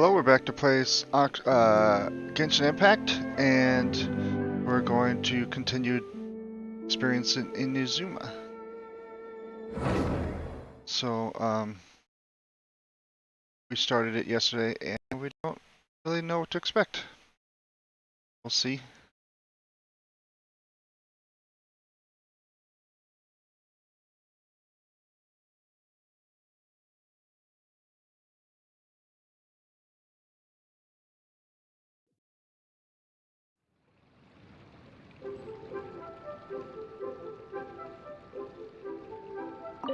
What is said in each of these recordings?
Hello, we're back to play Genshin Impact, and we're going to continue experiencing Inazuma. So, we started it yesterday, and we don't really know what to expect. We'll see.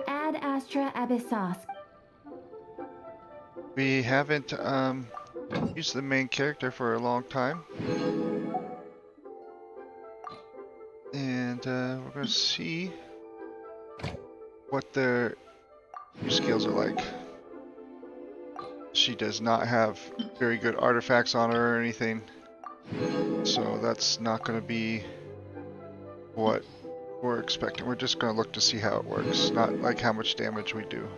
Ad Astra Abyssos. We haven't used the main character for a long time, and we're going to see what their new skills are like. She does not have very good artifacts on her or anything, so that's not going to be what we're expecting. We're just going to look to see how it works, not like how much damage we do.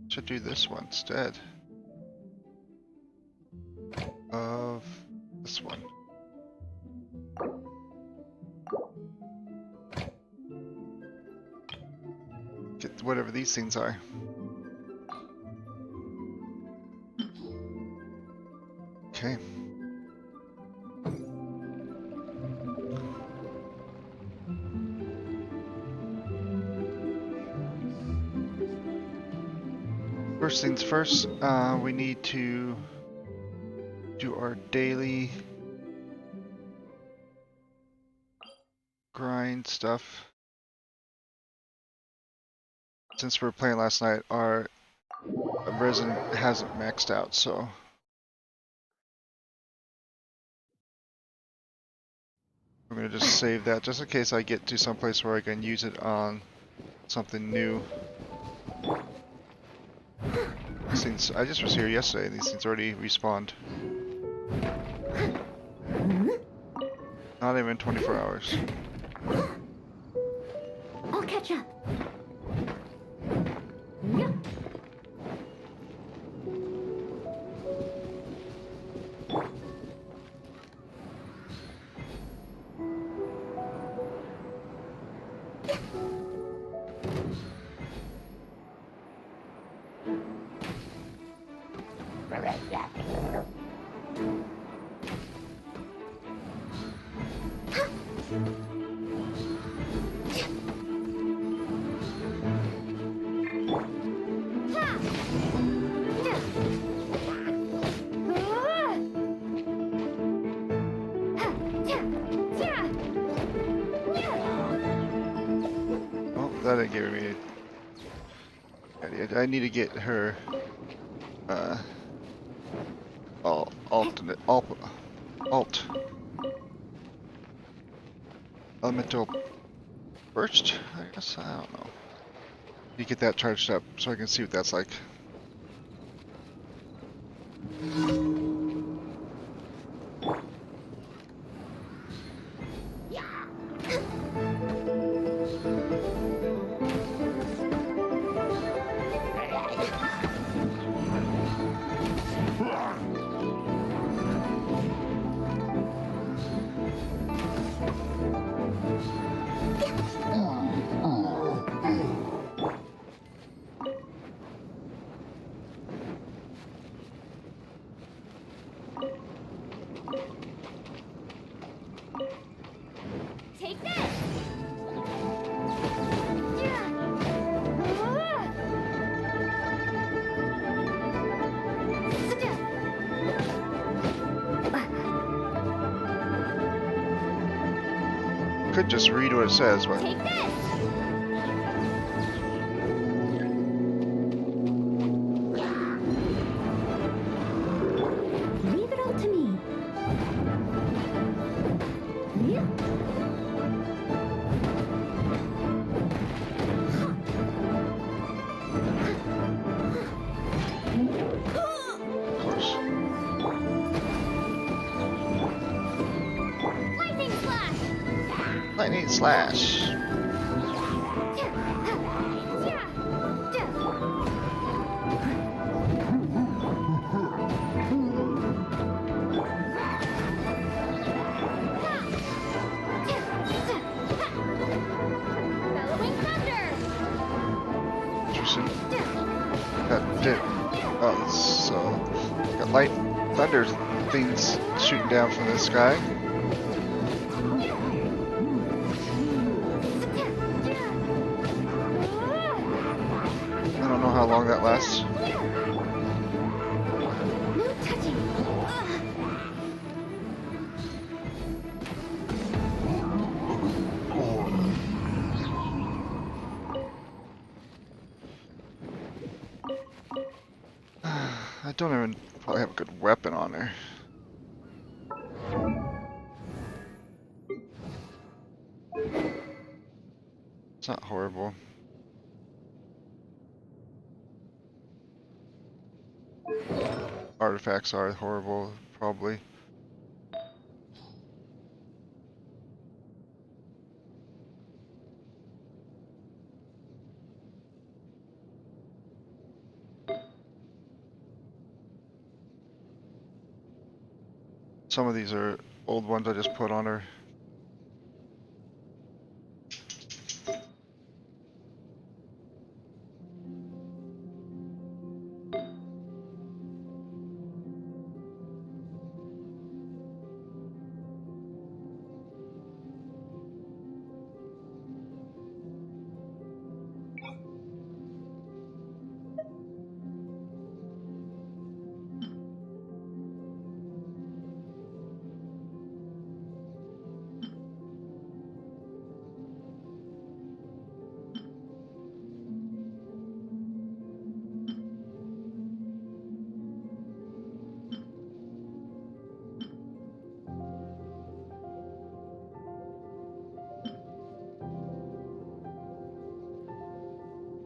Should do this one instead of this one. Get whatever these things are. Okay. First things first, we need to do our daily grind stuff. Since we were playing last night, our resin hasn't maxed out, so I'm gonna just save that just in case I get to someplace where I can use it on something new. These things, I just was here yesterday and these things already respawned. Not even 24 hours. I'll catch up. That didn't give me. I need to get her alt elemental burst. I guess I don't know. You get that charged up so I can see what that's like. Take this. Could just read what it says, but Take this. Leave it all to me. Lightning slash. Bellowing thunder. Interesting. That did. Oh, so got light thunder things shooting down from the sky. I don't know how long that lasts. No touching. I don't even probably have a good weapon on there. It's not horrible. Artifacts are horrible, probably. Some of these are old ones I just put on her.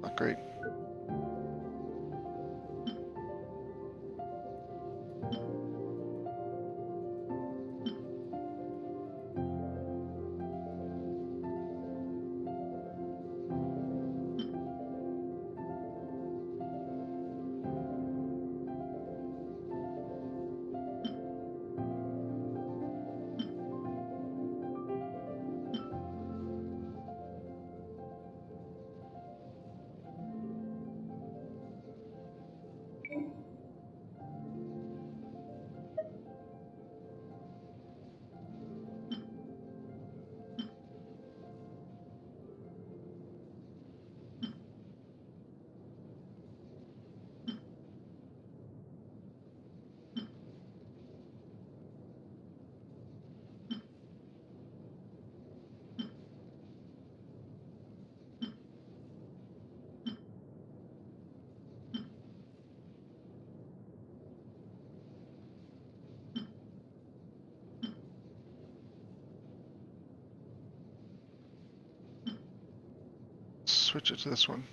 Not great. Switch it to this one.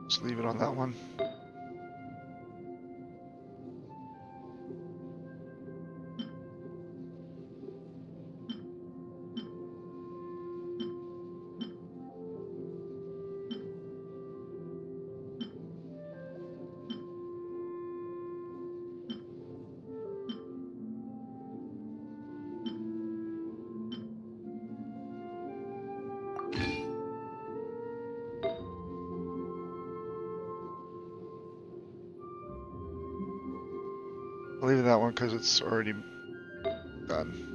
Just leave it on that one. I'll leave that one because it's already done.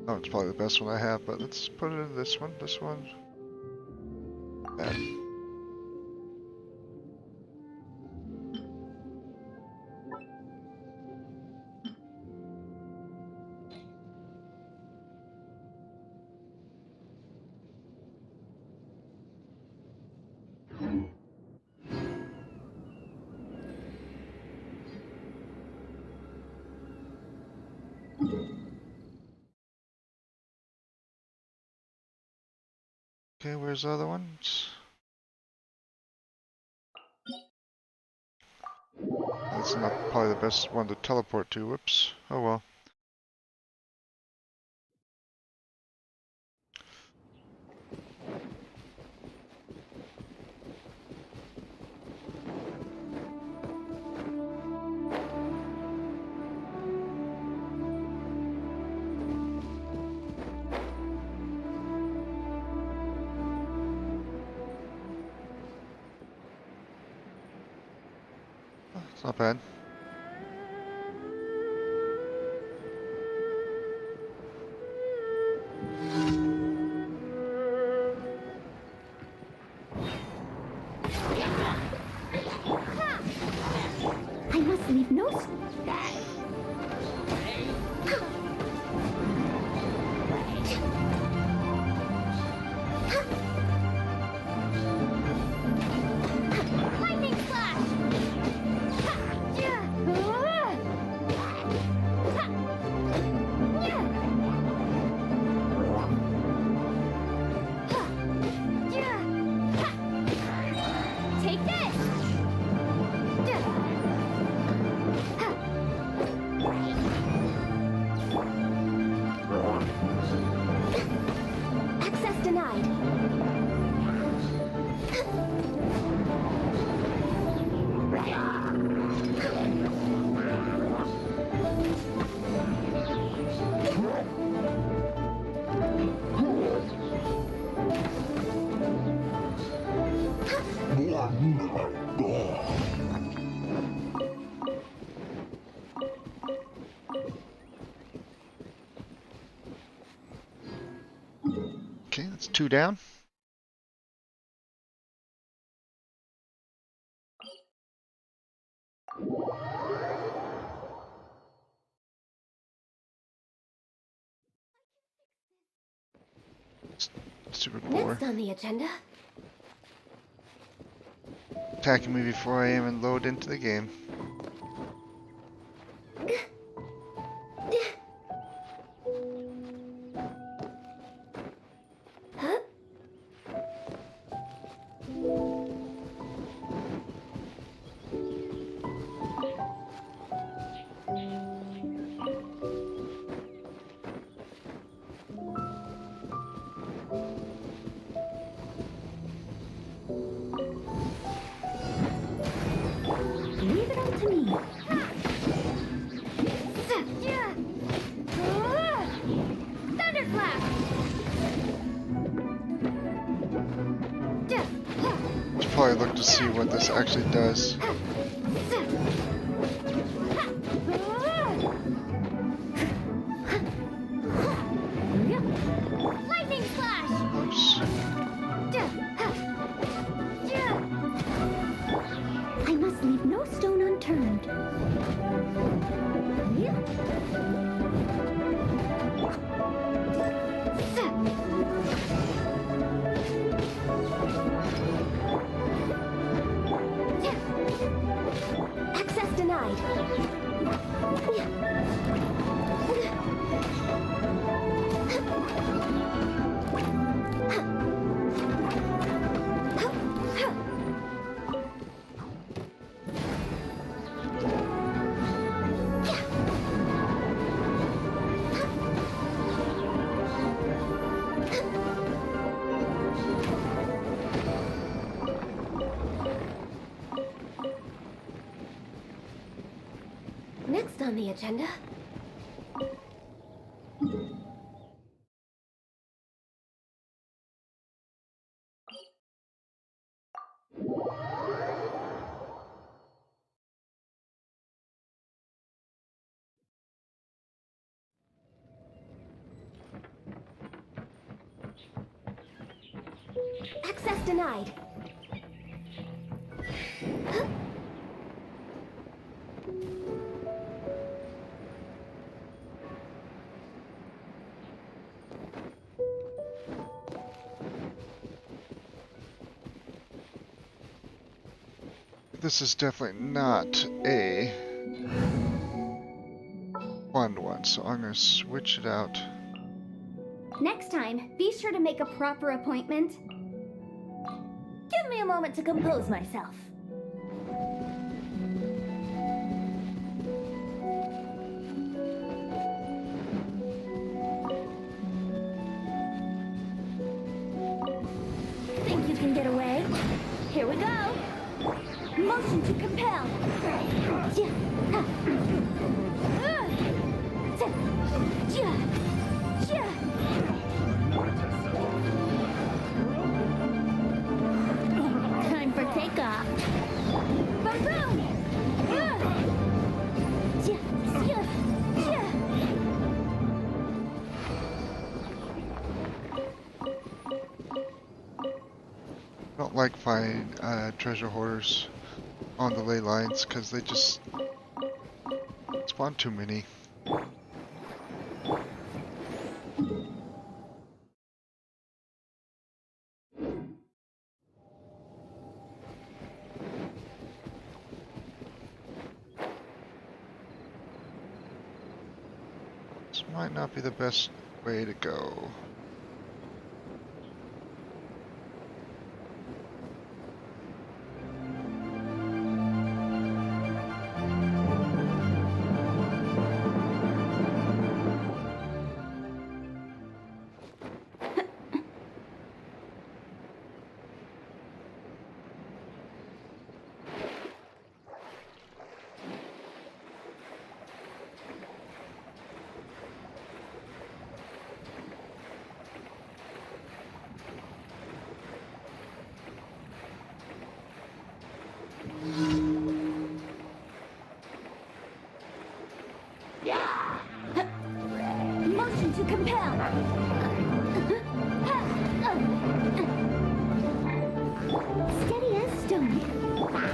Oh, it's probably the best one I have, but let's put it in this one. This one. That. Okay, where's the other ones? That's not probably the best one to teleport to. Whoops. Oh well. It's not bad. I must leave no. Lightning flash! Take this! Access denied. Okay, that's 2 down. Super poor. Next on the agenda. Attacking me before I even load into the game. Huh? Leave it all to me. Thunderclap! Should probably look to see what this actually does. Lightning flash! Oops. I must leave no stone unturned. Next on the agenda? Access denied. This is definitely not a fun one, so I'm going to switch it out. Next time, be sure to make a proper appointment. Give me a moment to compose myself. Think you can get away? Here we go. Motion to compel. Time for takeoff. Boom! I don't like finding treasure hoarders on the ley lines because they just spawn too many. This might not be the best way to go. Motion to compel. Steady as stone.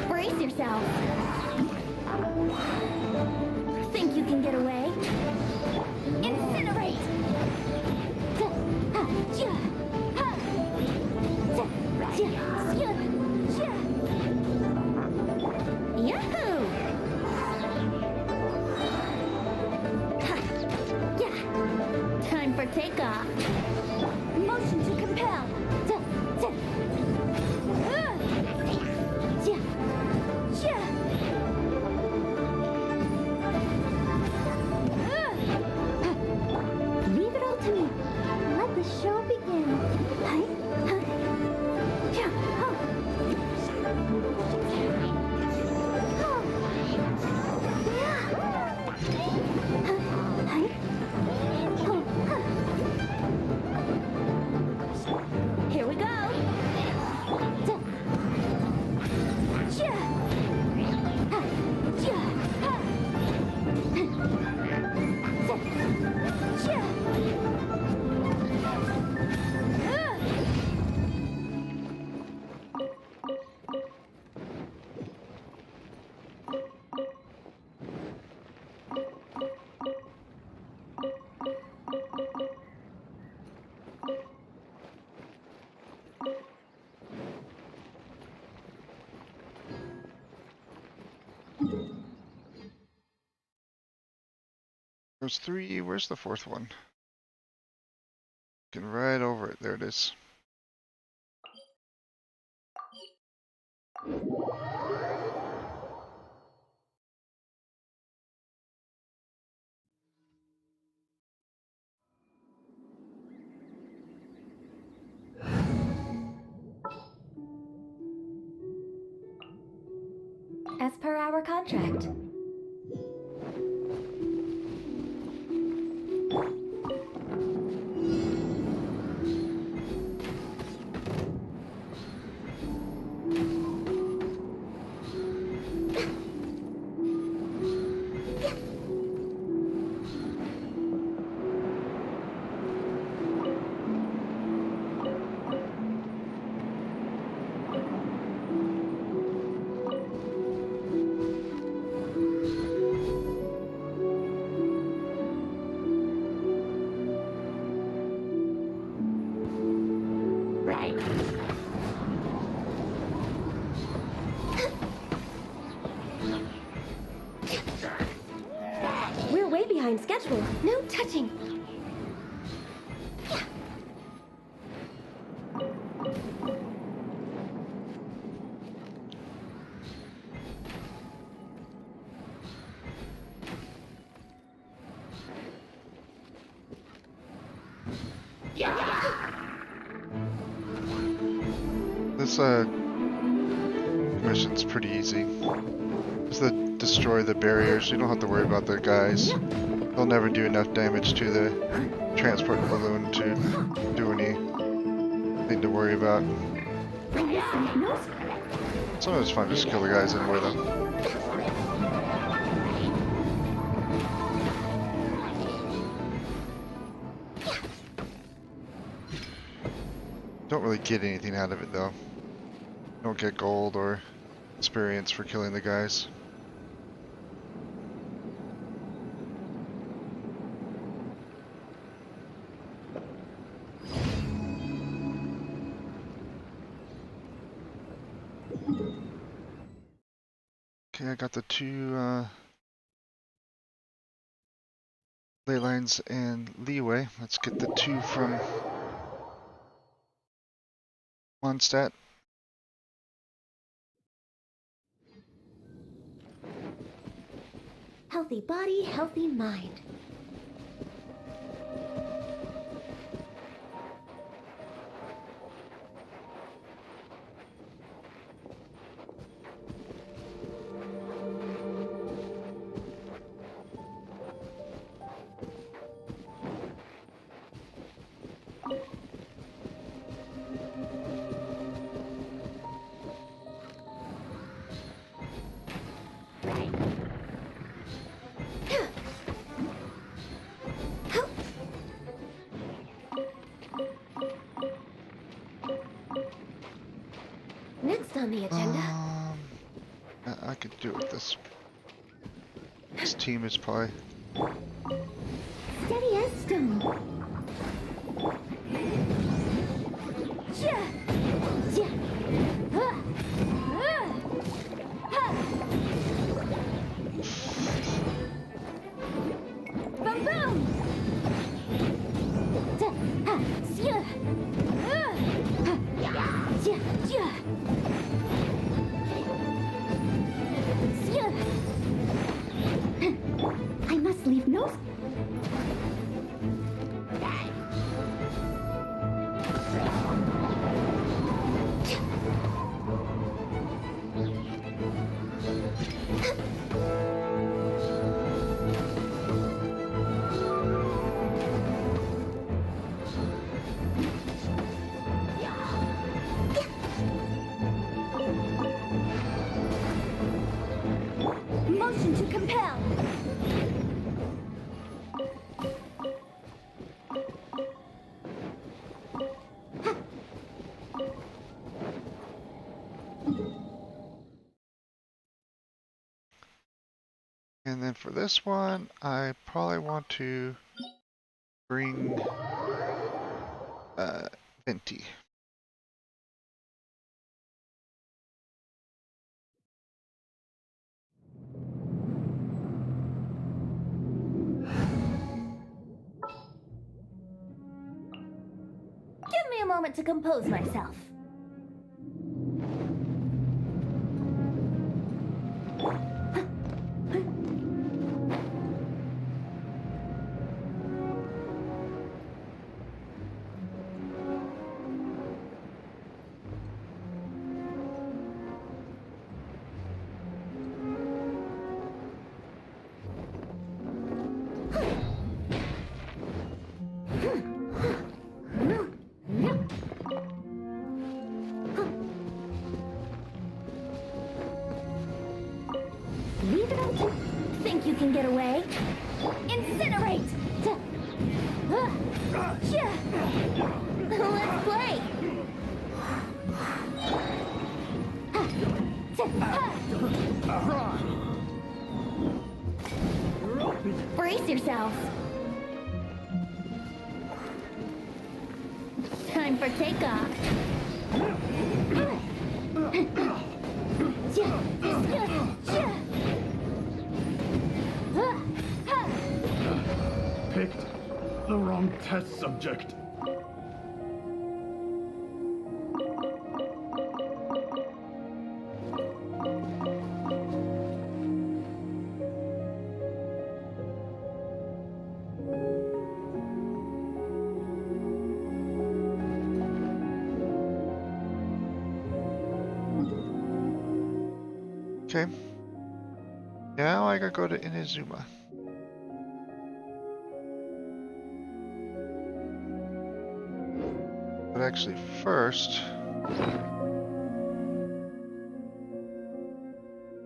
Brace yourself. Think you can get away? Incinerate! Yahoo! Time for takeoff. Motion to compel. Leave it all to me. Let the show begin. Here we go. There's 3. Where's the 4th one? Looking right over it. There it is. As per our contract. behind schedule. No touching. This mission's pretty easy. Just to destroy the barriers. You don't have to worry about the guys. They'll never do enough damage to the transport balloon to do anything to worry about. Sometimes it's fun to just kill the guys anyway though. Don't really get anything out of it though. Don't get gold or experience for killing the guys. Okay, I got the two ley lines and leeway. Let's get the two from Mondstadt. Healthy body, healthy mind. Next on the agenda. I could do it with this. This team is probably Steady as stone. Yeah. Yeah. Boom boom. I must leave no. Motion to compel. And then for this one, I probably want to bring Venti. Give me a moment to compose myself. Leave it up to... Think you can get away? Incinerate! Let's play! Brace yourselves! Time for takeoff! test subject. Okay. Now I gotta go to Inazuma. But actually first,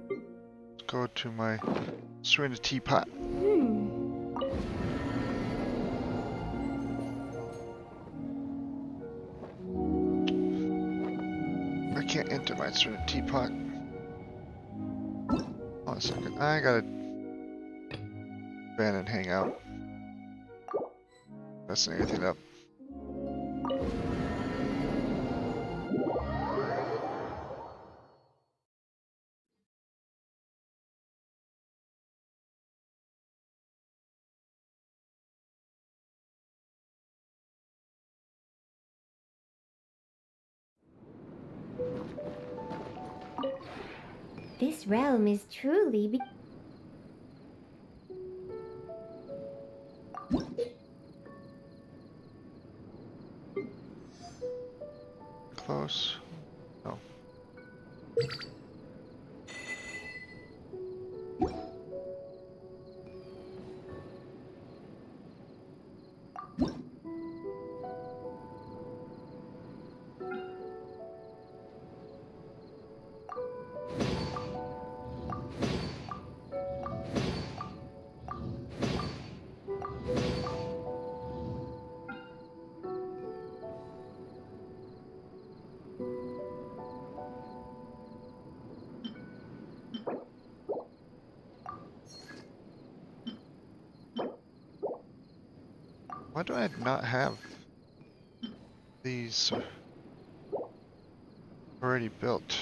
let's go to my Serena teapot. I can't enter my Serena teapot. Hold on a second. I gotta ban and hang out. Messing anything up. This realm is truly Close. No. Why do I not have these already built?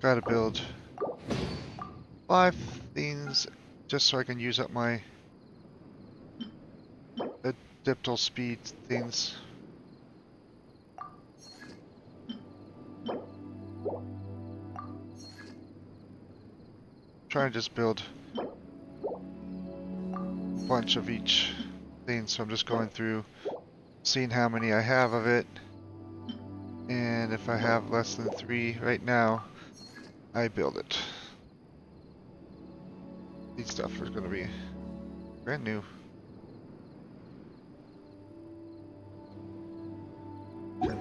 Gotta build 5 things just so I can use up my diptal speed things. Try and just build a bunch of each thing, so I'm just going through, seeing how many I have of it, and if I have less than 3 right now, I build it. These stuff is going to be brand new. Okay.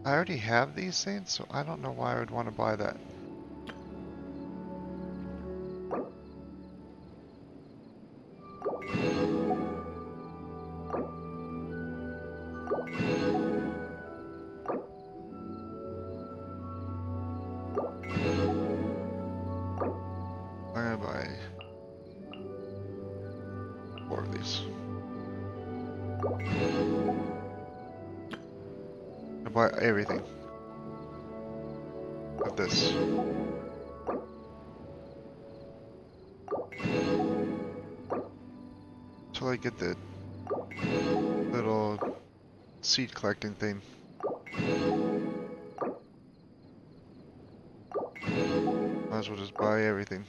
I already have these things, so I don't know why I would want to buy that. I'm gonna buy 4 of these. I'm gonna buy everything of this. Until I get the little seed collecting thing. Might as well just buy everything.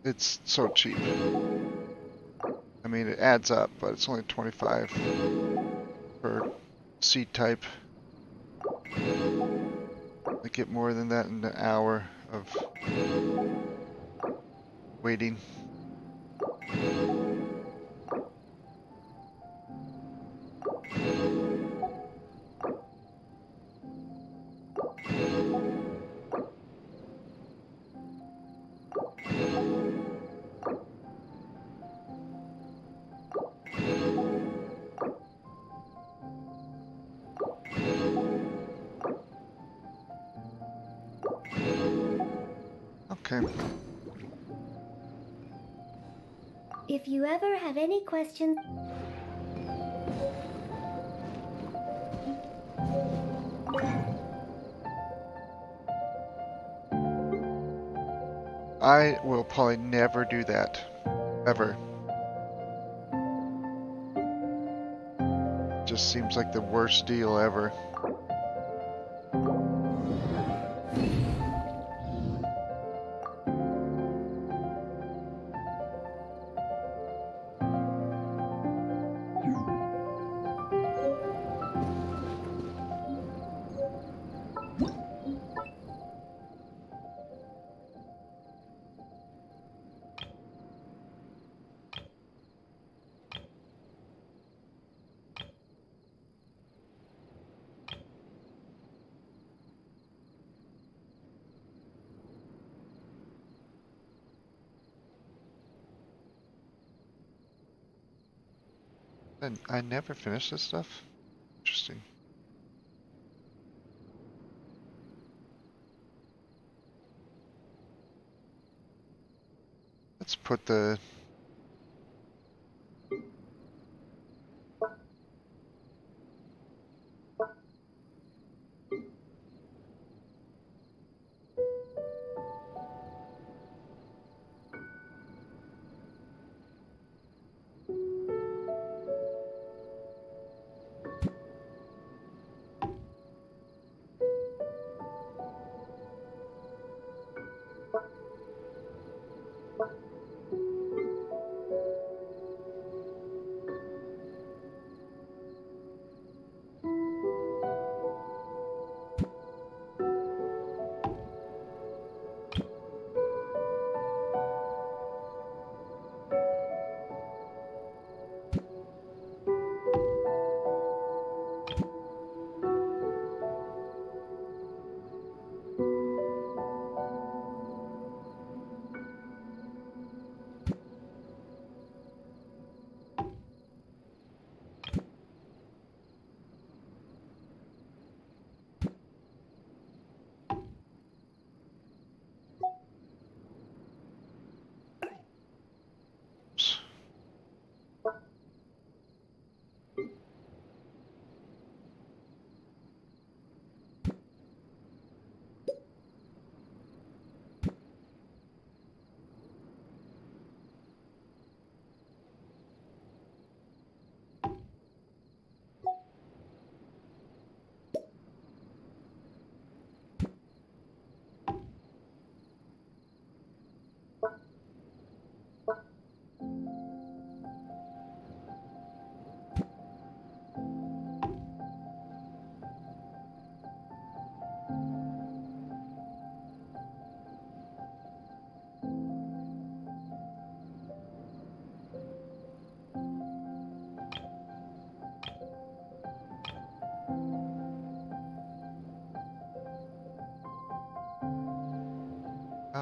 It's so cheap. mean, it adds up, but it's only 25 per seed type. I get more than that in an hour of waiting. Okay. If you ever have any questions... I will probably never do that. Ever. Just seems like the worst deal ever. And I never finished this stuff? Interesting. Let's put the...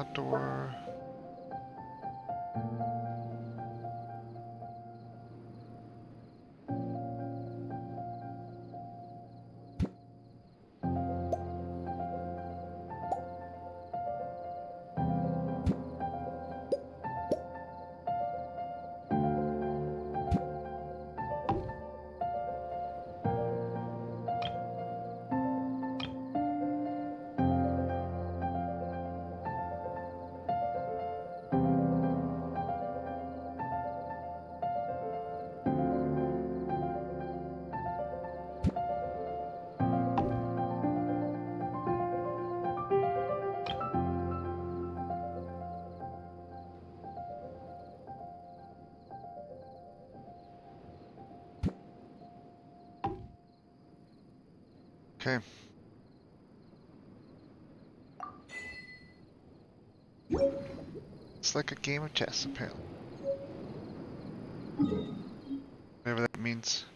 outdoor... Okay. It's like a game of chess, apparently. Whatever that means.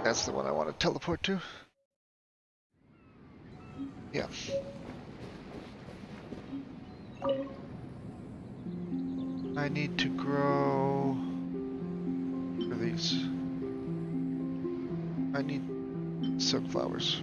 That's the one I want to teleport to. Yeah. I need to grow for these. I need silk flowers.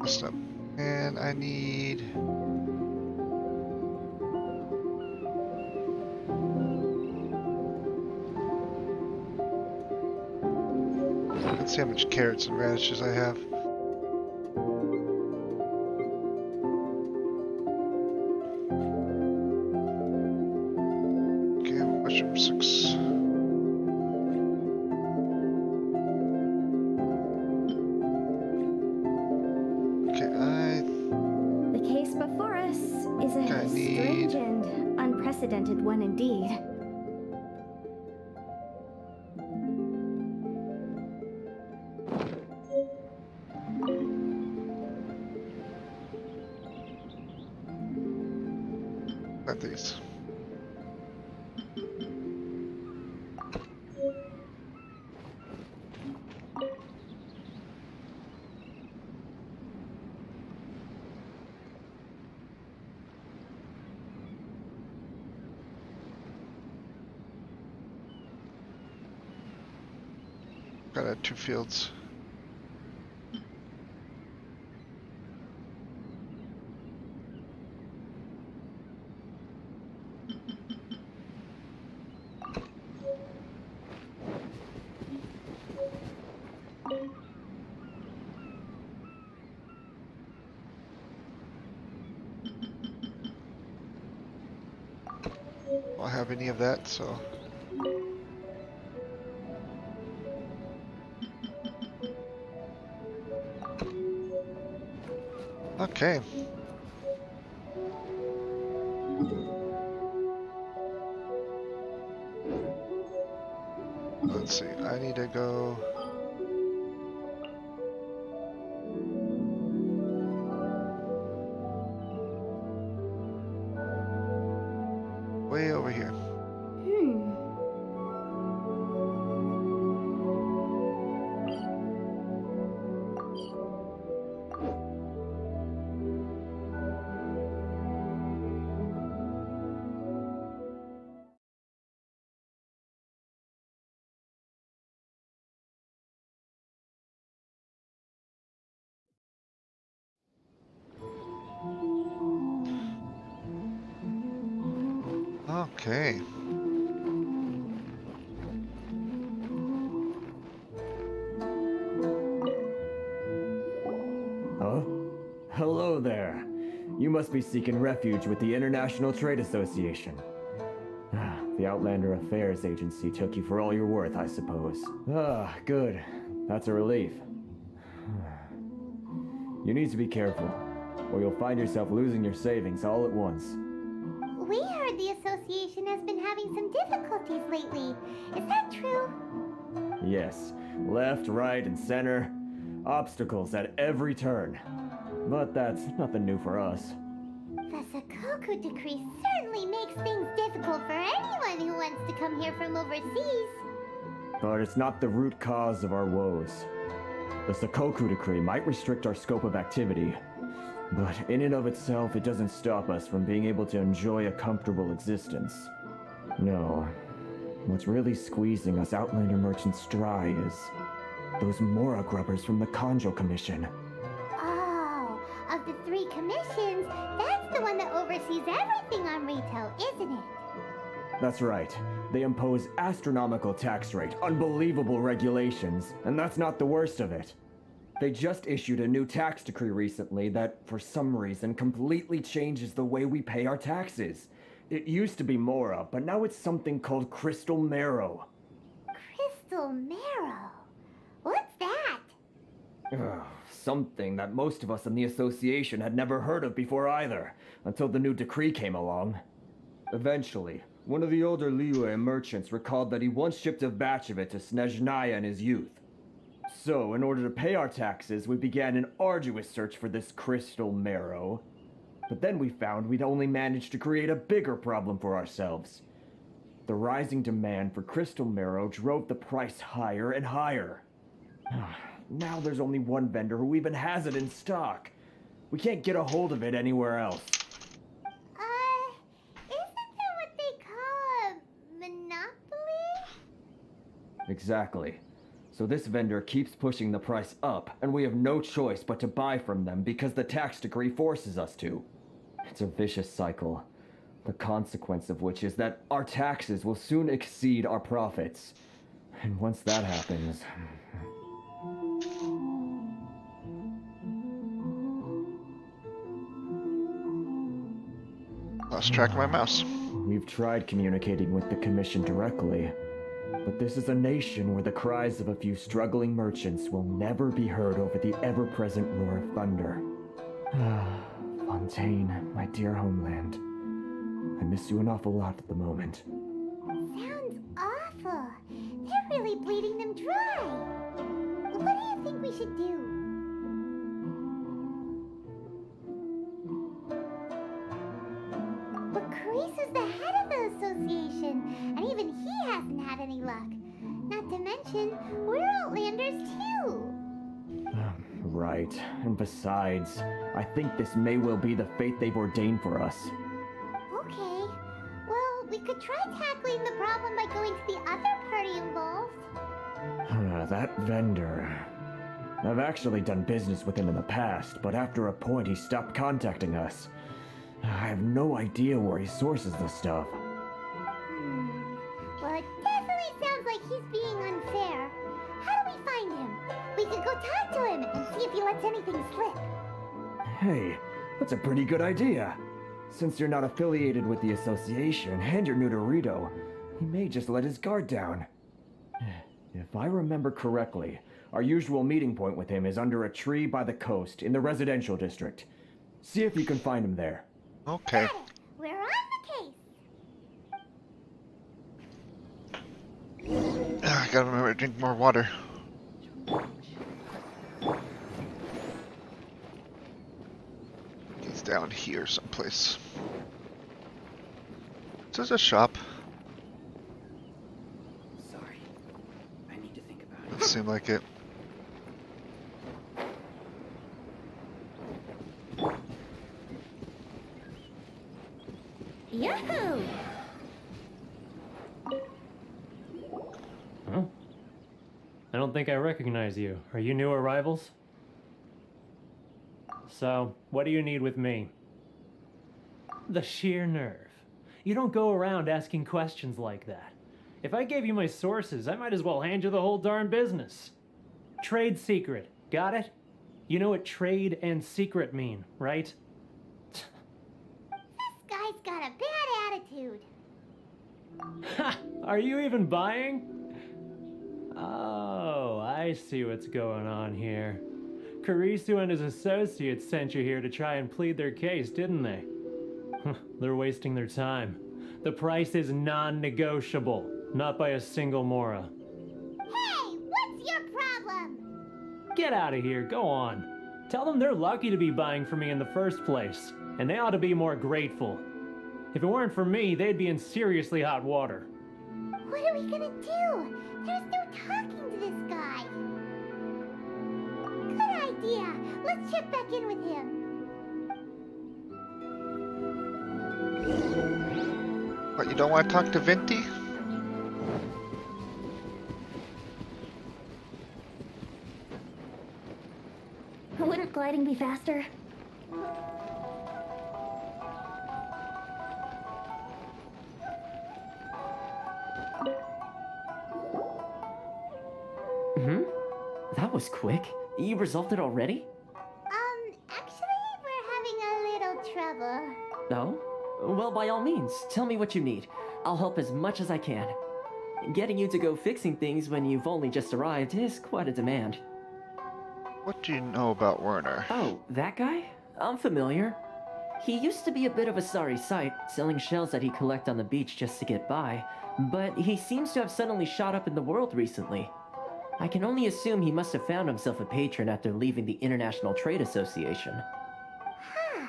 Stuff. And I need let's see how much carrots and radishes I have. Okay, mushroom 6. The case before us is a strange and unprecedented one indeed. Not these. Gotta have 2 fields. I don't have any of that, so. Okay. Let's see, I need to go. Way over here. Okay. Huh? Hello there. You must be seeking refuge with the International Trade Association. The Outlander Affairs Agency took you for all you're worth, I suppose. Ah, good. That's a relief. You need to be careful, or you'll find yourself losing your savings all at once. We heard the association has been having some difficulties lately. Is that true? Yes. Left, right, and center. Obstacles at every turn. But that's nothing new for us. The Sakoku decree certainly makes things difficult for anyone who wants to come here from overseas. But it's not the root cause of our woes. The Sakoku decree might restrict our scope of activity, but in and of itself, it doesn't stop us from being able to enjoy a comfortable existence. No. What's really squeezing us Outlander merchants dry is those Mora grubbers from the Kanjo Commission. Oh, of the 3 commissions, that's the one that oversees oversees everything on retail, isn't it? That's right. They impose astronomical tax rate, unbelievable regulations, and that's not the worst of it. They just issued a new tax decree recently that, for some reason, completely changes the way we pay our taxes. It used to be Mora, but now it's something called Crystal Marrow. Crystal Marrow? What's that? Something that most of us in the association had never heard of before either, until the new decree came along. Eventually, one of the older Liyue merchants recalled that he once shipped a batch of it to Snezhnaya in his youth. So, in order to pay our taxes, we began an arduous search for this crystal marrow. But then we found we'd only managed to create a bigger problem for ourselves. The rising demand for crystal marrow drove the price higher and higher. Now there's only one vendor who even has it in stock. We can't get a hold of it anywhere else. Isn't that what they call a monopoly? Exactly. So this vendor keeps pushing the price up, and we have no choice but to buy from them because the tax decree forces us to. It's a vicious cycle, the consequence of which is that our taxes will soon exceed our profits. And once that happens... Lost track of my mouse. We've tried communicating with the Commission directly, but this is a nation where the cries of a few struggling merchants will never be heard over the ever-present roar of thunder. Fontaine, my dear homeland. I miss you an awful lot at the moment. Sounds awful. They're really bleeding them dry. What do you think we should do? But Carice is the head of the association, and even he hasn't had any luck. Not to mention, we're Outlanders too. Right, and besides, I think this may well be the fate they've ordained for us. Okay, well, we could try tackling the problem by going to the other party involved. That vendor... I've actually done business with him in the past, but after a point he stopped contacting us. I have no idea where he sources the stuff. Well, it definitely sounds like he's being unfair. How do we find him? We could go talk to him and see if he lets anything slip. Hey, that's a pretty good idea. Since you're not affiliated with the association and you're new to Rito, he may just let his guard down. If I remember correctly, our usual meeting point with him is under a tree by the coast in the residential district. See if you can find him there. Okay. Got it. We're on the case. I gotta remember to drink more water. He's down here someplace. Is this a shop? Sorry. I need to think about it. Doesn't seem like it. Yahoo! Huh? I don't think I recognize you. Are you new arrivals? So, what do you need with me? The sheer nerve. You don't go around asking questions like that. If I gave you my sources, I might as well hand you the whole darn business. Trade secret. Got it? You know what trade and secret mean, right? This guy's got a bad attitude. Ha! Are you even buying? Oh, I see what's going on here. Karisu and his associates sent you here to try and plead their case, didn't they? They're wasting their time. The price is non-negotiable, not by a single Mora. Hey, what's your problem? Get out of here, go on. Tell them they're lucky to be buying from me in the first place, and they ought to be more grateful. If it weren't for me, they'd be in seriously hot water. What are we gonna do? There's no talking to this guy. Good idea. Let's check back in with him. What, you don't want to talk to Vinti? Wouldn't gliding be faster? That was quick. You resolved it already? Actually, we're having a little trouble. No? Well, by all means, tell me what you need. I'll help as much as I can. Getting you to go fixing things when you've only just arrived is quite a demand. What do you know about Werner? Oh, that guy? I'm familiar. He used to be a bit of a sorry sight, selling shells that he collect on the beach just to get by, but he seems to have suddenly shot up in the world recently. I can only assume he must have found himself a patron after leaving the International Trade Association. Huh.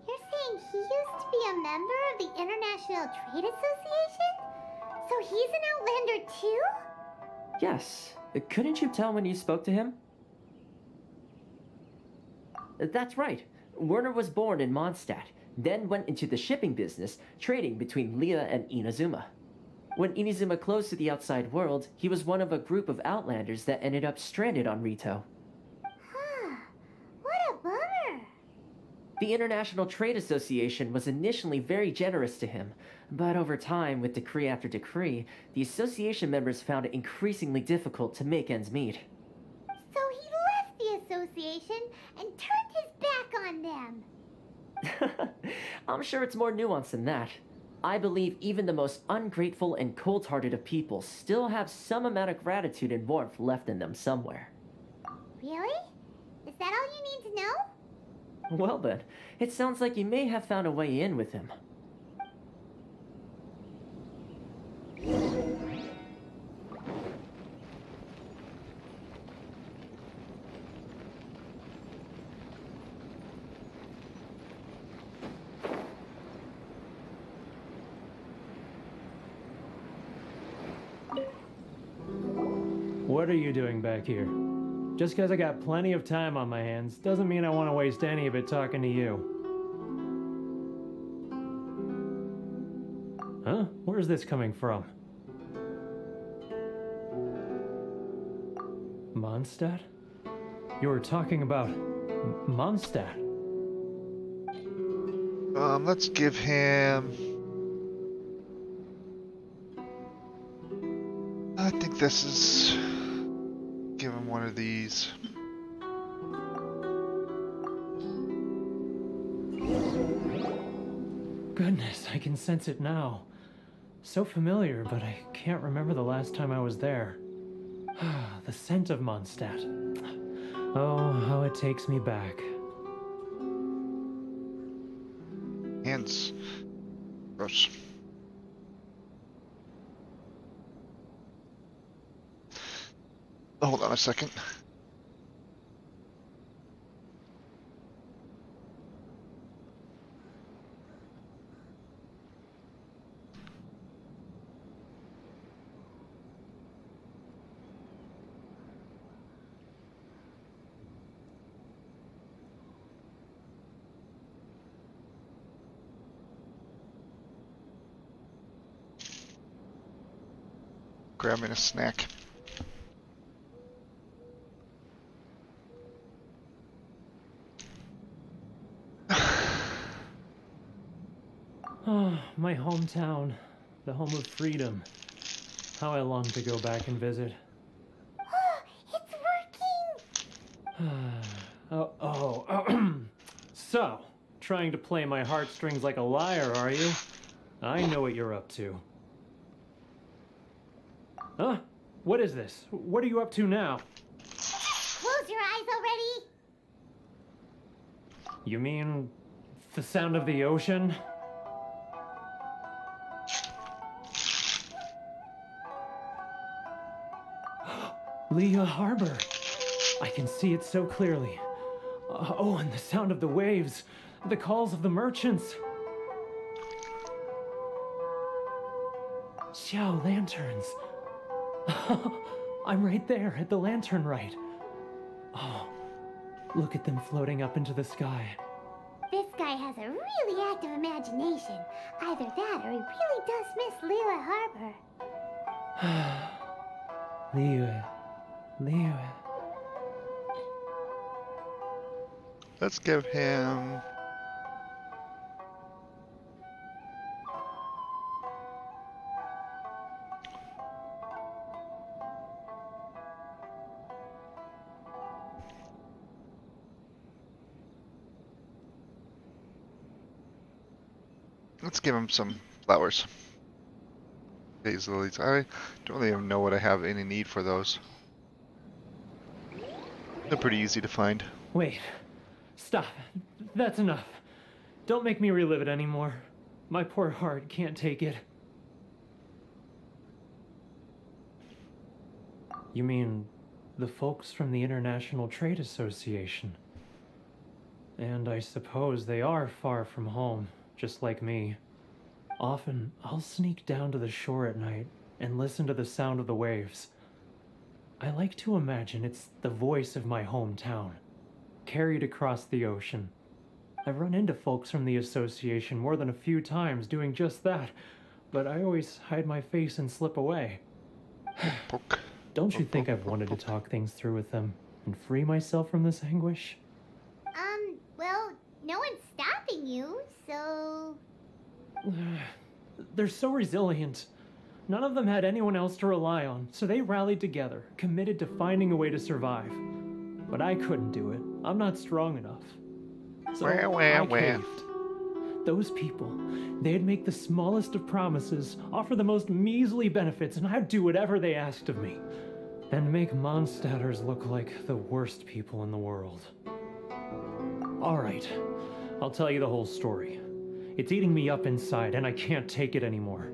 You're saying he used to be a member of the International Trade Association? So he's an Outlander too? Yes. Couldn't you tell when you spoke to him? That's right. Werner was born in Mondstadt, then went into the shipping business, trading between Leah and Inazuma. When Inazuma closed to the outside world, he was one of a group of Outlanders that ended up stranded on Rito. Huh. What a bummer. The International Trade Association was initially very generous to him, but over time, with decree after decree, the association members found it increasingly difficult to make ends meet. So he left the association and turned his back on them. I'm sure it's more nuanced than that. I believe even the most ungrateful and cold-hearted of people still have some amount of gratitude and warmth left in them somewhere. Really? Is that all you need to know? Well then, it sounds like you may have found a way in with him. What are you doing back here? Just because I got plenty of time on my hands doesn't mean I want to waste any of it talking to you. Huh? Where's this coming from? Mondstadt? You were talking about Mondstadt. Let's give him... I think this is... Give him one of these. Goodness, I can sense it now. So familiar, but I can't remember the last time I was there. The scent of Mondstadt. Oh, how it takes me back. Hands. Gross. Hold on a second. Grabbing a snack. Oh, my hometown, the home of freedom. How I long to go back and visit. It's working! So, trying to play my heartstrings like a liar, are you? I know what you're up to. Huh? What is this? What are you up to now? Close your eyes already! You mean the sound of the ocean? Leah Harbor. I can see it so clearly. Oh, and the sound of the waves. The calls of the merchants. Xiao lanterns. I'm right there at the lantern right. Oh, look at them floating up into the sky. This guy has a really active imagination. Either that or he really does miss Liyue Harbor. Liyue. Let's give him... Let's give him some flowers. Days lilies. I don't even know what I have any need for those. They're pretty easy to find. Wait. Stop. That's enough. Don't make me relive it anymore. My poor heart can't take it. You mean the folks from the International Trade Association? And I suppose they are far from home, just like me. Often, I'll sneak down to the shore at night and listen to the sound of the waves. I like to imagine it's the voice of my hometown, carried across the ocean. I've run into folks from the association more than a few times doing just that, but I always hide my face and slip away. Don't you think I've wanted to talk things through with them and free myself from this anguish? Well, no one's stopping you, so... They're so resilient. None of them had anyone else to rely on, so they rallied together, committed to finding a way to survive. But I couldn't do it. I'm not strong enough. So I caved. Those people, they'd make the smallest of promises, offer the most measly benefits, and I'd do whatever they asked of me. And make Mondstadters look like the worst people in the world. Alright, I'll tell you the whole story. It's eating me up inside, and I can't take it anymore.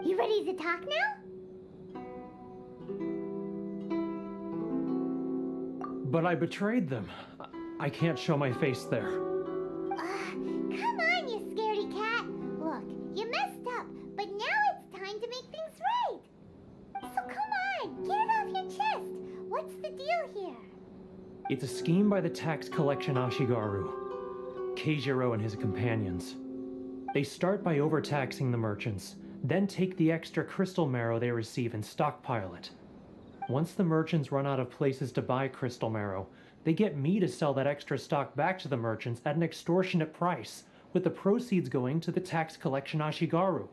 You ready to talk now? But I betrayed them. I can't show my face there. Come on, you scaredy cat. Look, you messed up, but now it's time to make things right. So come on, get it off your chest. What's the deal here? It's a scheme by the tax collection Ashigaru, Keijiro and his companions. They start by overtaxing the merchants, then take the extra crystal marrow they receive and stockpile it. Once the merchants run out of places to buy crystal marrow, they get me to sell that extra stock back to the merchants at an extortionate price, with the proceeds going to the tax collection Ashigaru.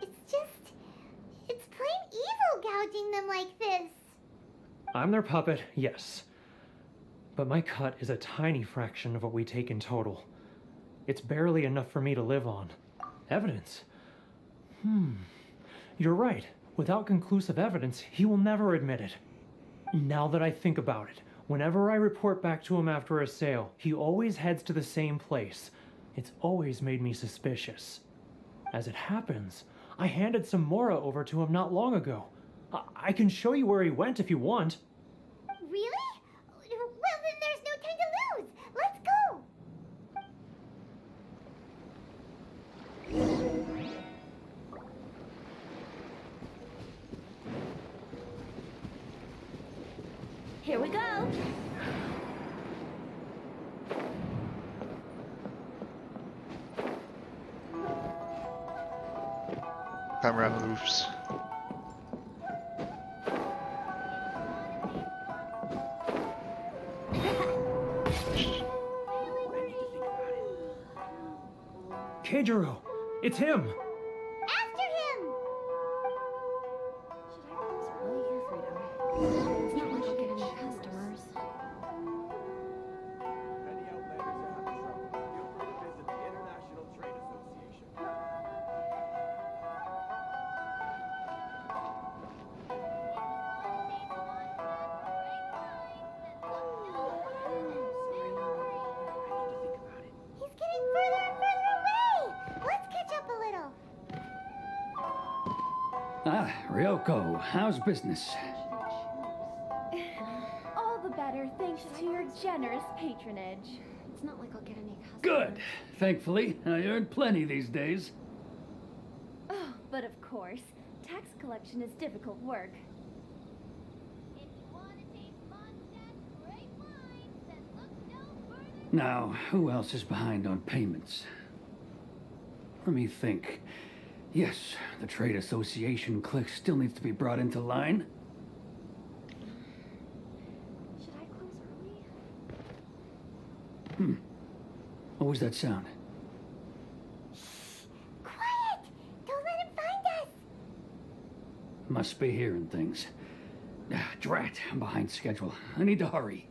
It's plain evil gouging them like this. I'm their puppet, yes. But my cut is a tiny fraction of what we take in total. It's barely enough for me to live on. Evidence? You're right. Without conclusive evidence, he will never admit it. Now that I think about it, whenever I report back to him after a sale, he always heads to the same place. It's always made me suspicious. As it happens, I handed some Mora over to him not long ago. I can show you where he went if you want. Really? Well, then there's no time to lose. Let's go. Here we go. Time around the roofs. Keijiro! It's him! After him! It's not like I'll get any customers. Many outlanders are having trouble. Feel free to visit the International Trade Association. He's getting further and further away! Let's catch up a little. Ah, Ryoko, how's business? All the better thanks to your generous patronage. It's not like I'll get any customers. Good. Thankfully, I earn plenty these days. Oh, but of course, tax collection is difficult work. If you want to taste Mondstadt's great wine, then look no further. Now, who else is behind on payments? Let me think. Yes, the Trade Association clique still needs to be brought into line. Should I close early? What was that sound? Quiet! Don't let him find us! Must be hearing things. Ah, drat, I'm behind schedule. I need to hurry.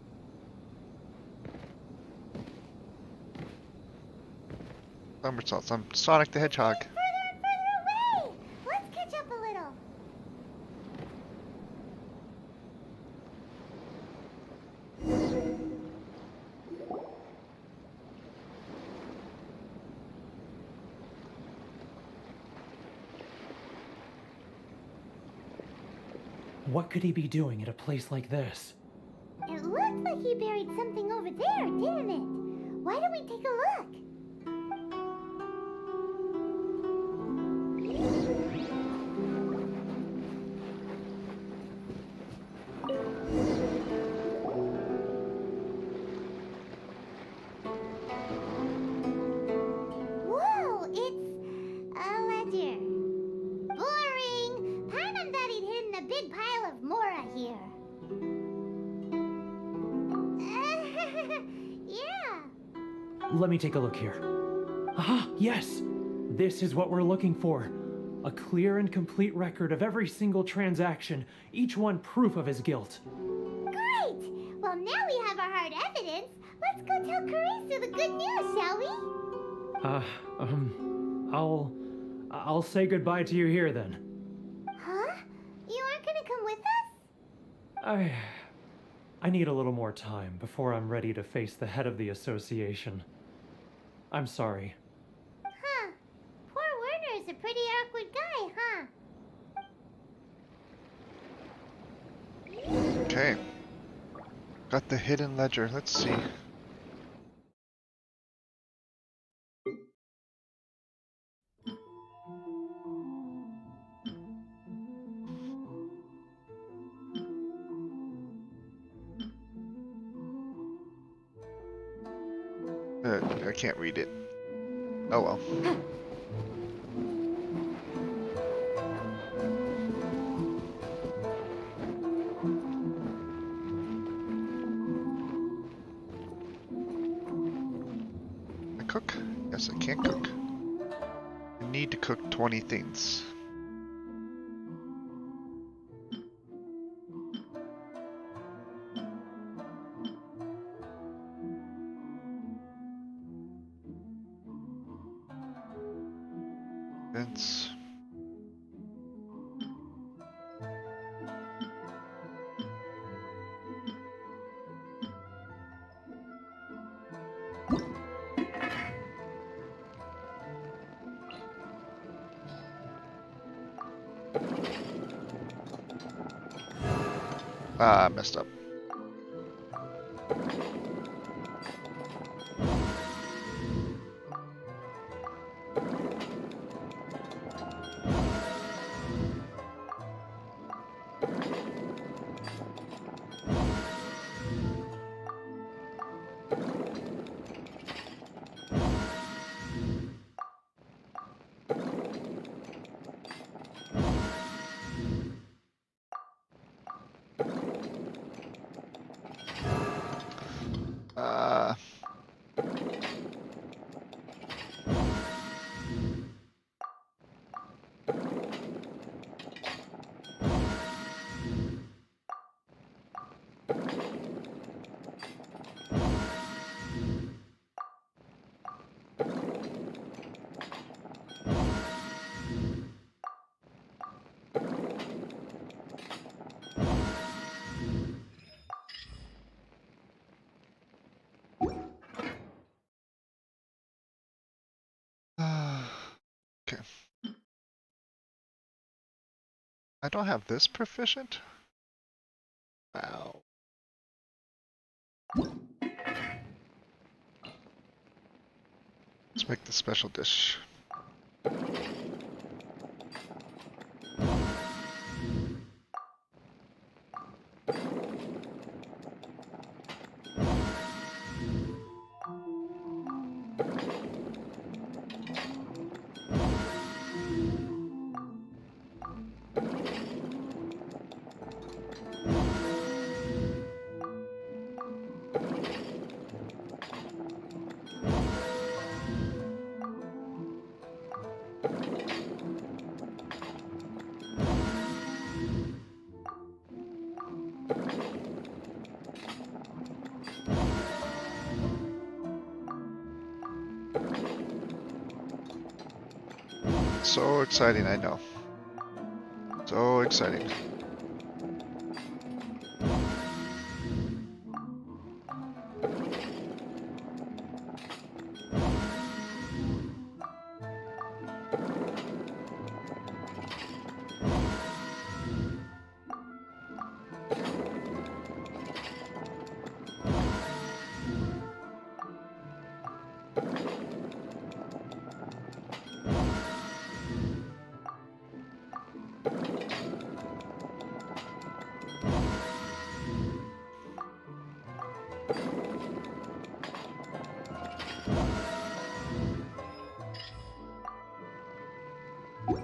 somersaults. I'm Sonic the Hedgehog. Further and further away! Let's catch up a little. What could he be doing at a place like this? It looked like he buried something over there, didn't it? Why don't we take a look? Whoa, it's a ledger. Boring. Paimon thought he'd hidden a big pile of Mora here. Yeah. Let me take a look here. Ah, yes! This is what we're looking for. A clear and complete record of every single transaction, each one proof of his guilt. Great! Well, now we have our hard evidence. Let's go tell Karisu the good news, shall we? I'll say goodbye to you here then. Huh? You aren't gonna come with us? I need a little more time before I'm ready to face the head of the association. I'm sorry. Huh. Poor Werner's a pretty awkward guy, huh? Okay. Got the hidden ledger. Let's see. I can't read it. Oh well. I cook? Yes, I can't cook. I need to cook 20 things. Vince. Ah, messed up. Okay. I don't have this proficient? Wow. Let's make the special dish. So exciting, I know. So exciting. Okay.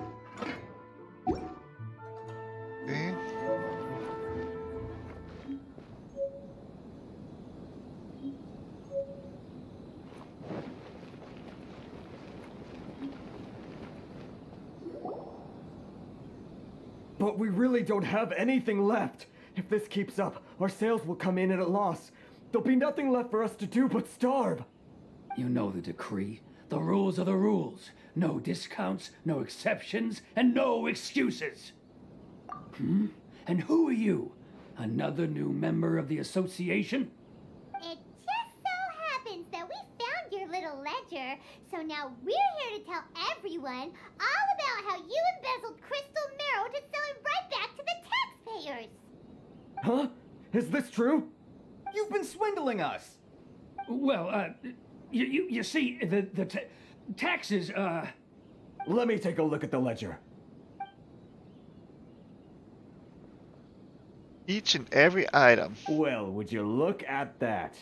But we really don't have anything left. If this keeps up, our sales will come in at a loss. There'll be nothing left for us to do but starve. You know the decree. The rules are the rules. No discounts, no exceptions, and no excuses. And who are you? Another new member of the association? It just so happens that we found your little ledger, so now we're here to tell everyone all about how you embezzled crystal marrow to sell it right back to the taxpayers. Huh? Is this true? You've been swindling us. Well, you see, the taxes, Let me take a look at the ledger. Each and every item. Well, would you look at that?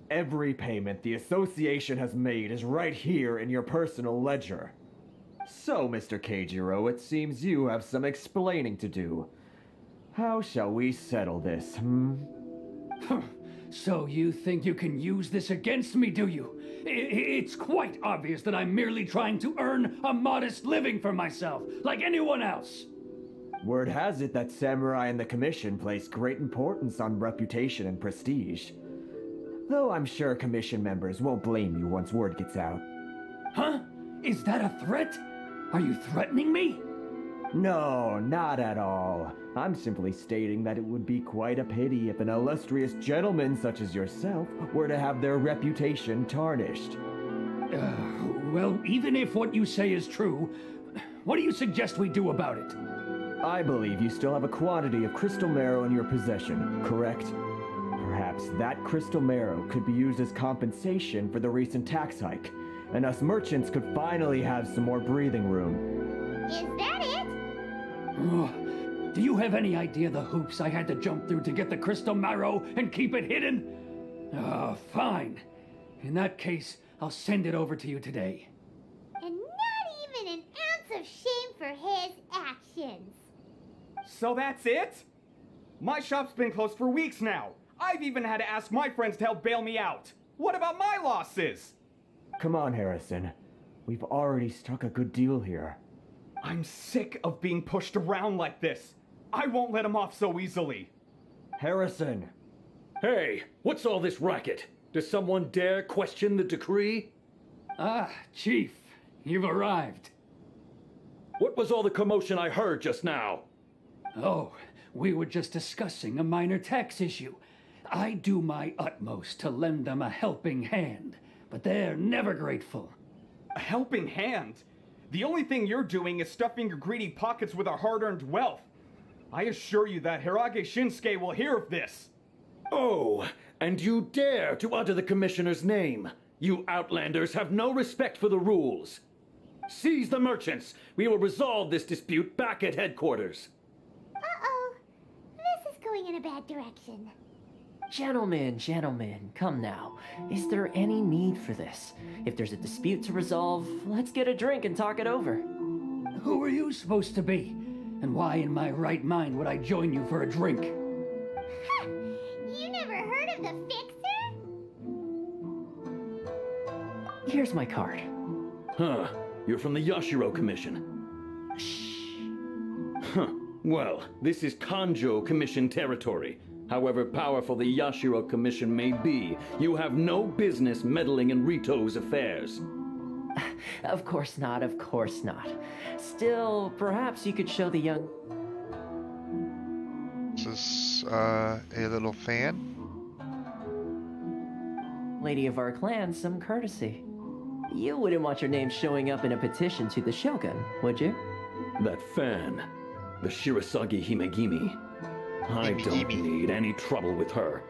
Every payment the association has made is right here in your personal ledger. So, Mr. Keijiro, it seems you have some explaining to do. How shall we settle this, So you think you can use this against me, do you? It's quite obvious that I'm merely trying to earn a modest living for myself, like anyone else. Word has it that Samurai and the Commission place great importance on reputation and prestige. Though I'm sure Commission members won't blame you once word gets out. Huh? Is that a threat? Are you threatening me? No, not at all. I'm simply stating that it would be quite a pity if an illustrious gentleman such as yourself were to have their reputation tarnished. Well, even if what you say is true, what do you suggest we do about it? I believe you still have a quantity of crystal marrow in your possession, correct? Perhaps that crystal marrow could be used as compensation for the recent tax hike, and us merchants could finally have some more breathing room. Is that it? Oh, do you have any idea the hoops I had to jump through to get the crystal marrow and keep it hidden? Fine. In that case, I'll send it over to you today. And not even an ounce of shame for his actions. So that's it? My shop's been closed for weeks now. I've even had to ask my friends to help bail me out. What about my losses? Come on, Harrison. We've already struck a good deal here. I'm sick of being pushed around like this. I won't let him off so easily. Harrison! Hey, what's all this racket? Does someone dare question the decree? Ah, Chief, you've arrived. What was all the commotion I heard just now? Oh, we were just discussing a minor tax issue. I do my utmost to lend them a helping hand, but they're never grateful. A helping hand? The only thing you're doing is stuffing your greedy pockets with our hard-earned wealth. I assure you that Hirage Shinsuke will hear of this. Oh, and you dare to utter the Commissioner's name. You Outlanders have no respect for the rules. Seize the merchants. We will resolve this dispute back at headquarters. Uh-oh. This is going in a bad direction. Gentlemen, come now. Is there any need for this? If there's a dispute to resolve, let's get a drink and talk it over. Who are you supposed to be? And why in my right mind would I join you for a drink? Ha! You never heard of the Fixer? Here's my card. Huh. You're from the Yashiro Commission. Huh. Well, this is Kanjo Commission territory. However powerful the Yashiro Commission may be, you have no business meddling in Rito's affairs. Of course not, of course not. Still, perhaps you could show the young... This is a little fan. lady of our clan some courtesy. You wouldn't want your name showing up in a petition to the Shogun, would you? That fan, the Shirasagi Himegimi. I don't need any trouble with her.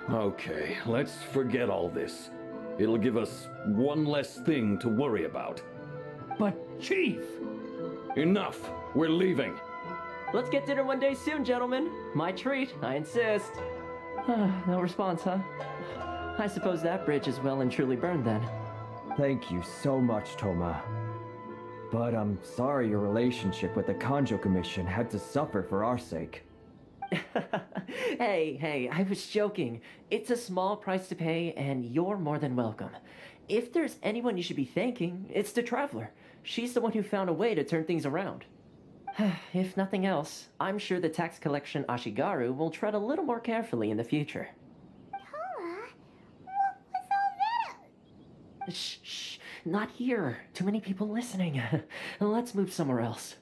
Okay, let's forget all this. It'll give us one less thing to worry about. But, Chief! Enough! We're leaving! Let's get dinner one day soon, gentlemen. My treat, I insist. No response, huh? I suppose that bridge is well and truly burned then. Thank you so much, Toma. But I'm sorry your relationship with the Kanjo Commission had to suffer for our sake. Hey, I was joking. It's a small price to pay, and you're more than welcome. If there's anyone you should be thanking, it's the Traveler. She's the one who found a way to turn things around. If nothing else, I'm sure the tax collection Ashigaru will tread a little more carefully in the future. Toma, what was all that? Shh, not here. Too many people listening. Let's move somewhere else.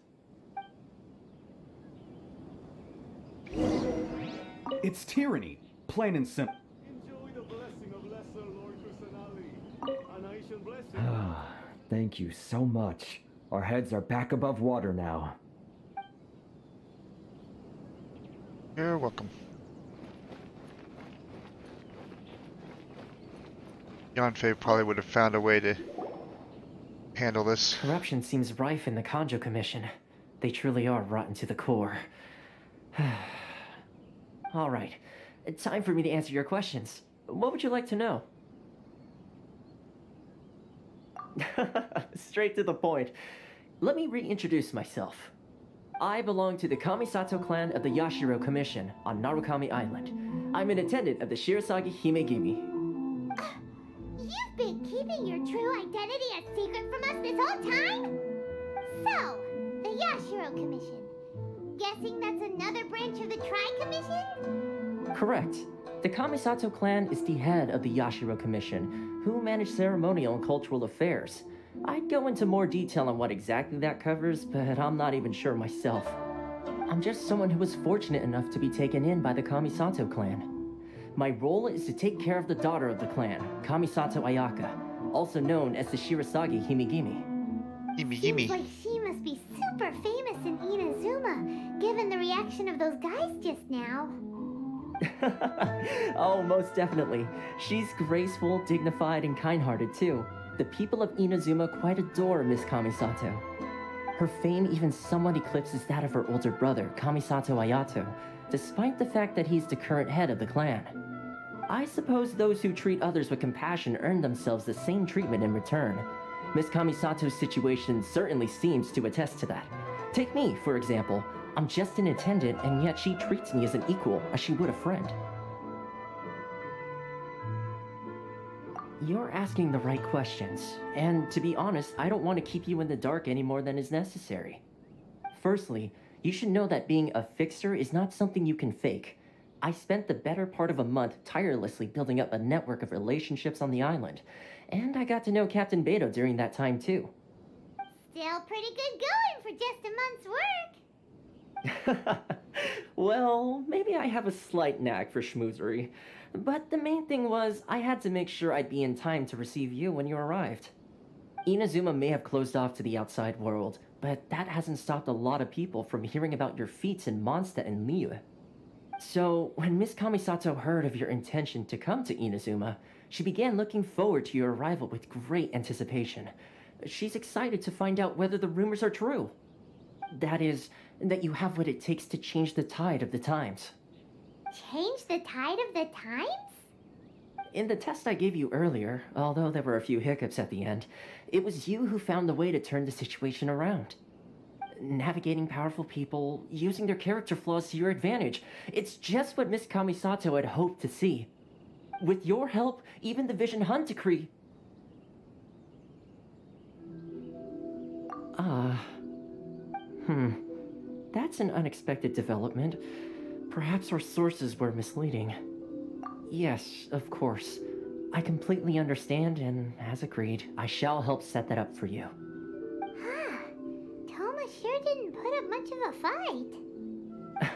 It's tyranny, plain and simple. Enjoy the blessing of Lesser Lord Kusanali. A nation blessing. Thank you so much. Our heads are back above water now. You're welcome. Yanfei probably would have found a way to handle this. Corruption seems rife in the Kanjo Commission. They truly are rotten to the core. All right, time for me to answer your questions. What would you like to know? Straight to the point. Let me reintroduce myself. I belong to the Kamisato clan of the Yashiro Commission on Narukami Island. I'm an attendant of the Shirasagi Himegimi. You've been keeping your true identity a secret from us this whole time? So, the Yashiro Commission. Guessing that's another branch of the Tri-Commission? Correct. The Kamisato clan is the head of the Yashiro Commission, who manage ceremonial and cultural affairs. I'd go into more detail on what exactly that covers, but I'm not even sure myself. I'm just someone who was fortunate enough to be taken in by the Kamisato clan. My role is to take care of the daughter of the clan, Kamisato Ayaka, also known as the Shirasagi Himegimi. Seems like she must be super famous in Inazuma, given the reaction of those guys just now. Oh, most definitely. She's graceful, dignified, and kind-hearted too. The people of Inazuma quite adore Miss Kamisato. Her fame even somewhat eclipses that of her older brother, Kamisato Ayato, despite the fact that he's the current head of the clan. I suppose those who treat others with compassion earn themselves the same treatment in return. Miss Kamisato's situation certainly seems to attest to that. Take me, for example. I'm just an attendant, and yet she treats me as an equal, as she would a friend. You're asking the right questions, and to be honest, I don't want to keep you in the dark any more than is necessary. Firstly, you should know that being a fixer is not something you can fake. I spent the better part of a month tirelessly building up a network of relationships on the island, and I got to know Captain Beto during that time too. Still pretty good going for just a month's work. Well, maybe I have a slight knack for schmoozery. But the main thing was, I had to make sure I'd be in time to receive you when you arrived. Inazuma may have closed off to the outside world, but that hasn't stopped a lot of people from hearing about your feats in Mondstadt and Liyue. So, when Miss Kamisato heard of your intention to come to Inazuma, she began looking forward to your arrival with great anticipation. She's excited to find out whether the rumors are true. That is, that you have what it takes to change the tide of the times. Change the tide of the times? In the test I gave you earlier, although there were a few hiccups at the end, it was you who found the way to turn the situation around. Navigating powerful people, using their character flaws to your advantage. It's just what Miss Kamisato had hoped to see. With your help, even the Vision Hunt decree... That's an unexpected development. Perhaps our sources were misleading. Yes, of course. I completely understand, and as agreed, I shall help set that up for you. Toma sure didn't put up much of a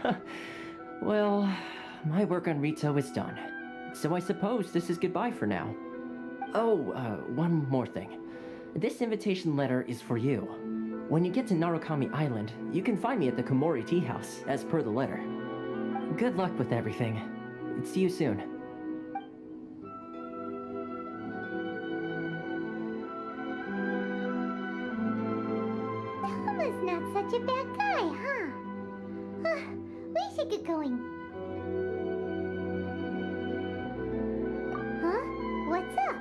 fight. Well, my work on Rito is done, so I suppose this is goodbye for now. Oh, one more thing. This invitation letter is for you. When you get to Narukami Island, you can find me at the Komori Tea House, as per the letter. Good luck with everything. See you soon. Toma's not such a bad guy, huh? We should get going. Huh? What's up?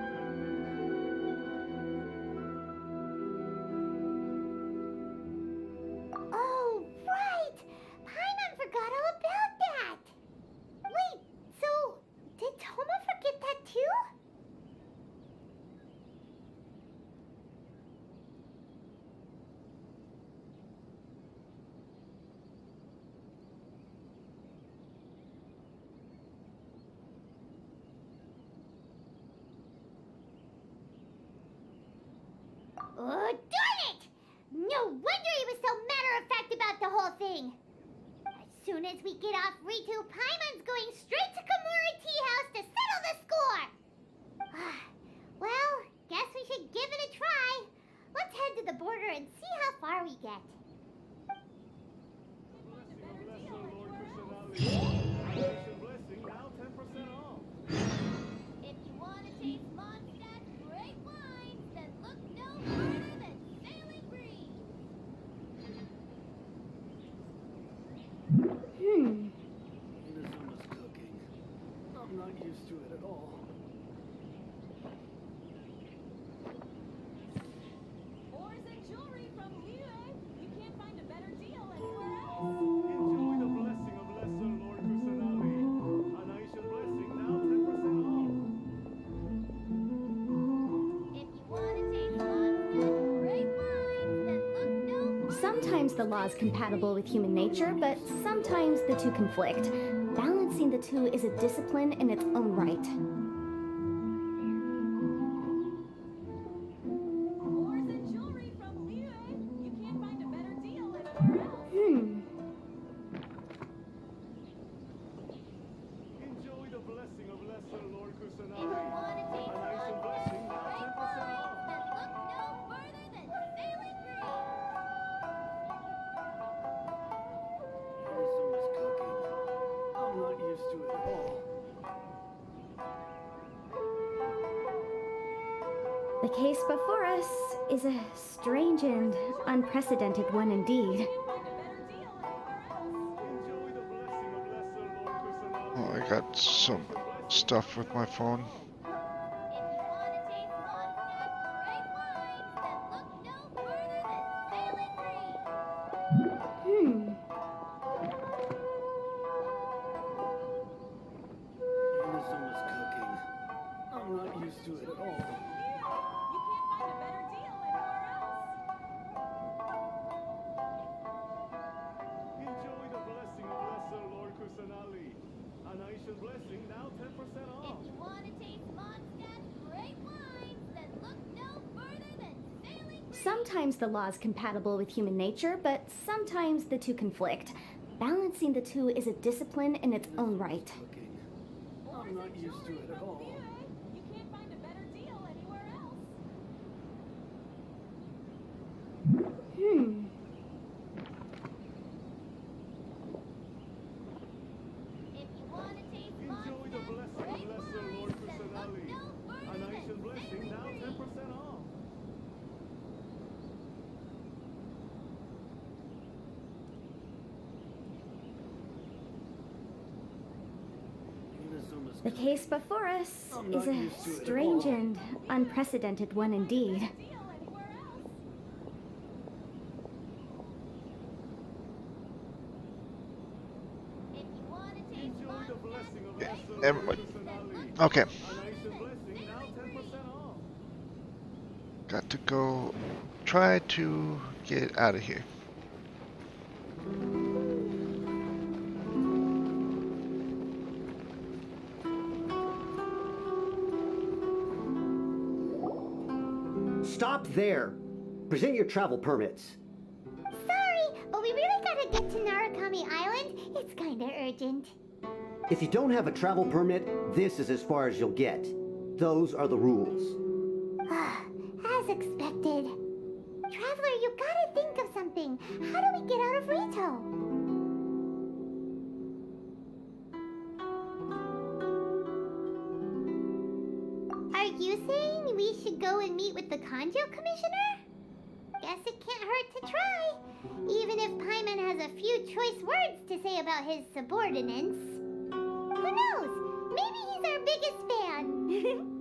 Oh, right! Paimon forgot all about that! Wait, so did Toma forget that too? Oh, darn it! No wonder he was so matter-of-fact about the whole thing! As soon as we get off Ritu, Paimon's going straight to Komori Tea House to settle the score! Well, guess we should give it a try. Let's head to the border and see how far we get. If you want to taste Mondstadt's great wines, then look no further than Sailing Green. Inazuma's cooking. I'm not used to it at all. Ores and jewelry from Liyue. You can't find a better deal anywhere else. Enjoy the blessing of Lesser Lord Kusanagi. A nice blessing, now 10% off. If you want to taste Mondstadt's great wines, then look no further. Sometimes the law is compatible with human nature, but sometimes the two conflict. Balancing the two is a discipline in its own right. Ores and jewelry from Liyue. You can't find a better deal anywhere else. Enjoy the blessing of Lesser Lord If you Kusanagi. want to A taste nice blessing, now Mondstadt's 10% great wines, off. then look no further than Sailing Green. Inazuma's cooking. I'm not used to it at all. The case before us is a strange and unprecedented one indeed. Can't find a better deal anywhere else. Enjoy the blessing of Lesser Lord Kusanagi. Oh, I got some stuff with my phone. If you want to taste Mondstadt's great wines, then look no further than Sailing Green. Inazuma's cooking. I'm not used to it at all. You can't find a better deal anywhere else. Enjoy the blessing of Lesser Lord Kusanagi. A nice blessing, now 10% off. If you want to taste Mondstadt's great wines, then look no further than Sailing Green. Sometimes the law is compatible with human nature, but sometimes the two conflict. Balancing the two is a discipline in its own right. Cooking. I'm not used to it at all. You can't find a better deal anywhere else. If you want to taste Enjoy the Mondstadt's blessing great of Lesser wines, Lord then look Kusanagi. no A further nice than blessing, Sailing now Green. 10% off. Inazuma's The cooking. case before us I'm is not a used to it at strange all. and unprecedented one indeed. Deal anywhere else. If you want to taste Enjoy the blessing of Yeah, Lesser Lord everybody. Kusanagi. Okay, A nice blessing, now 10% off. got to go try to get out of here. There. Present your travel permits. Sorry, but we really gotta get to Narukami Island. It's kinda urgent. If you don't have a travel permit, this is as far as you'll get. Those are the rules. As expected. Traveler, you gotta think of something. How do we get out of Rito? Are you saying we should go and meet with the Kanjo Commissioner? Guess it can't hurt to try. Even if Paimon has a few choice words to say about his subordinates. Who knows? Maybe he's our biggest fan.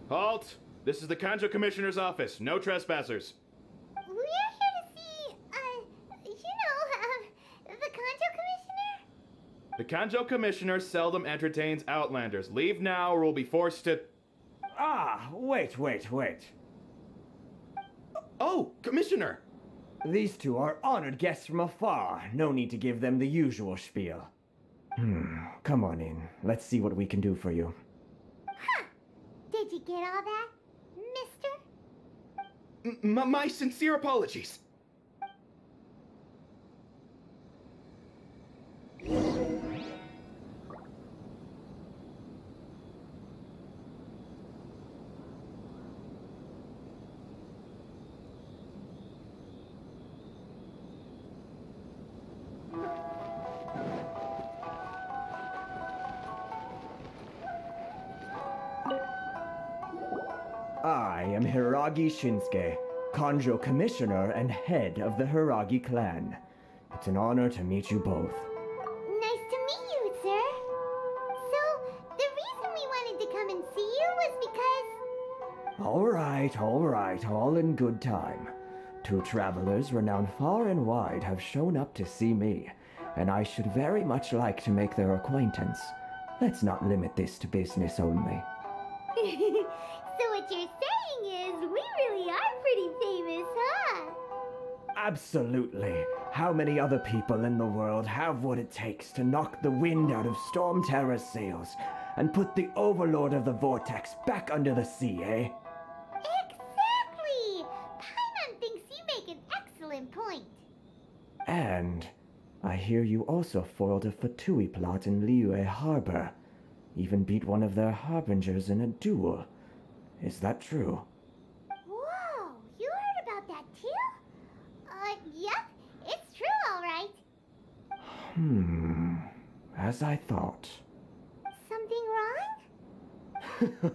Halt! This is the Kanjo Commissioner's office. No trespassers. We're here to see, the Kanjo Commissioner? The Kanjo Commissioner seldom entertains Outlanders. Leave now or we'll be forced to... Ah, wait. Oh, Commissioner! These two are honored guests from afar. No need to give them the usual spiel. Come on in. Let's see what we can do for you. Huh. Did you get all that, mister? My sincere apologies. I am Hiragi Shinsuke, Kanjo Commissioner and head of the Hiragi clan. It's an honor to meet you both. Nice to meet you, sir. So, the reason we wanted to come and see you was because... All right, all in good time. Two travelers renowned far and wide have shown up to see me, and I should very much like to make their acquaintance. Let's not limit this to business only. So what you're saying is, we really are pretty famous, huh? Absolutely. How many other people in the world have what it takes to knock the wind out of Storm Terror's sails and put the Overlord of the Vortex back under the sea, eh? Exactly! Paimon thinks you make an excellent point. And I hear you also foiled a F2P plot in Liyue Harbor. Even beat one of their harbingers in a duel. Is that true? Whoa, you heard about that too? Yep, it's true, all right. As I thought. Something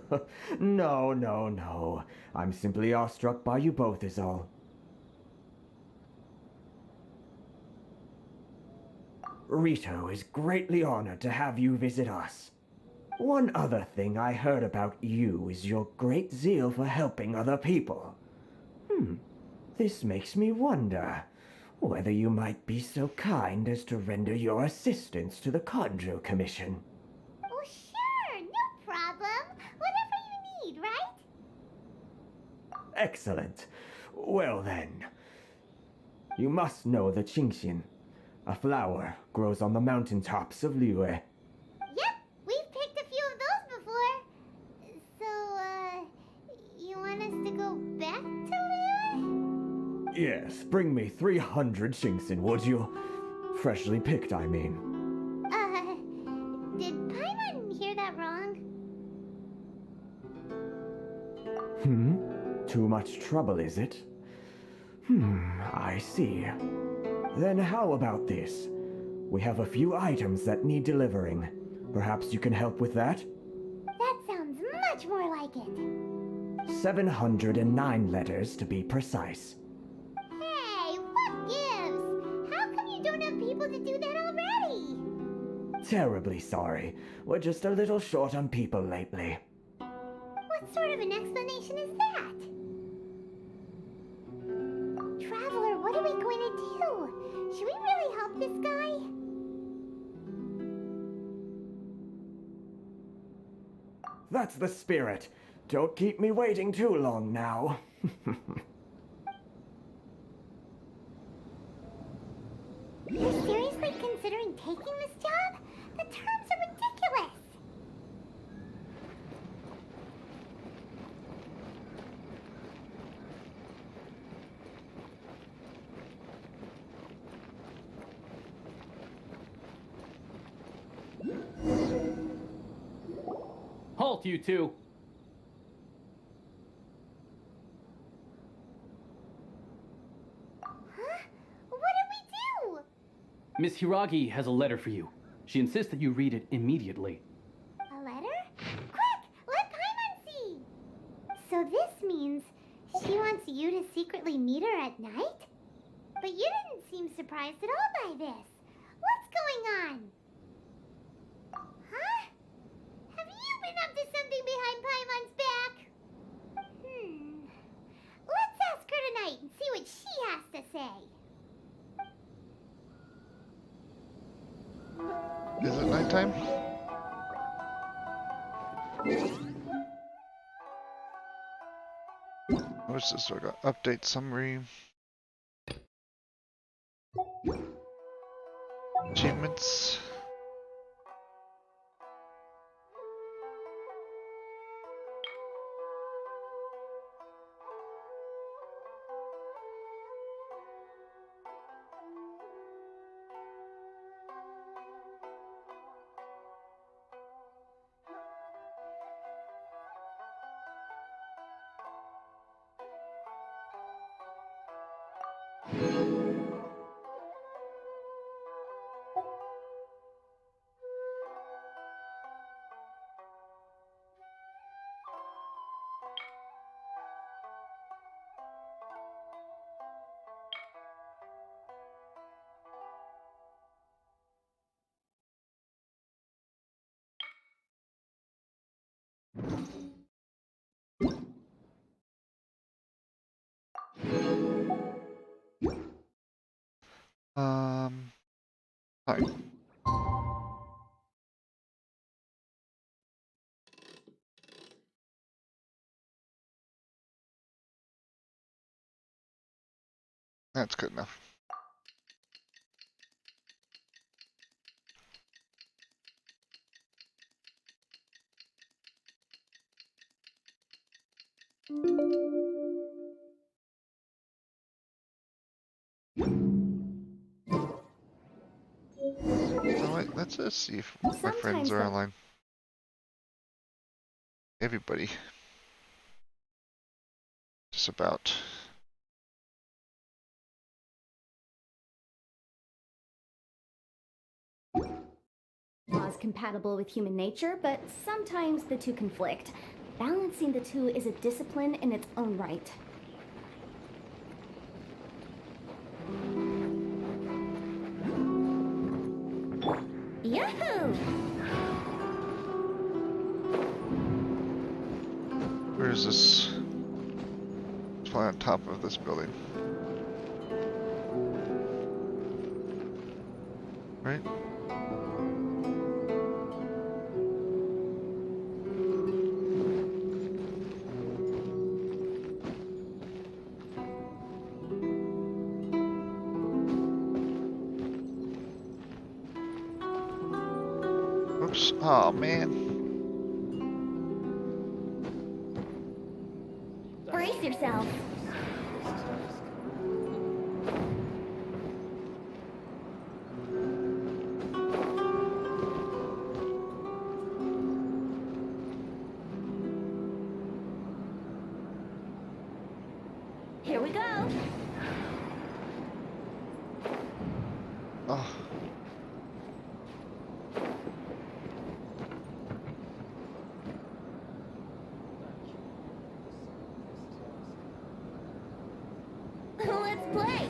wrong? No. I'm simply awestruck by you both is all. Rito is greatly honored to have you visit us. One other thing I heard about you is your great zeal for helping other people. This makes me wonder whether you might be so kind as to render your assistance to the Kanjo Commission. Oh, sure, no problem. Whatever you need, right? Excellent. Well then, you must know the Genshin. A flower grows on the mountaintops of Liyue. Yep, we've picked a few of those before. So, you want us to go back to Liyue? Yes, bring me 300 Genshin, would you? Freshly picked, I mean. Did Paimon hear that wrong? Too much trouble, is it? I see. Then how about this? We have a few items that need delivering. Perhaps you can help with that? That sounds much more like it. 709 letters to be precise. Hey, what gives? How come you don't have people to do that already? Terribly sorry. We're just a little short on people lately. What sort of an explanation is that? Traveler, what are we going to do? Should we really help this guy? That's the spirit. Don't keep me waiting too long now. You're seriously considering taking this job? The terms are ridiculous. Halt, you two! Huh? What did we do? Miss Hiragi has a letter for you. She insists that you read it immediately. A letter? Quick! Let Paimon see! So this means she wants you to secretly meet her at night? But you didn't seem surprised at all by this. What's going on? Huh? Have you been up to something behind Paimon's back? Let's ask her tonight and see what she has to say. Is it nighttime? What's this? I got update summary. Achievements. Hi. That's good enough. So wait, let's just see if my friends Sometimes are the- online. Everybody. Just about. Laws compatible with human nature, but sometimes the two conflict. Balancing the two is a discipline in its own right. Yahoo! Where is this? It's probably on top of this building. Right? Oops. Oh man. Brace yourself. Here we go. Oh. Let's play.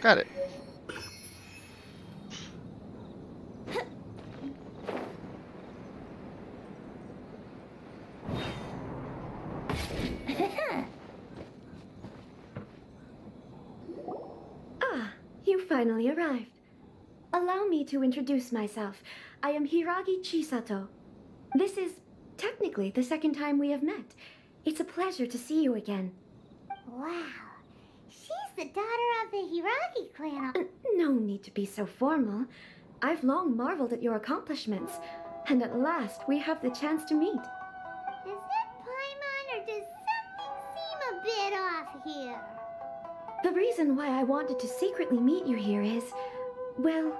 Got it. finally arrived. Allow me to introduce myself. I am Hiragi Chisato. This is technically the second time we have met. It's a pleasure to see you again. Wow. She's the daughter of the Hiragi clan. No need to be so formal. I've long marveled at your accomplishments, and at last we have the chance to meet. Is it Paimon, or does something seem a bit off here? The reason why I wanted to secretly meet you here is, well,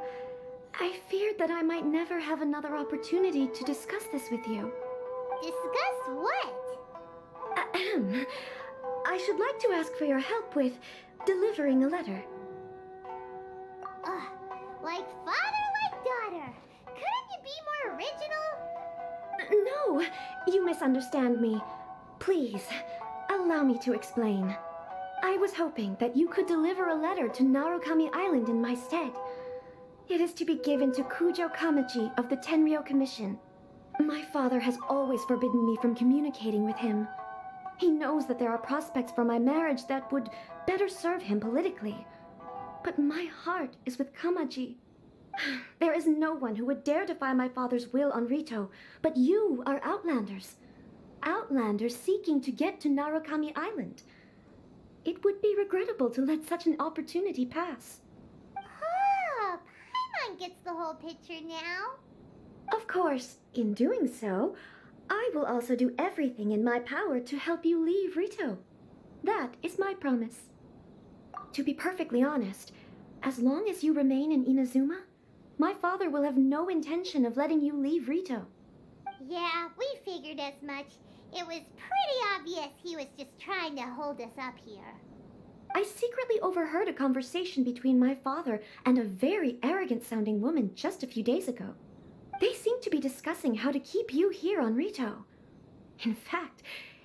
I feared that I might never have another opportunity to discuss this with you. Discuss what? Ahem. I should like to ask for your help with delivering a letter. Like father, like daughter. Couldn't you be more original? No, you misunderstand me. Please, allow me to explain. I was hoping that you could deliver a letter to Narukami Island in my stead. It is to be given to Kujo Kamachi of the Tenryou Commission. My father has always forbidden me from communicating with him. He knows that there are prospects for my marriage that would better serve him politically. But my heart is with Kamachi. There is no one who would dare defy my father's will on Rito, but you are Outlanders. Outlanders seeking to get to Narukami Island. It would be regrettable to let such an opportunity pass. Oh, Paimon gets the whole picture now. Of course, in doing so, I will also do everything in my power to help you leave Rito. That is my promise. To be perfectly honest, as long as you remain in Inazuma, my father will have no intention of letting you leave Rito. Yeah, we figured as much. It was pretty obvious he was just trying to hold us up here. I secretly overheard a conversation between my father and a very arrogant-sounding woman just a few days ago. They seemed to be discussing how to keep you here on Rito. In fact,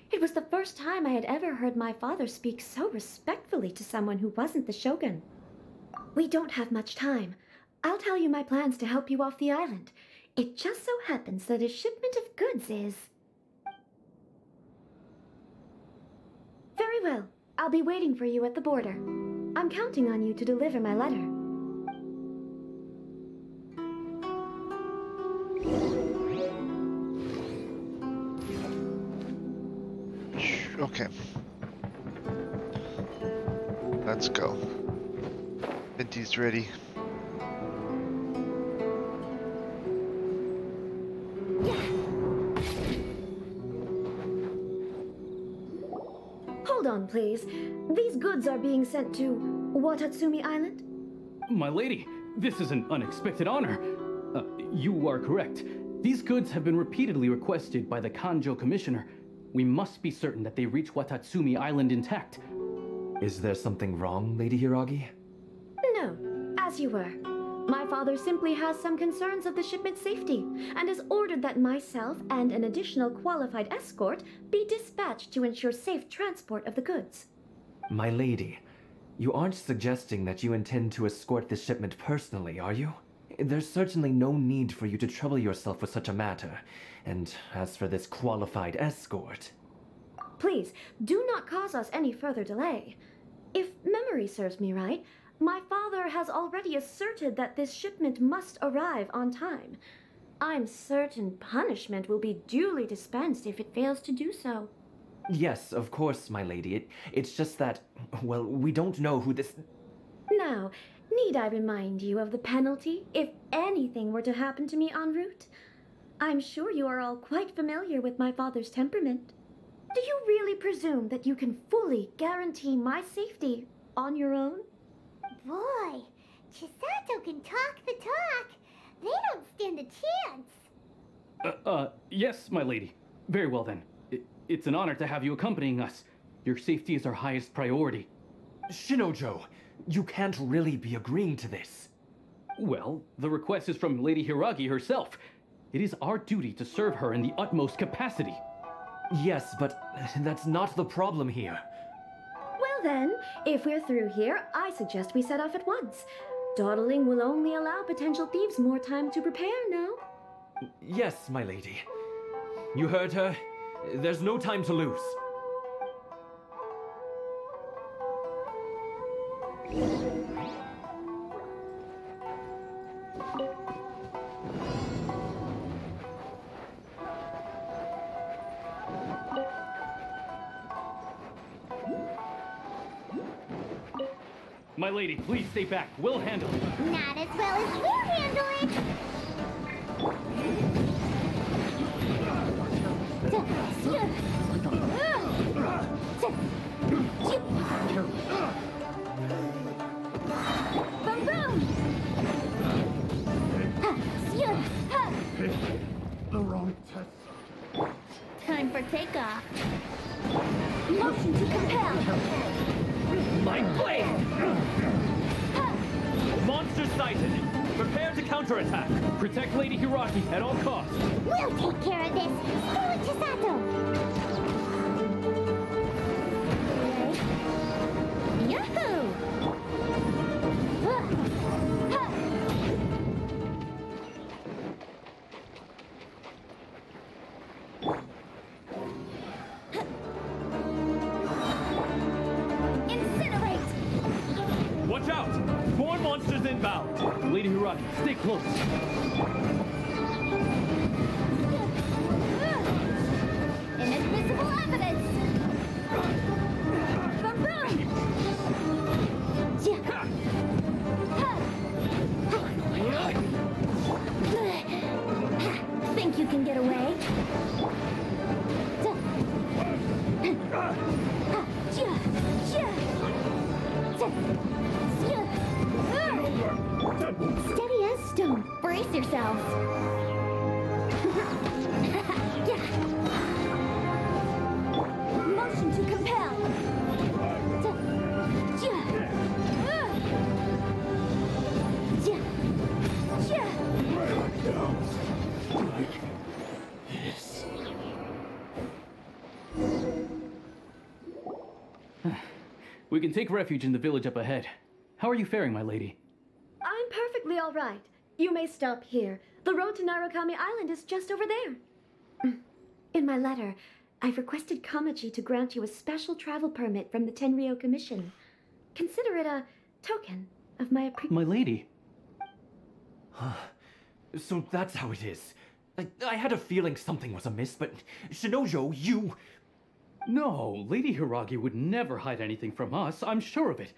it was the first time I had ever heard my father speak so respectfully to someone who wasn't the Shogun. We don't have much time. I'll tell you my plans to help you off the island. It just so happens that a shipment of goods is... Very well. I'll be waiting for you at the border. I'm counting on you to deliver my letter. Okay. Let's go. Vinty's ready. Hold on, please. These goods are being sent to Watatsumi Island? My lady, this is an unexpected honor. You are correct. These goods have been repeatedly requested by the Kanjo Commissioner. We must be certain that they reach Watatsumi Island intact. Is there something wrong, Lady Hiragi? No, as you were. My father simply has some concerns of the shipment's safety, and has ordered that myself and an additional qualified escort be dispatched to ensure safe transport of the goods. My lady, you aren't suggesting that you intend to escort this shipment personally, are you? There's certainly no need for you to trouble yourself with such a matter. And as for this qualified escort... Please, do not cause us any further delay. If memory serves me right, my father has already asserted that this shipment must arrive on time. I'm certain punishment will be duly dispensed if it fails to do so. Yes, of course, my lady. It's just that, well, we don't know who this... Now, need I remind you of the penalty if anything were to happen to me en route? I'm sure you are all quite familiar with my father's temperament. Do you really presume that you can fully guarantee my safety on your own? Boy, Chisato can talk the talk. They don't stand a chance. Yes, my lady. Very well then. It's an honor to have you accompanying us. Your safety is our highest priority. Shinojo, you can't really be agreeing to this. Well, the request is from Lady Hiragi herself. It is our duty to serve her in the utmost capacity. Yes, but that's not the problem here. Well then, if we're through here, I suggest we set off at once. Dawdling will only allow potential thieves more time to prepare, no? Yes, my lady. You heard her. There's no time to lose. My lady, please stay back. We'll handle it. Not as well as we'll handle it. Boom, boom. The wrong test. Time for takeoff. Motion to compel. My blade! Monster sighted. Prepare to counterattack. Protect Lady Hiraki at all costs. We'll take care of this. Go, Chisato. Yahoo! Incinerate! Watch out! More monsters inbound. Lady Hiraki, stay close. Inadmissible evidence! Boom, boom! Think you can get away? Steady as stone. Brace yourselves. Motion to compel. We can take refuge in the village up ahead. How are you faring, my lady? I'm perfectly all right. You may stop here. The road to Narukami Island is just over there. In my letter, I've requested Kamaji to grant you a special travel permit from the Tenryou Commission. Consider it a token of my appreciation. My lady? So that's how it is. I had a feeling something was amiss, but Shinojo, you... No, Lady Hiragi would never hide anything from us, I'm sure of it.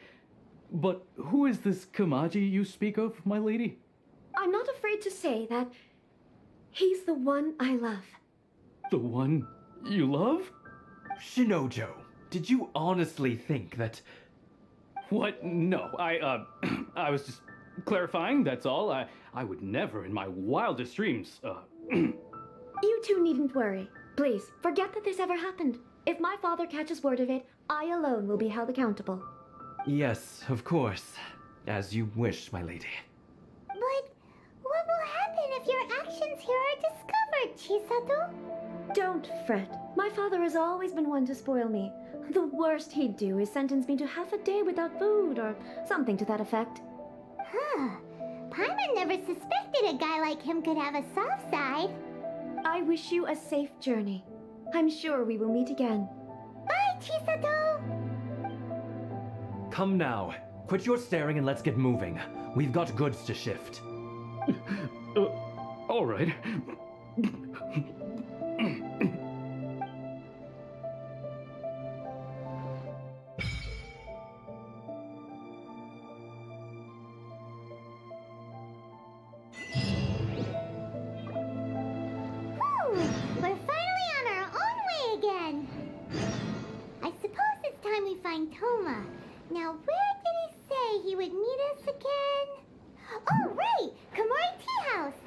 But who is this Kamaji you speak of, my lady? I'm not afraid to say that he's the one I love. The one you love? Shinojo, did you honestly think that... What? No, I was just clarifying, that's all. I would never in my wildest dreams, You two needn't worry. Please, forget that this ever happened. If my father catches word of it, I alone will be held accountable. Yes, of course. As you wish, my lady. But what will happen if your actions here are discovered, Chisato? Don't fret. My father has always been one to spoil me. The worst he'd do is sentence me to half a day without food or something to that effect. Huh. Paimon never suspected a guy like him could have a soft side. I wish you a safe journey. I'm sure we will meet again. Bye, Chisato! Come now. Quit your staring and let's get moving. We've got goods to shift. All right. We're finally on our own way again. I suppose it's time we find Toma. Now, where did he say he would meet us again? Oh, right! Komori Tea House!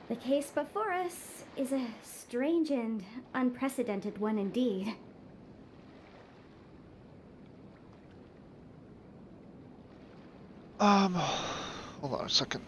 The case before us is a strange and unprecedented one indeed. Hold on a second.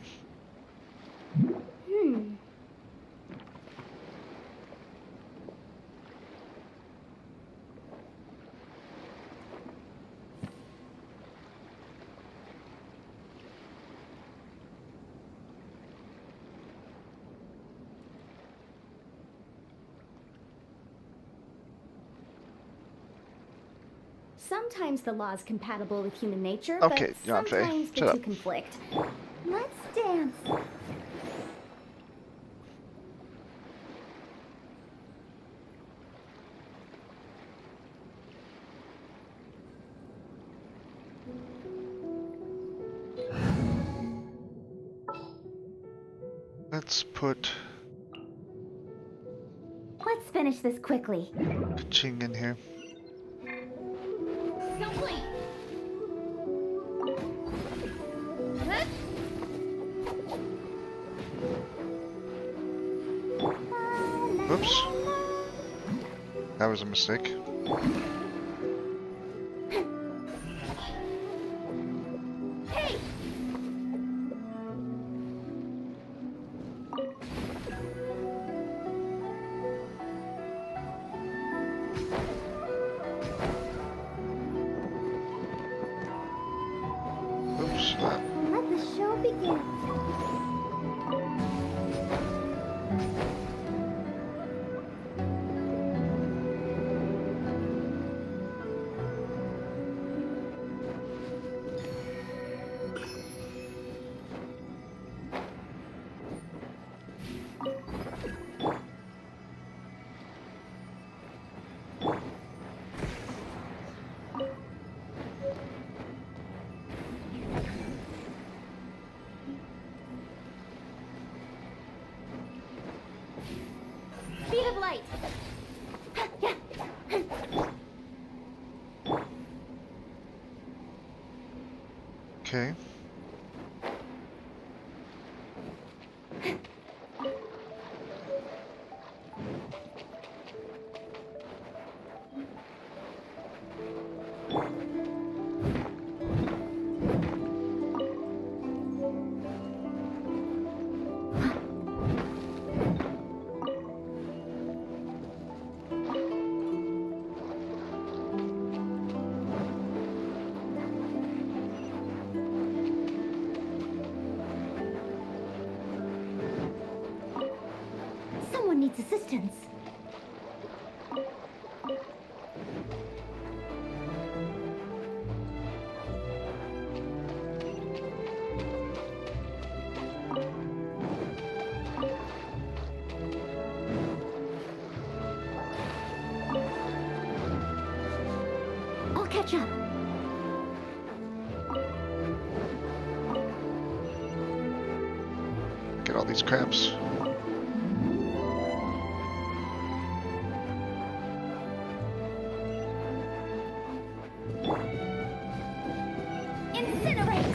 Sometimes the law is compatible with human nature, Okay, but Yanfei, sometimes the shut two up. conflict. Let's dance let's put Let's finish this quickly. Ching in here. Don't blink. Oops. That was a mistake. Hey! Oops. Let the show begin. Speed of light. Okay. Someone needs assistance. I'll catch up. Get all these crabs. Incinerate!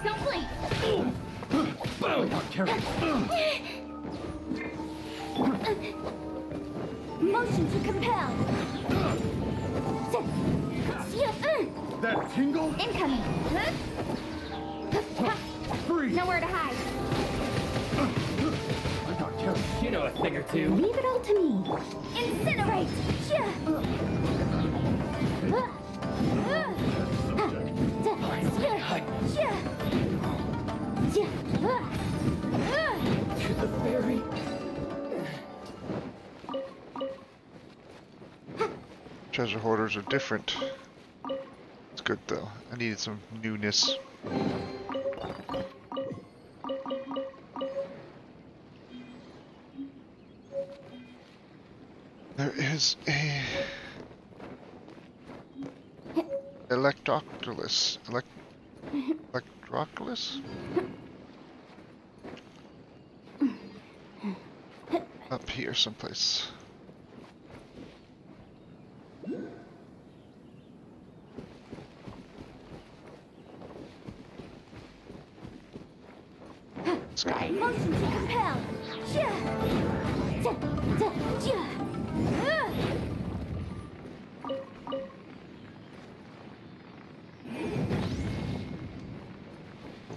Don't blink! Motion to compel! That tingle? Incoming! Free! Nowhere to hide. I got carried. You know a thing or two. Leave it all to me. Incinerate! To the fairy. Treasure hoarders are different. It's good though. I needed some newness. There is a Electroculus. Electroculus? Up here someplace. Let's go. Motion to compel.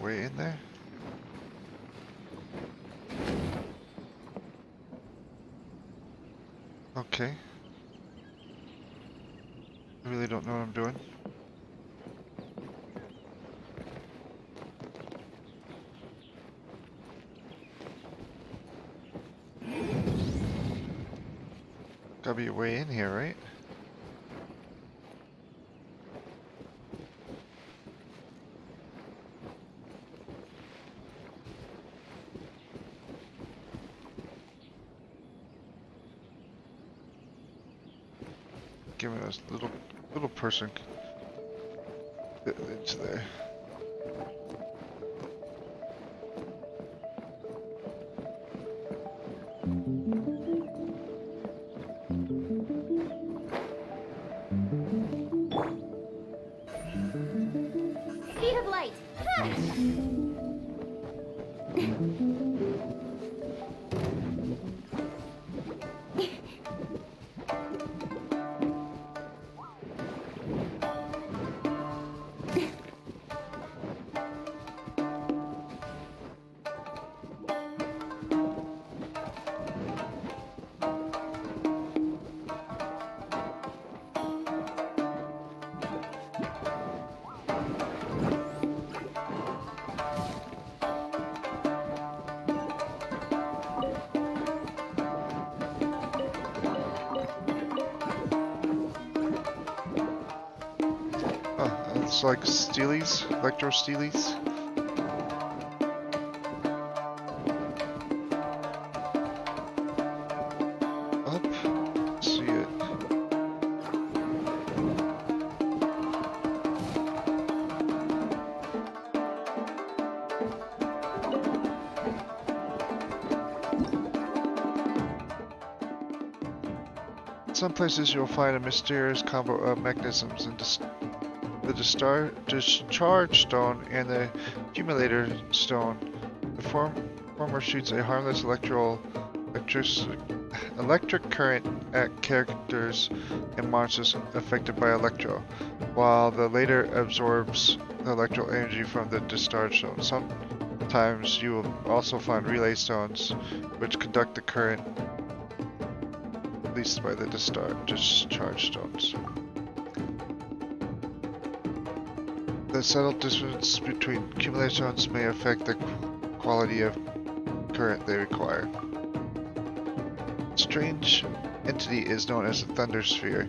Way in there. Okay. I really don't know what I'm doing. Gotta be a way in here, right? giving us little person fit into there. Speed of light. Oh, it's like Steelies, Electro Steelies. Up, see it. In some places you'll find a mysterious combo of mechanisms and the discharge stone and the accumulator stone. The former shoots a harmless electric current at characters and monsters affected by electro, while the later absorbs the electrical energy from the discharge stone. Sometimes you will also find relay stones, which conduct the current released by the discharge stones. The subtle difference between accumulator stones may affect the quality of current they require. Strange entity is known as the Thunder Sphere.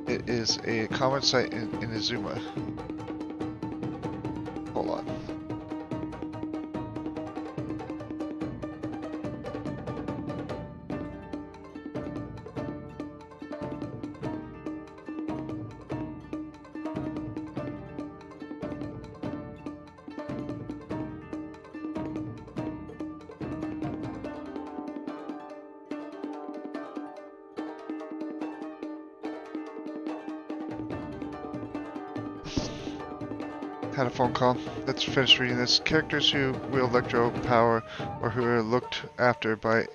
It is a common sight in Inazuma. Hold on. Had a phone call. Let's finish reading this. Characters who wield electro power or who are looked after by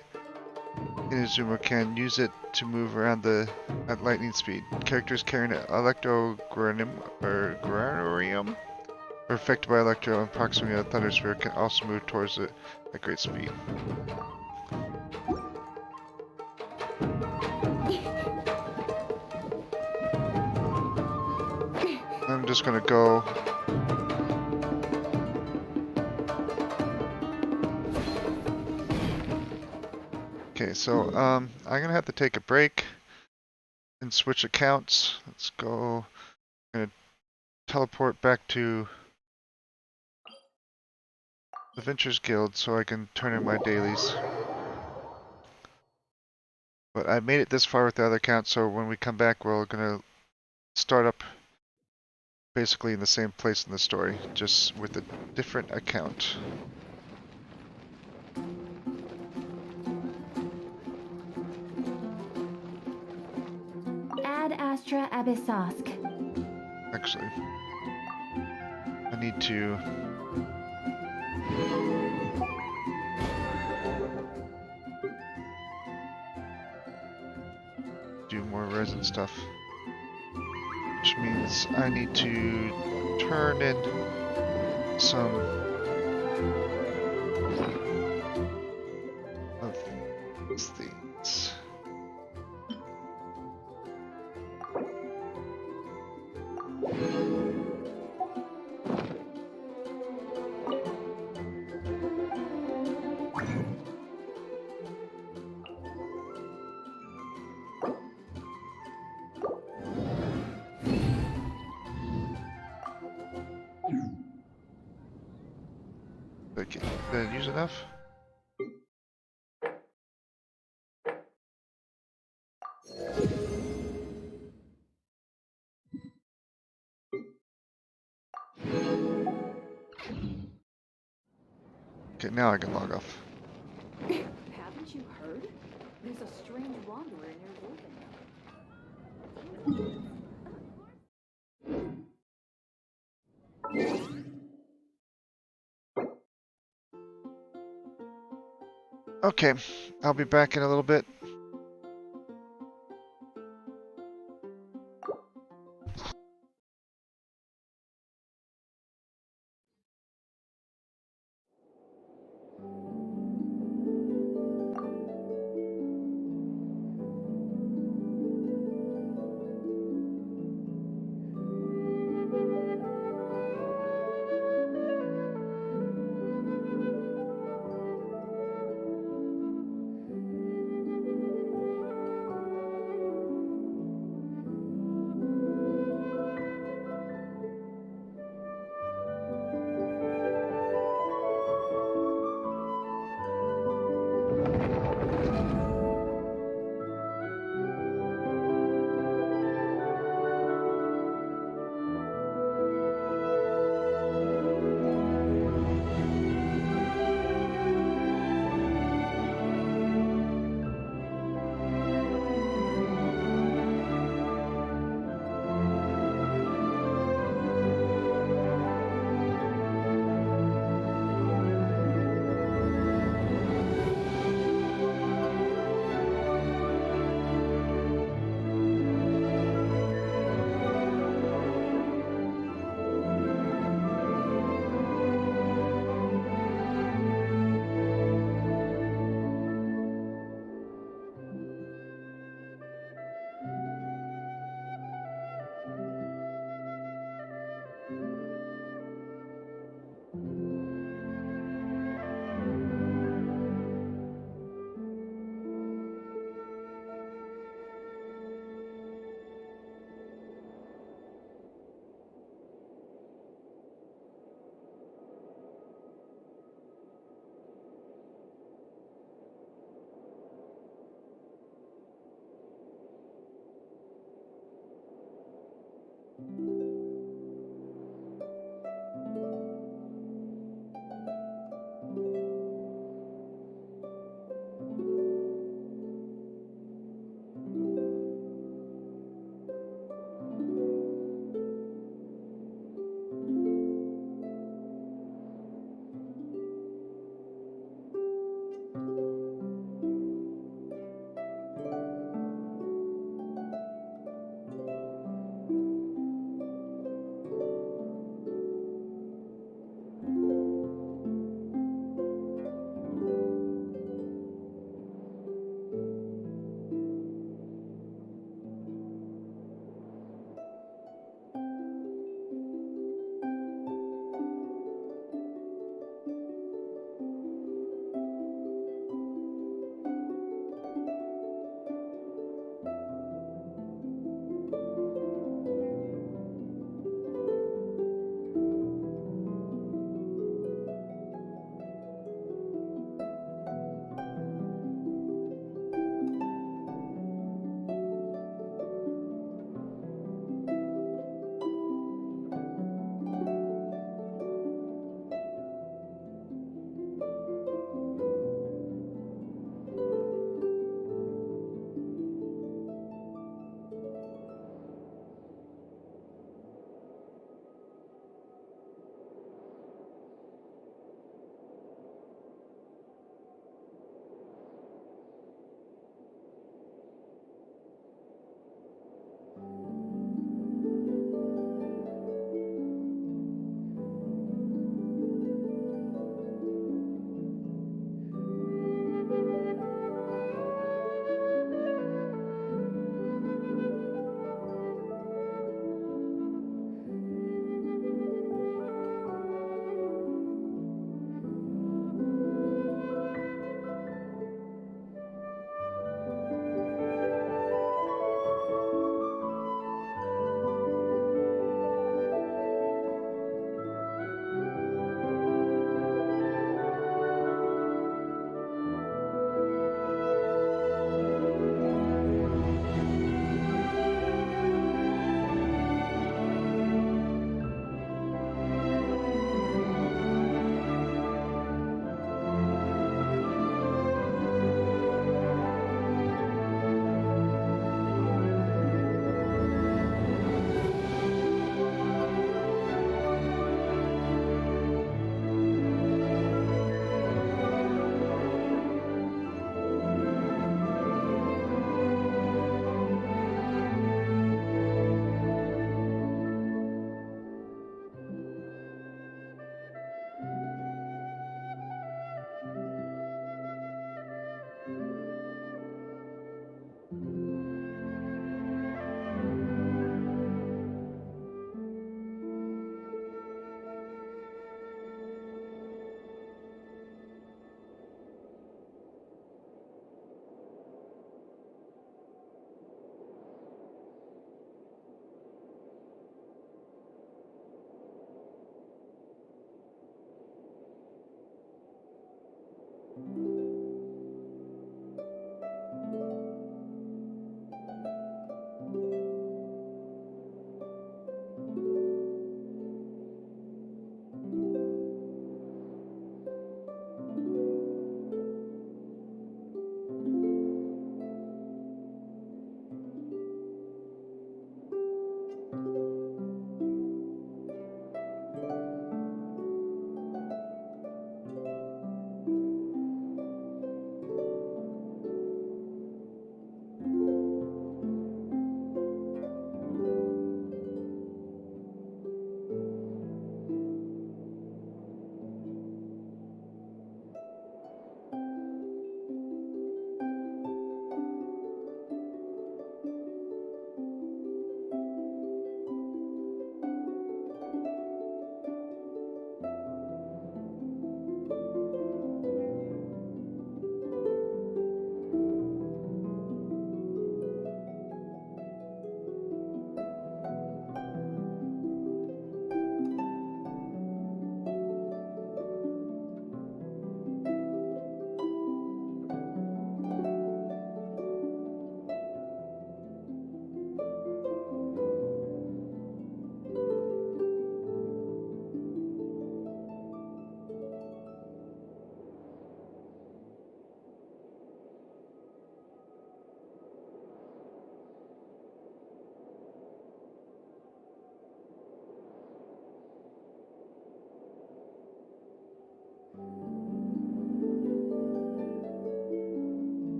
Inazuma can use it to move around at lightning speed. Characters carrying an electrogranum or granarium or affected by electro and proximity of the Thunder Sphere can also move towards it at great speed. I'm just gonna go. Okay, so I'm gonna have to take a break and switch accounts. Let's go. I'm gonna teleport back to the Ventures Guild so I can turn in my dailies. But I made it this far with the other account, so when we come back, we're gonna start up basically in the same place in the story, just with a different account. Ad Astra Abyssosk. Actually, I need to do more resin stuff, which means I need to turn in some of these things. Okay, did I use enough? Okay, now I can log off. Haven't you heard? There's a strange wanderer near Okay, I'll be back in a little bit.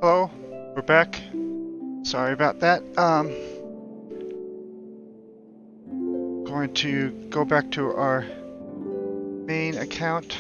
Hello, we're back. Sorry about that. Going to go back to our main account.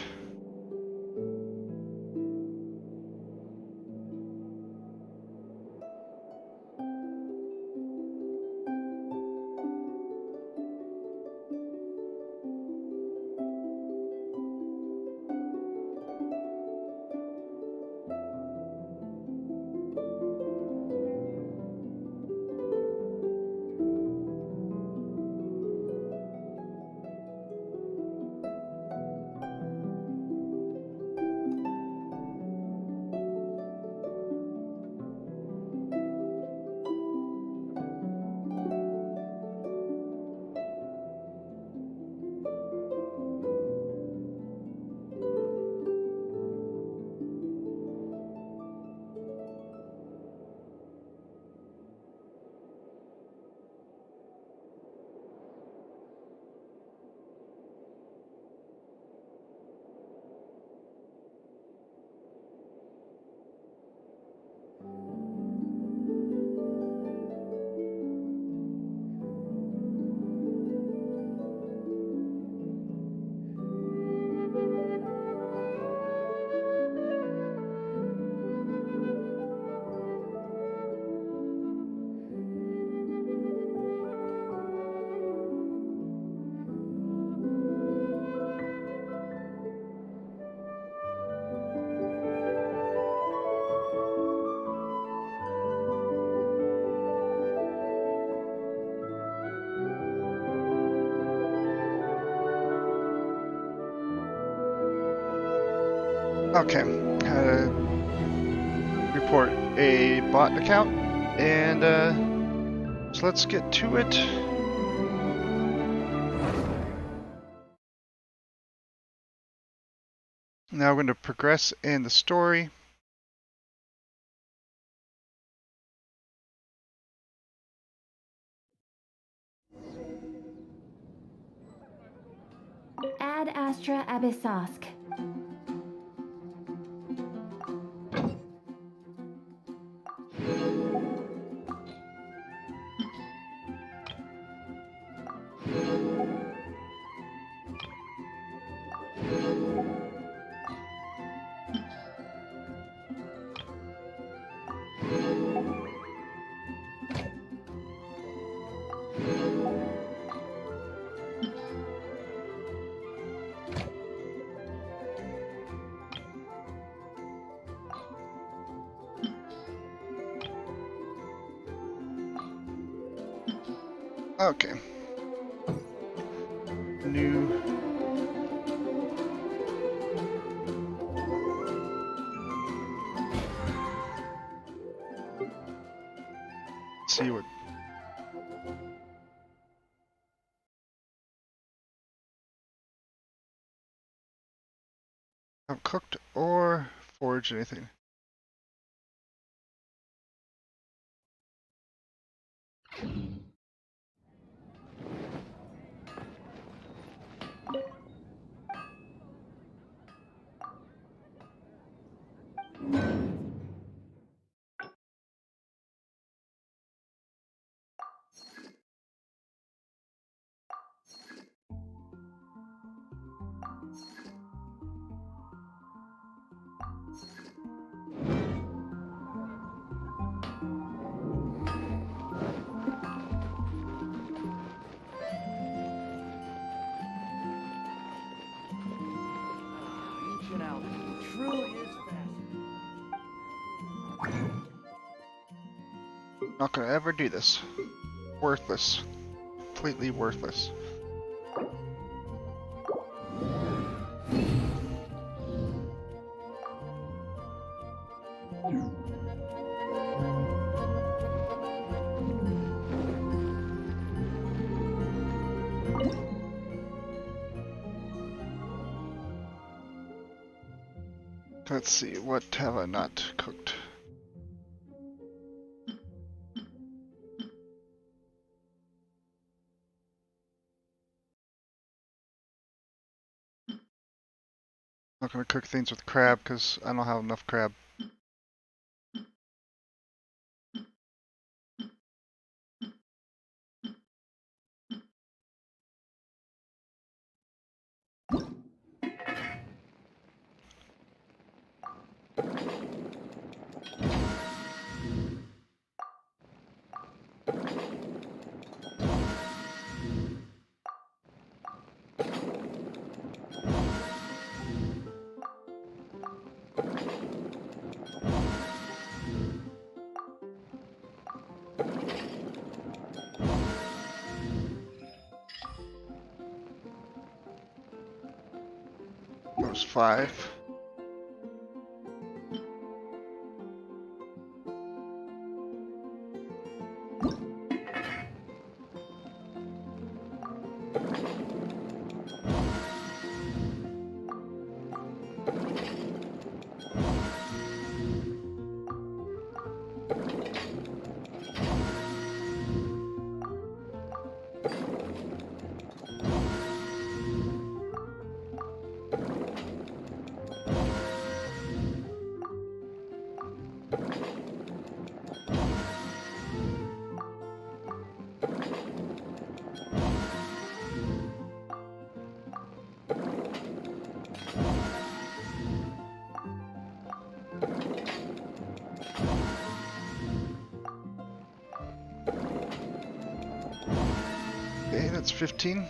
Okay, had to report a bot account, and so let's get to it. Now we're going to progress in the story. Ad Astra Abyssosk. Okay. New. See what. Haven't cooked or foraged anything. Truly is fascinating. Not gonna ever do this. Worthless. Completely worthless. Let's see, what have I not cooked? Not gonna cook things with crab because I don't have enough crab. That was 5. Okay, that's 15.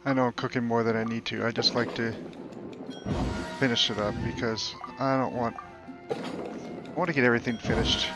I know I'm cooking more than I need to. I just like to finish it up because I want to get everything finished.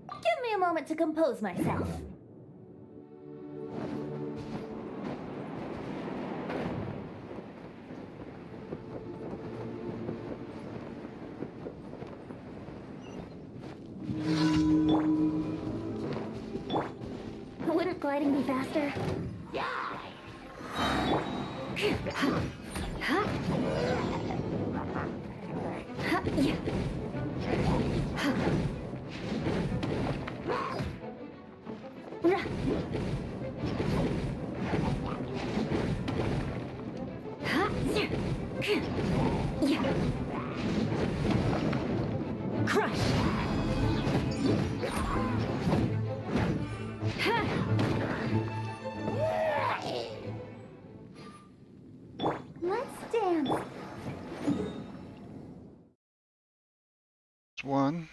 Give me a moment to compose myself. Wouldn't gliding be faster? Crush! Let's dance. It's one.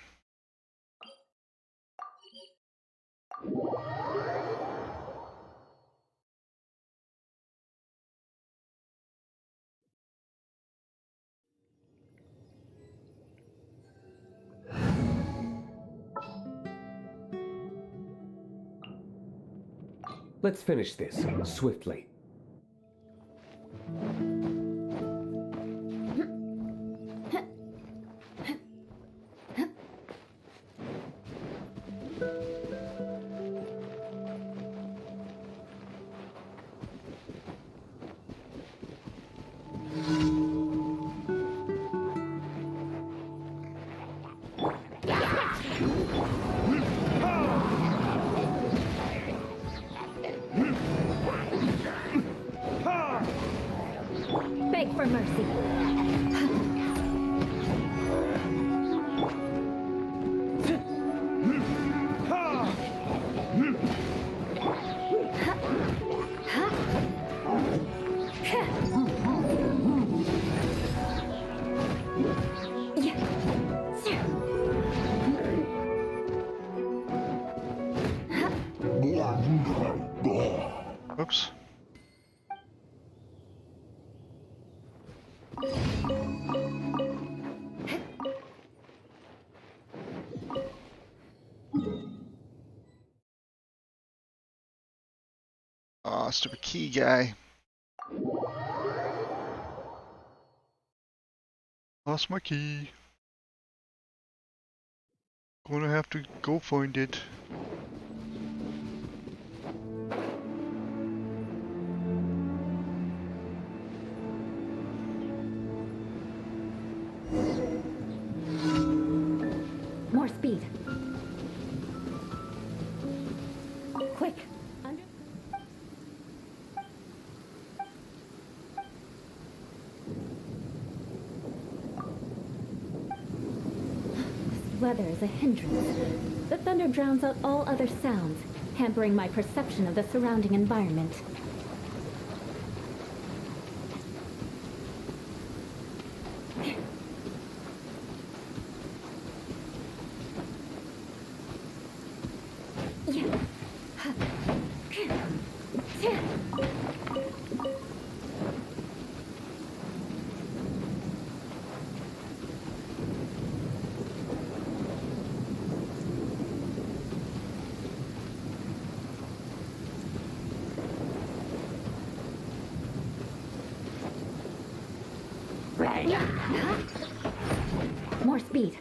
Let's finish this swiftly. Beg for mercy. Oops. Aw, stupid key guy. Lost my key. Gonna have to go find it. More speed. Quick. Under. This weather is a hindrance. The thunder drowns out all other sounds, hampering my perception of the surrounding environment. More speed.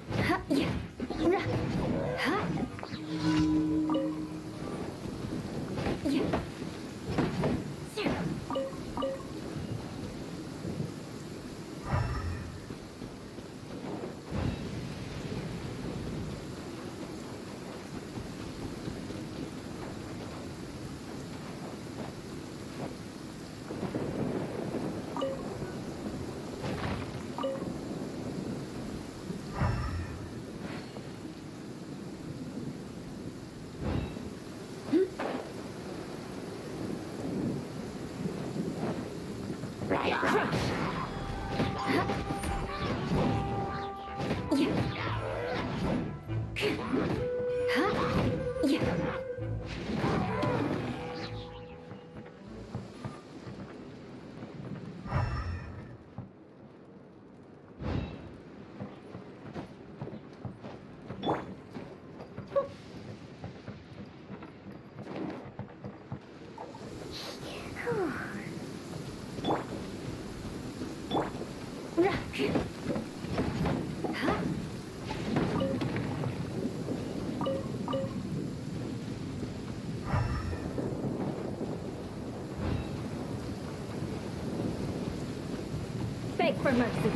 Beg for mercy.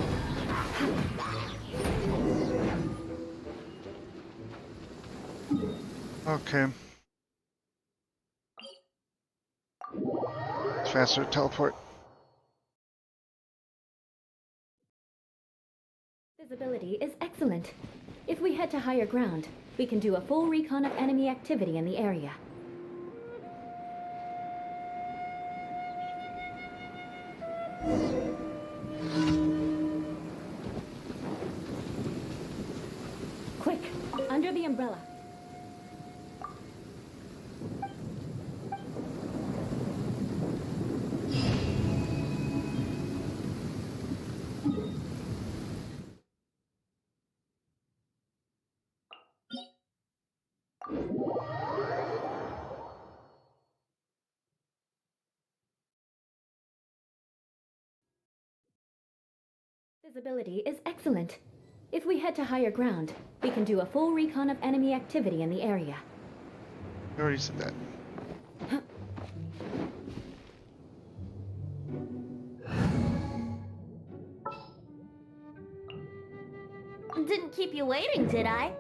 Okay. It's faster to teleport. Visibility is excellent. If we head to higher ground, we can do a full recon of enemy activity in the area. Under the umbrella. Visibility is excellent. If we head to higher ground, we can do a full recon of enemy activity in the area. I already said that. Didn't keep you waiting, did I?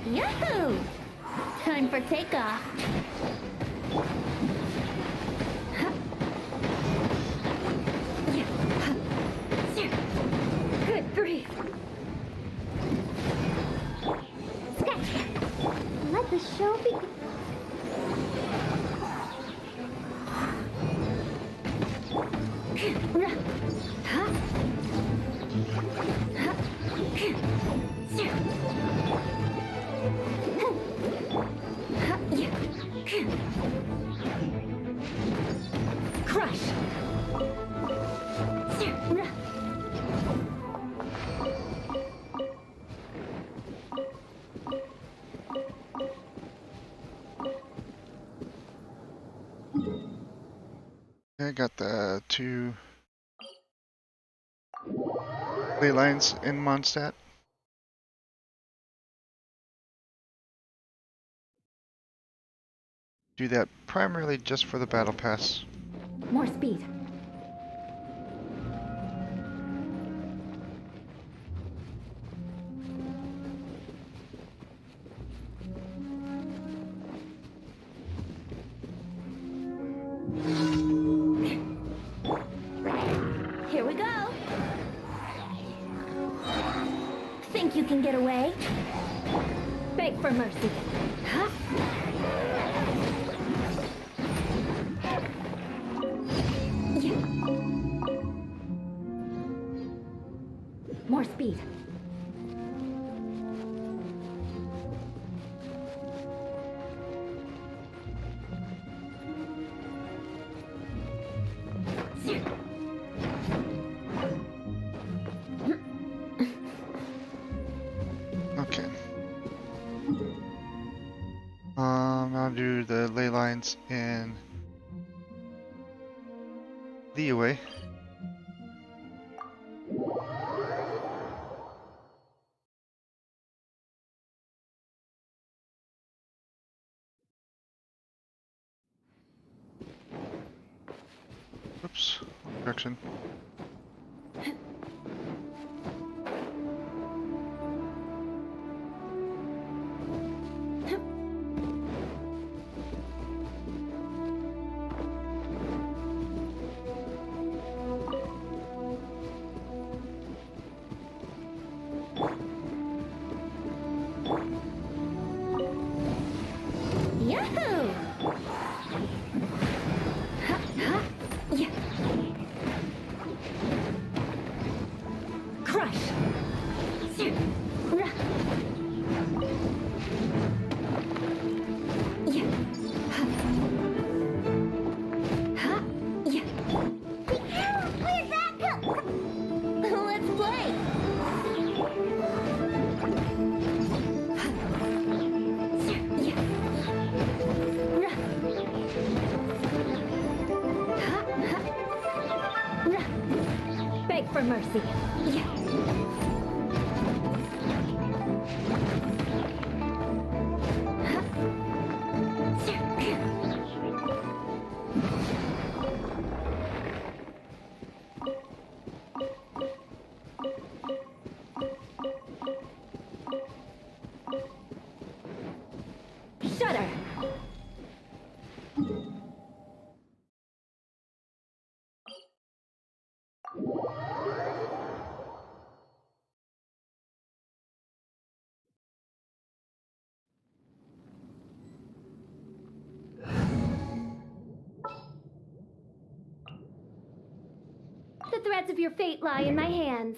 Yahoo! Time for takeoff. Good grief. Let the show begin. Crush. I got the 2 ley lines in Mondstadt. Do that primarily just for the battle pass. More speed. Here we go. Think you can get away? Beg for mercy. Huh? More speed. Okay. I'll do the ley lines in the away. Oops, wrong direction. Yahoo! Crush. Where'd that come from? Let's play. Beg for mercy. Shudder. threads of your fate lie in my hands.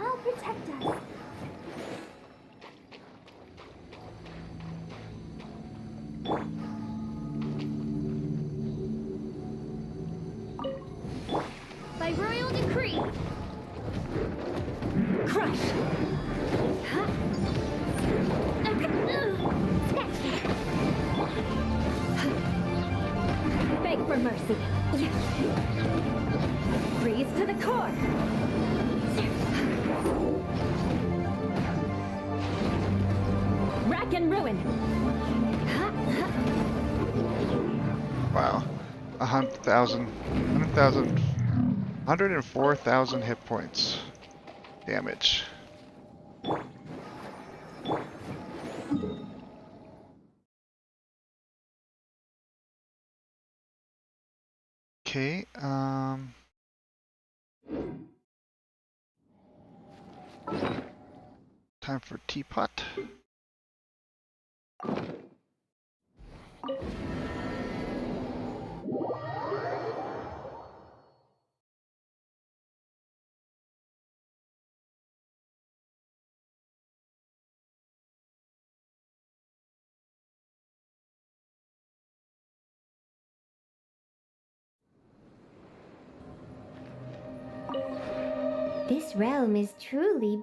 I'll protect us. By royal decree. Crush. Huh? Snatch there. Beg for mercy. Freeze to the core. Rack and ruin. Wow. 104,000 hit points. Damage. Okay, time for teapot. This realm is truly...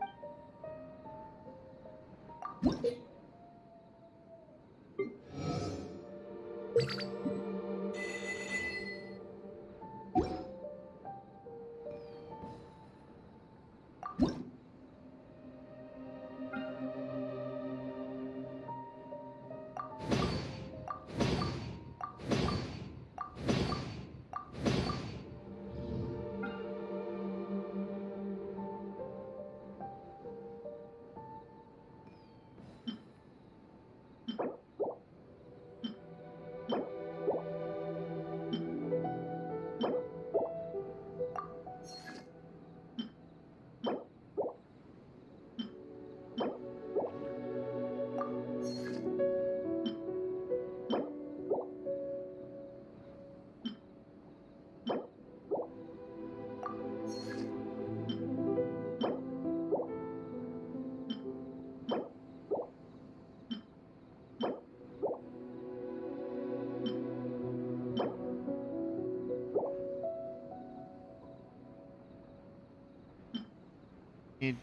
Need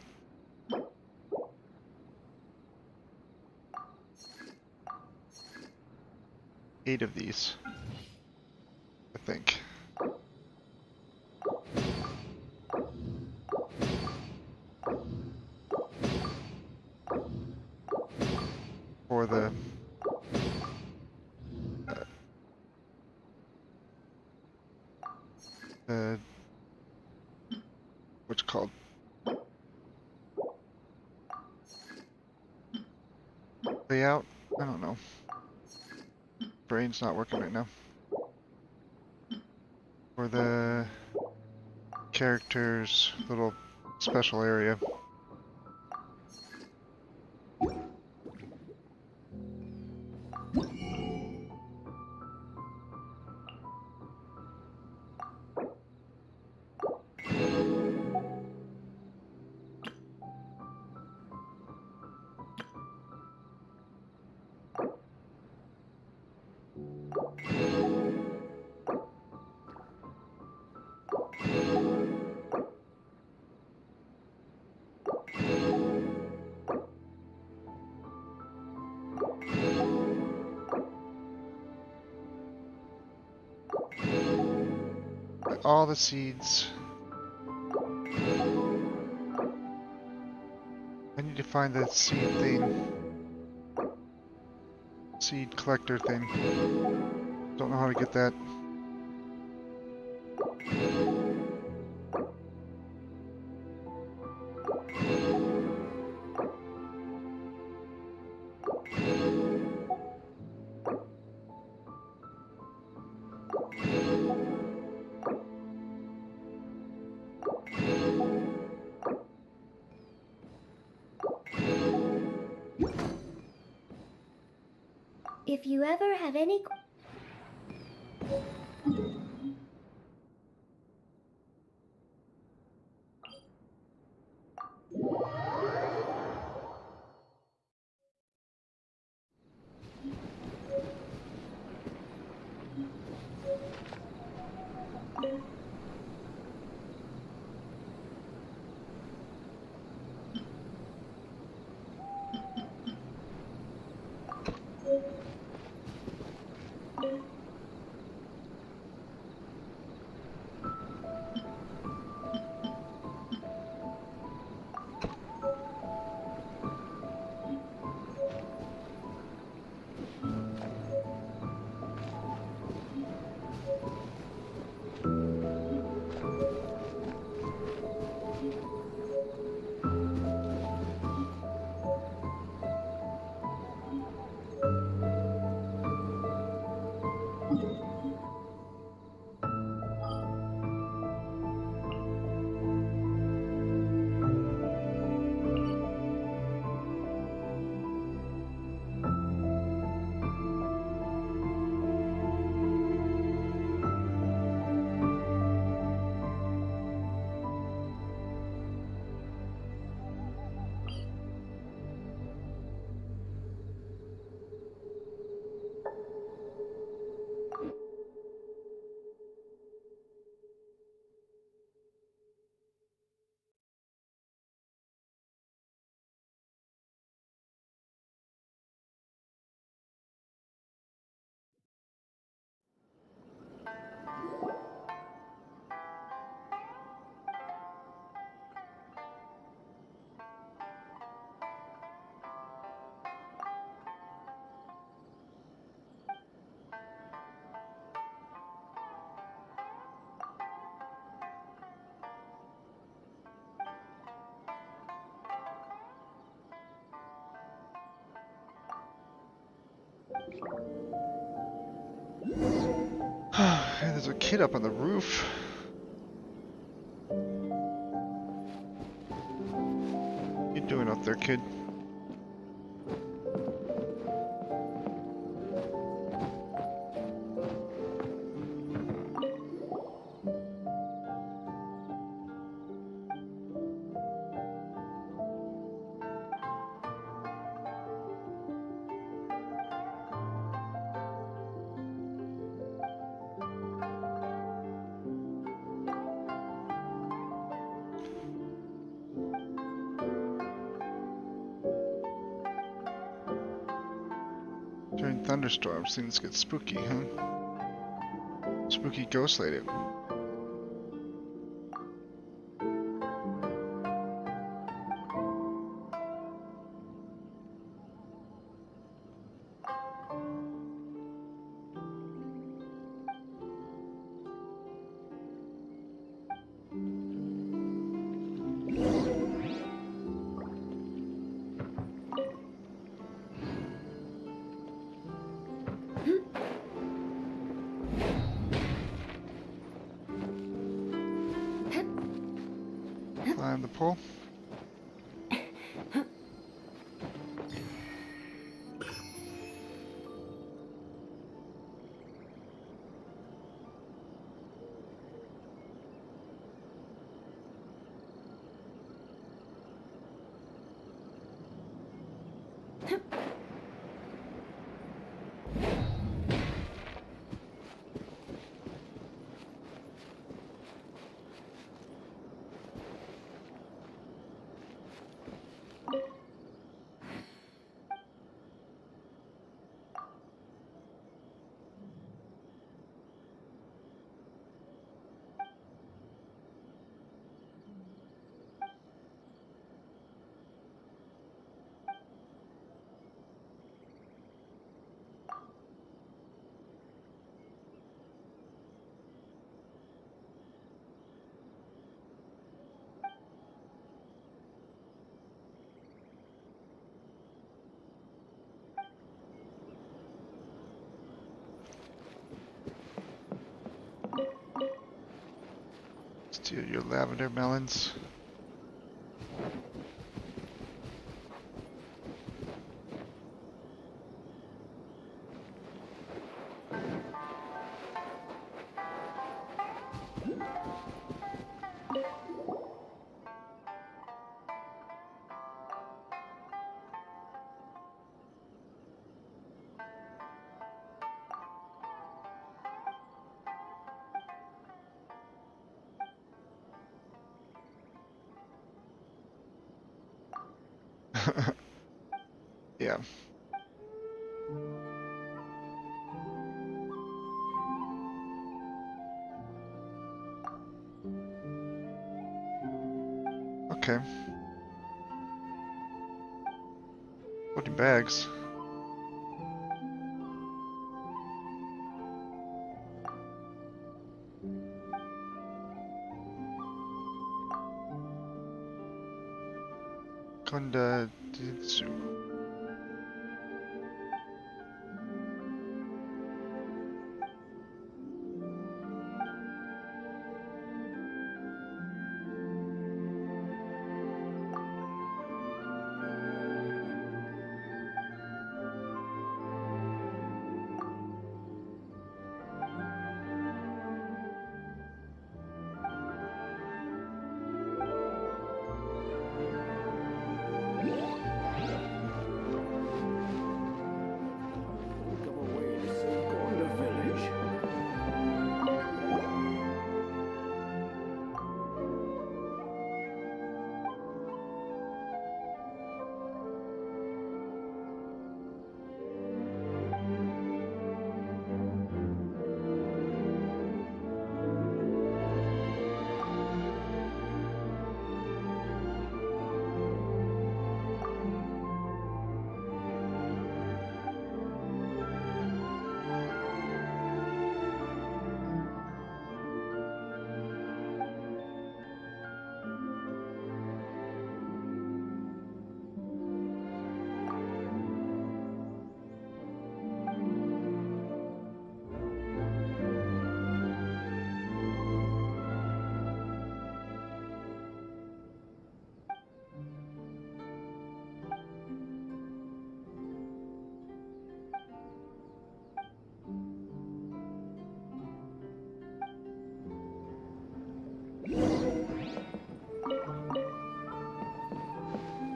8 of these, I think. For the what's it called? Layout? I don't know. Brain's not working right now. For the characters' little special area. All the seeds. I need to find that seed thing. Seed collector thing. Don't know how to get that. If you ever have any... Hey, there's a kid up on the roof. What you doing up there, kid? During thunderstorms, things get spooky, huh? Spooky ghost lady. Climb the pole. Steal your lavender melons. Yeah. Okay. 40 bags. Konda Ditsu.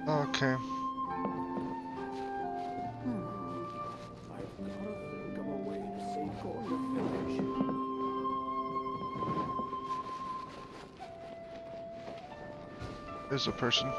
Okay. There's a person.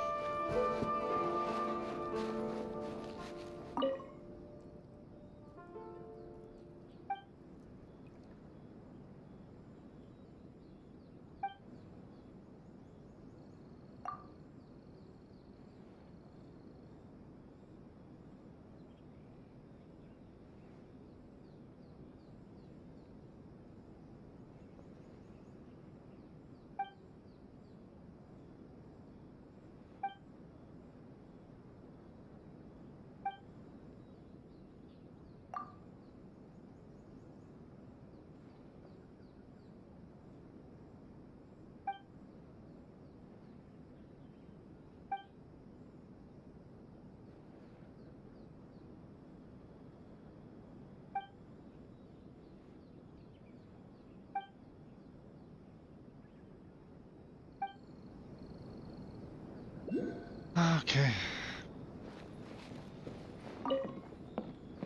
Okay.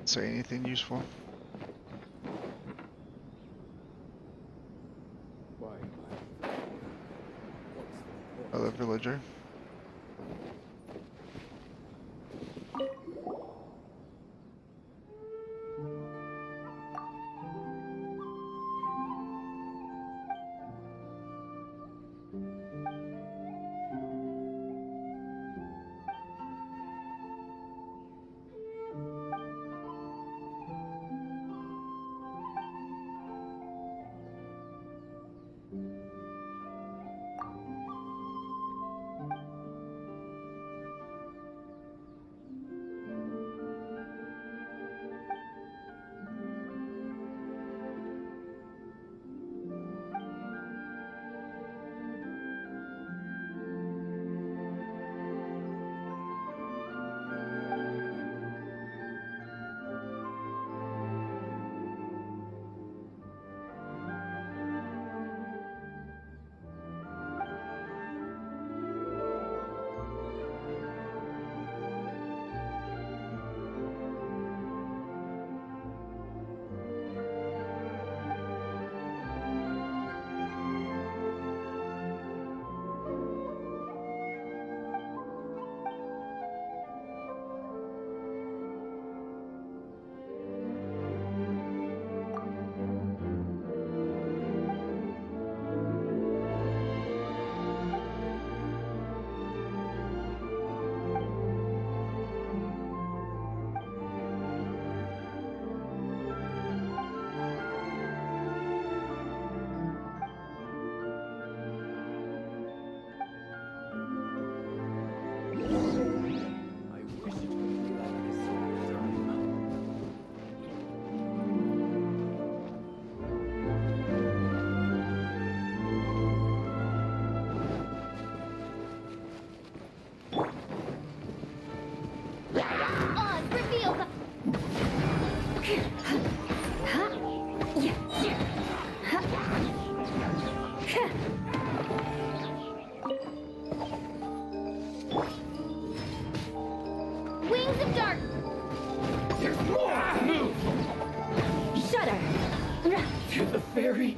Say anything useful? Other villager. Wings of Dark! There's more! Move! Shudder! To the fairy.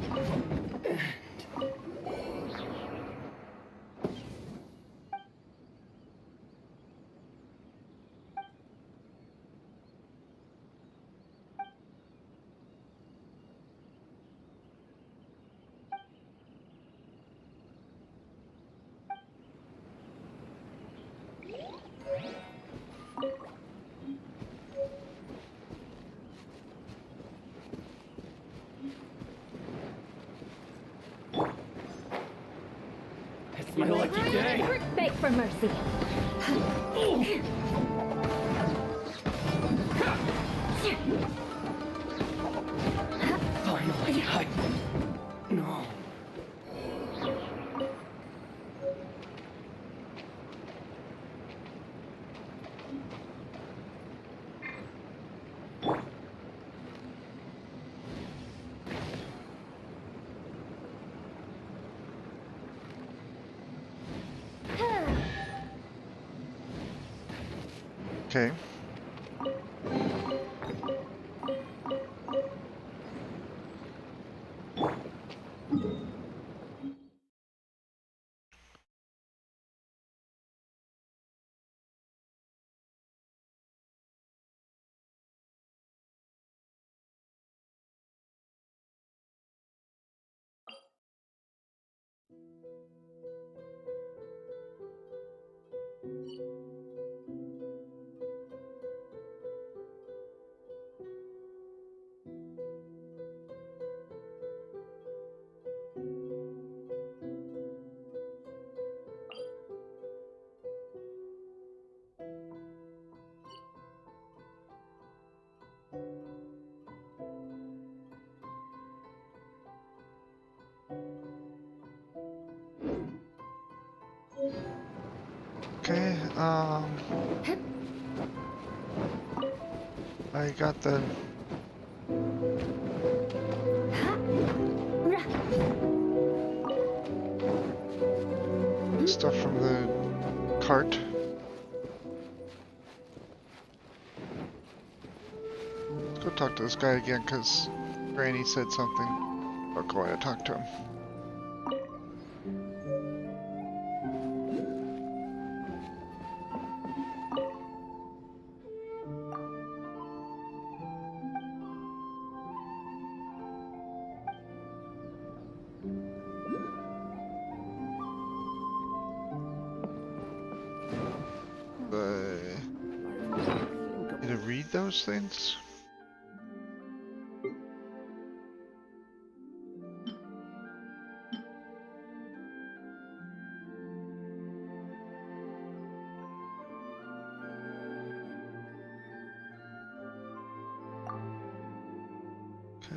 It's my lucky day. Beg for mercy. Finally, No. Okay. Okay, I got the stuff from the cart. Let's go talk to this guy again, because Granny said something. I'll go ahead and talk to him. Need to read those things? Okay.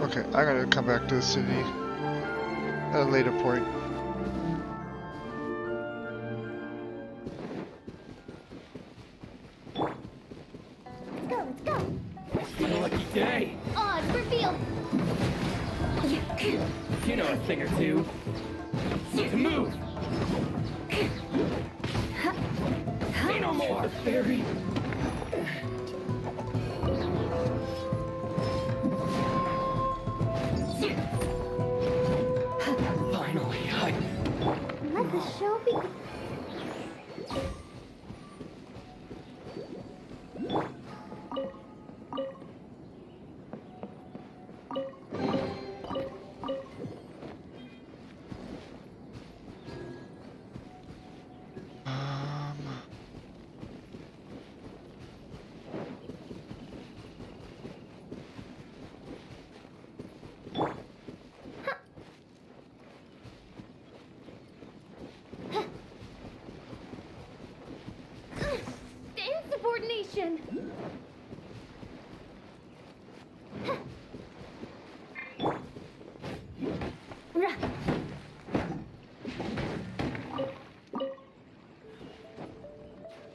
Okay, I'm gonna come back to the city at a later point. Let's go, let's go. It's my lucky day. Odds revealed! You know a thing or two. To move. Say no more, fairy. Finally, Let the show begin. again?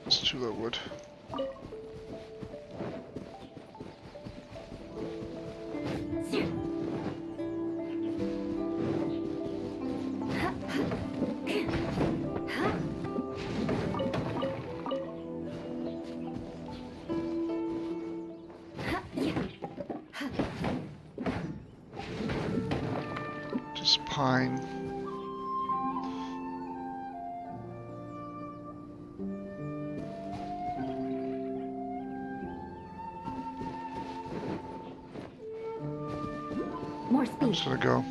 It's too low wood. Just pine. More I'm speed. just gonna go.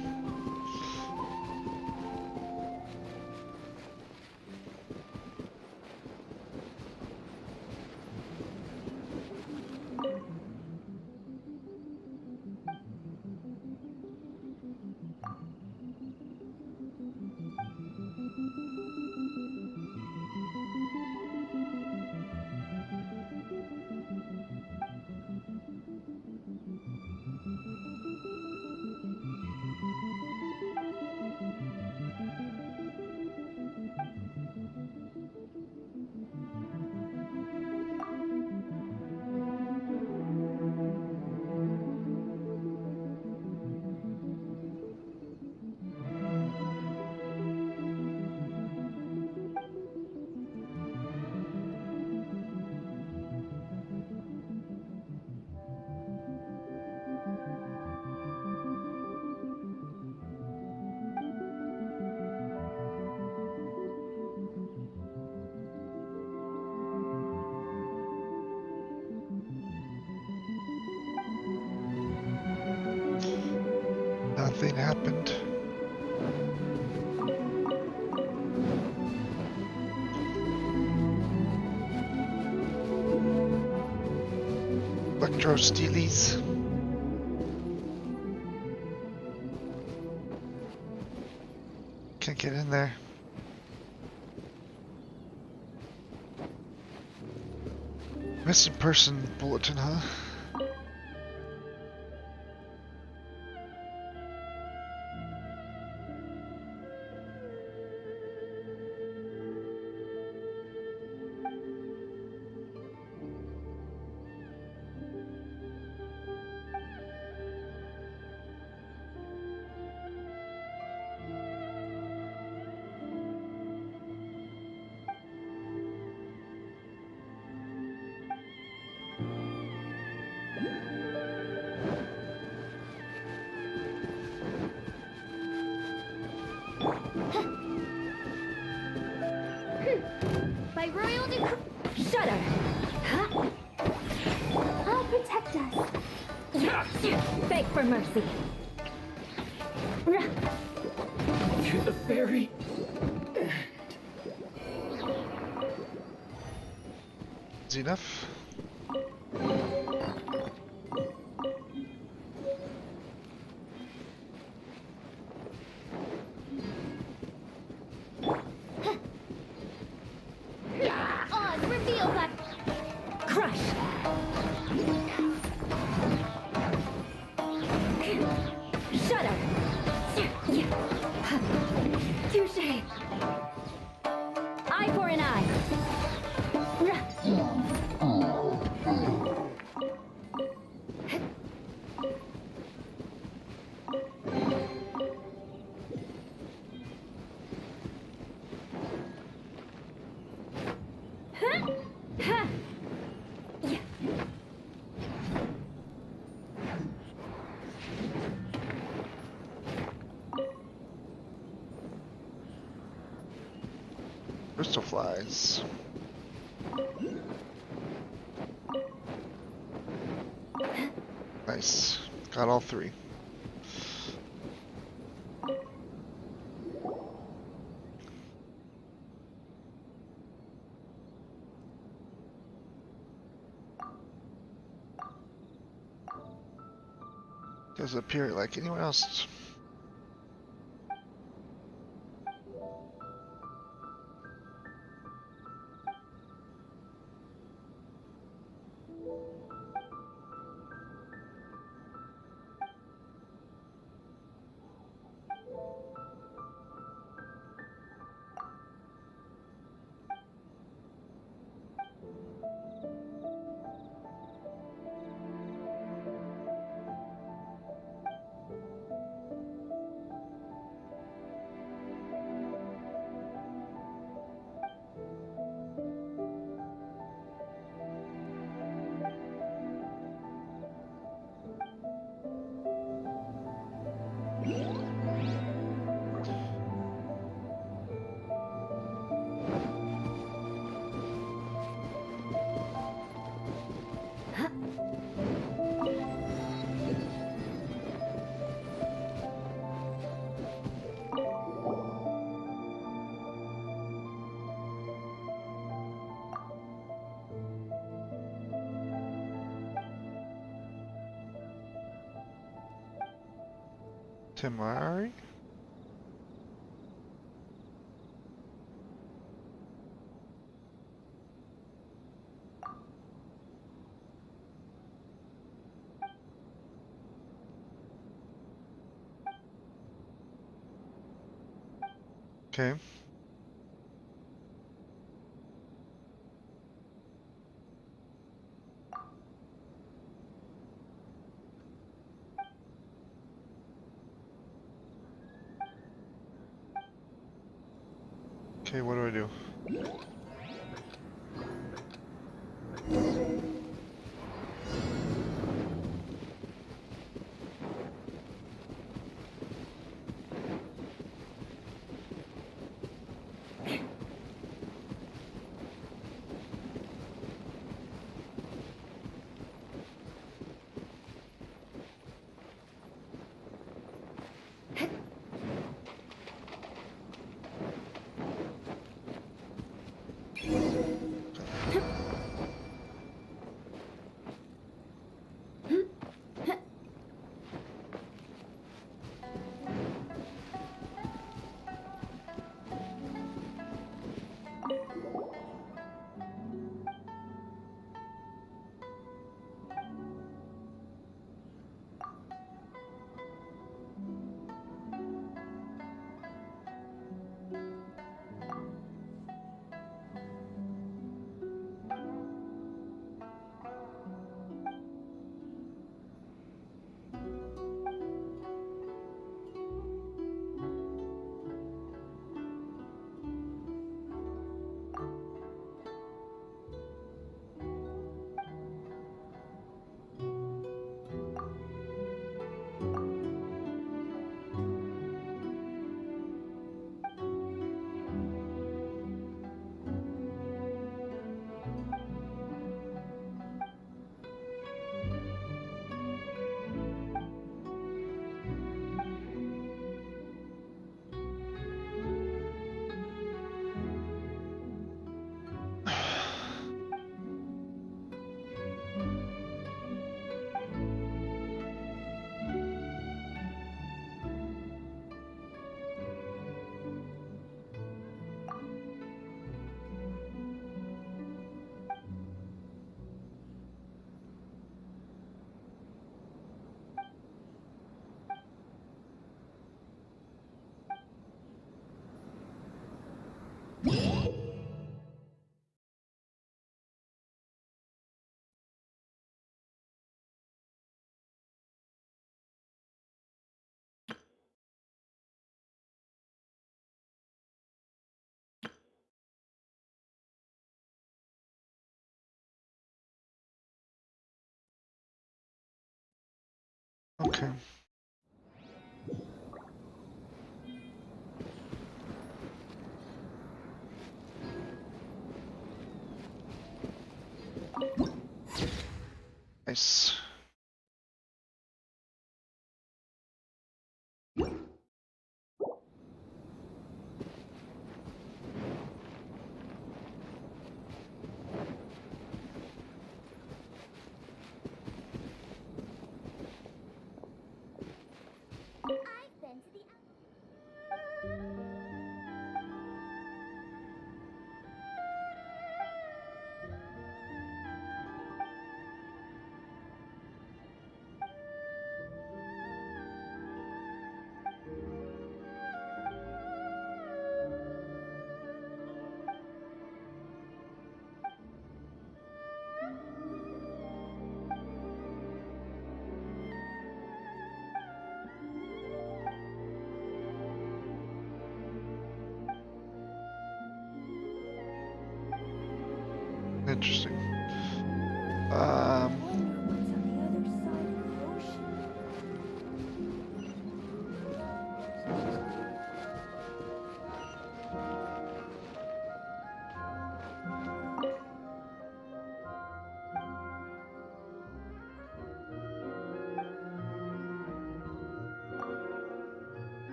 Nothing happened. Electro Steelies. Can't get in there. Missing person bulletin, huh? By royal decree. Shudder. Huh? I'll protect us. Beg for mercy. To the very Is enough? Oz, reveal that. Crush. Shudder. Touche. Eye for an eye. Crystal flies. Nice. Got all three. Doesn't appear like anyone else. Temari? Okay. Okay, what do I do? Okay. Nice. I've been to the Interesting.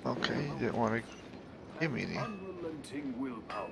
Okay, you didn't want to give me any. Unrelenting willpower.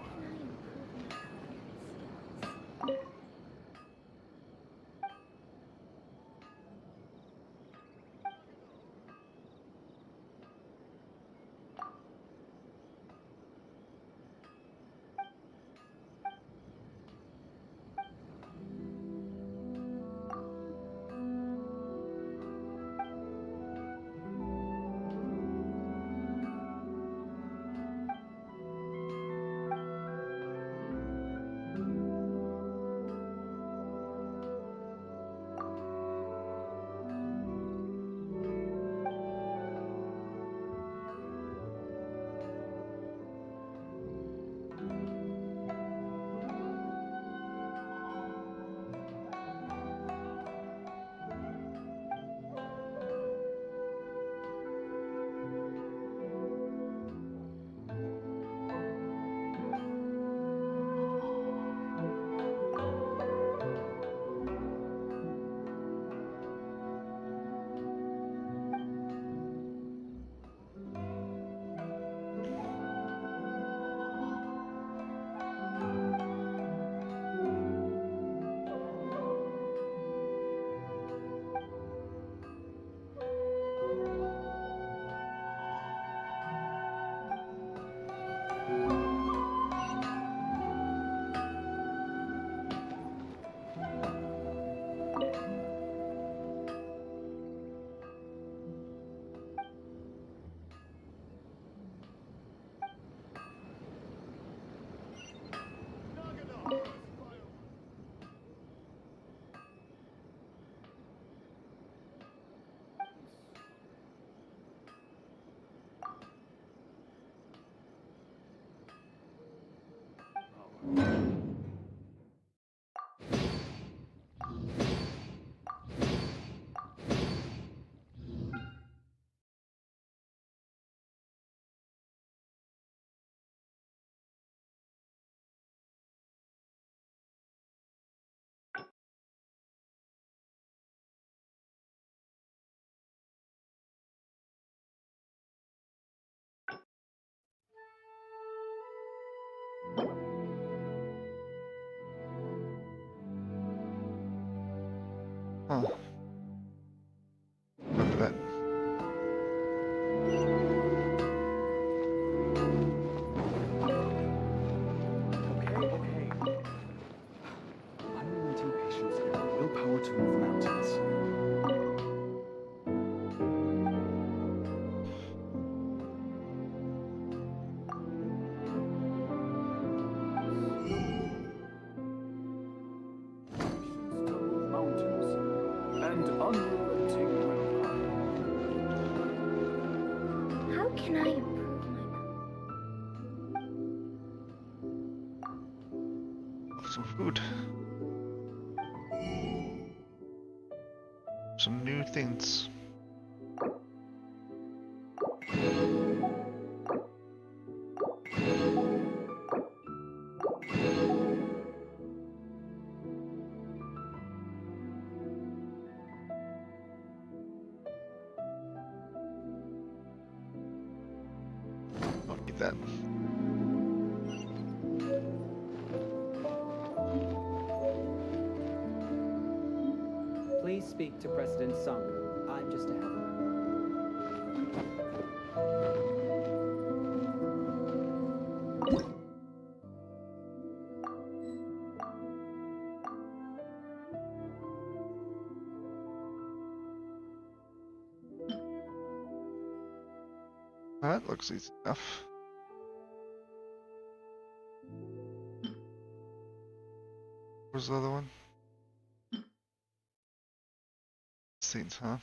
Huh. Remember that. Okay. Unrelenting patience and the willpower to move mountains. Patience to move mountains and unrelenting willpower. How can I improve my... Some food. Some new things. Don't need that. Please speak to President Sung. I'm just a helper. That looks easy enough. Where's the other one? Scenes, huh?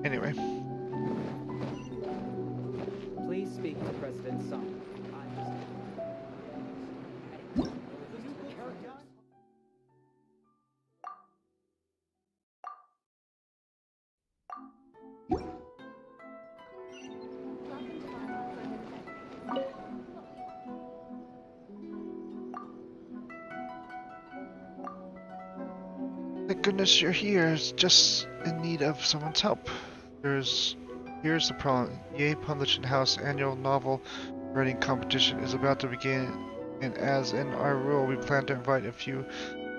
Anyway. Please speak to President Song. Thank goodness you're here. It's just in need of someone's help. Here's the problem. Yay Publishing House annual novel writing competition is about to begin, and as in our rule, we plan to invite a few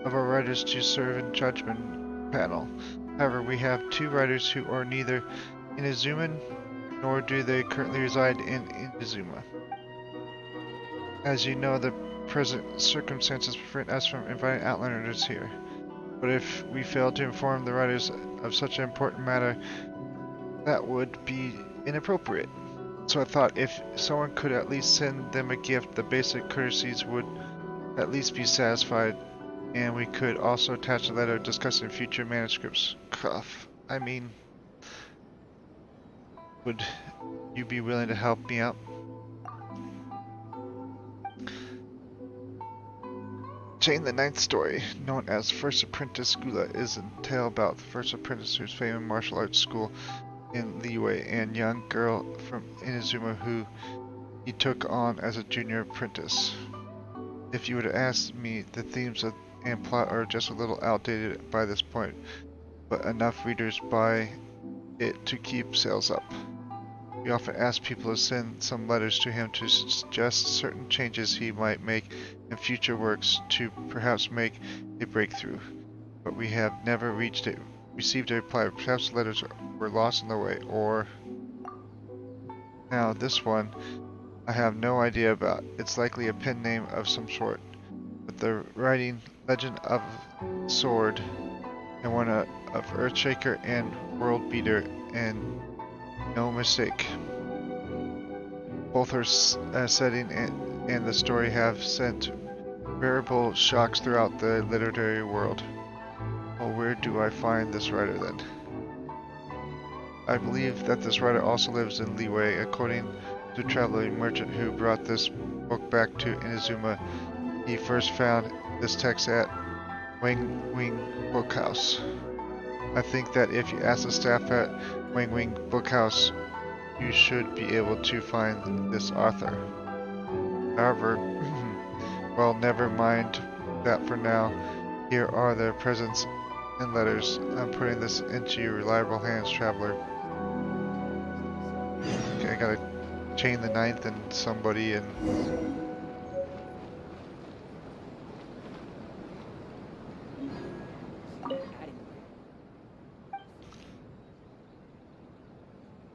of our writers to serve in judgment panel. However, we have 2 writers who are neither Inazuman nor do they currently reside in Inazuma. As you know, the present circumstances prevent us from inviting outlanders here. But if we fail to inform the writers of such an important matter, that would be inappropriate. So I thought if someone could at least send them a gift, the basic courtesies would at least be satisfied, and we could also attach a letter discussing future manuscripts. Cough. I mean, would you be willing to help me out? Jane the Ninth story, known as First Apprentice Gula, is a tale about the first apprentice who's famous martial arts school in Liyue and young girl from Inazuma who he took on as a junior apprentice. If you were to ask me, the themes and plot are just a little outdated by this point, but enough readers buy it to keep sales up. We often ask people to send some letters to him to suggest certain changes he might make in future works to perhaps make a breakthrough, but we have never received a reply. Perhaps the letters were lost on the way, or... Now this one I have no idea about. It's likely a pen name of some sort, with the writing Legend of Sword and one of Earthshaker and World Beater, and no mistake. Both her setting and the story have sent variable shocks throughout the literary world. Well, where do I find this writer then? I believe that this writer also lives in Liyue. According to a traveling merchant who brought this book back to Inazuma, he first found this text at Wang Wing Bookhouse. I think that if you ask the staff at Wang Wing Bookhouse, you should be able to find this author. However, well, never mind that for now. Here are the presents and letters. I'm putting this into your reliable hands, traveler. Okay, I gotta chain the ninth and somebody and...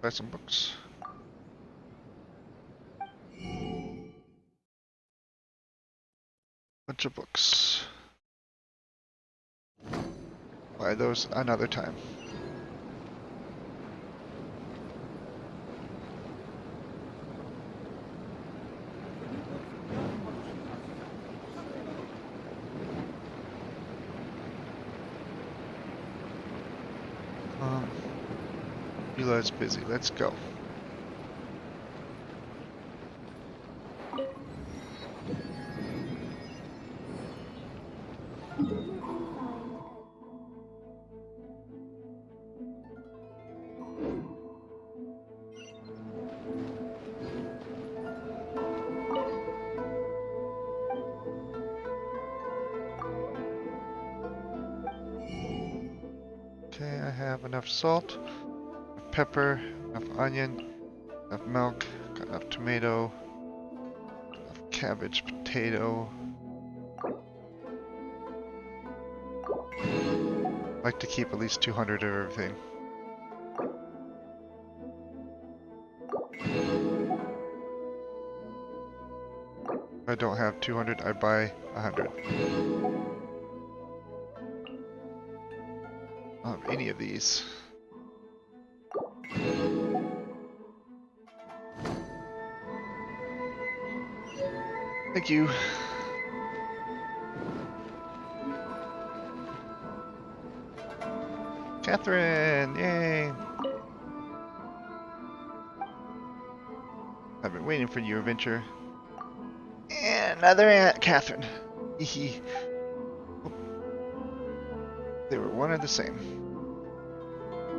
buy some books. Bunch of books. Buy those another time. Beulah's busy. Let's go. Okay, I have enough salt, enough pepper, enough onion, enough milk, got enough tomato, enough cabbage, potato. I like to keep at least 200 of everything. If I don't have 200, I buy 100. I don't have any of these. Thank you. Catherine! Yay! I've been waiting for your adventure. And another Aunt Catherine. Hehe. They were one and the same.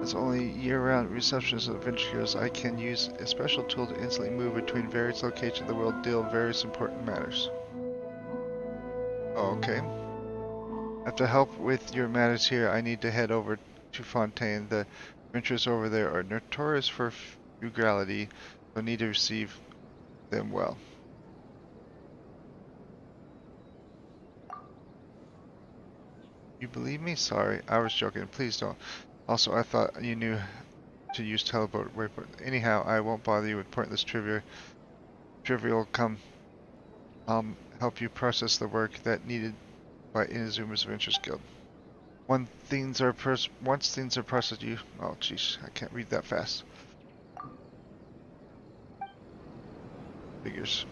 As only year-round receptionist of adventurers, I can use a special tool to instantly move between various locations of the world, deal with various important matters. Okay. To help with your matters here, I need to head over to Fontaine. The adventurers over there are notorious for frugality, so need to receive them well. You believe me? Sorry, I was joking. Please don't. Also, I thought you knew to use teleport. Anyhow, I won't bother you with pointless trivia. Trivia will come. Help you process the work that needed by Inazuma's Adventures Guild. Once things are processed, you. Oh, jeez, I can't read that fast. Figures.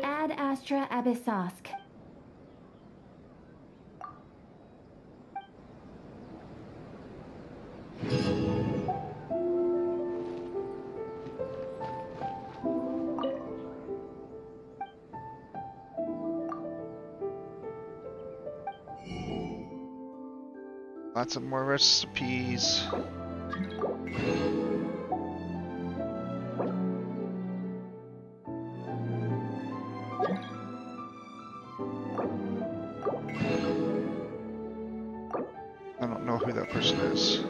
Ad Astra Abyssosk. Lots of more recipes. I don't know who that person is.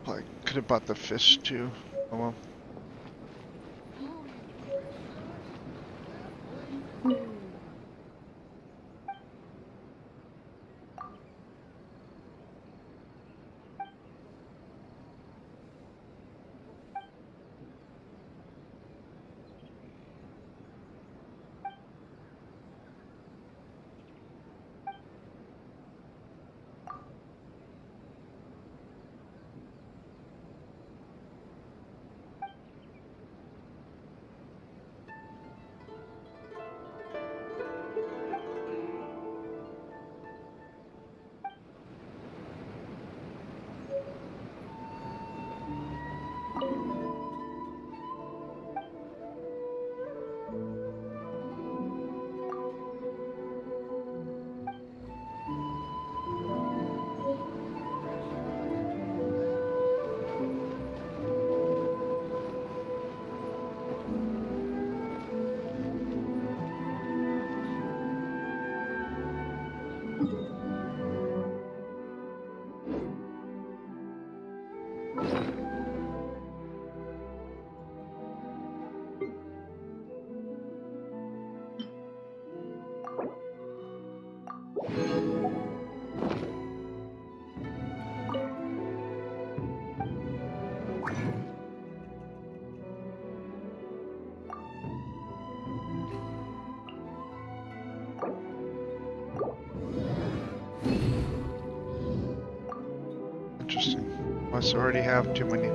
I could have bought the fish too. Oh well. Interesting. Must already have too many.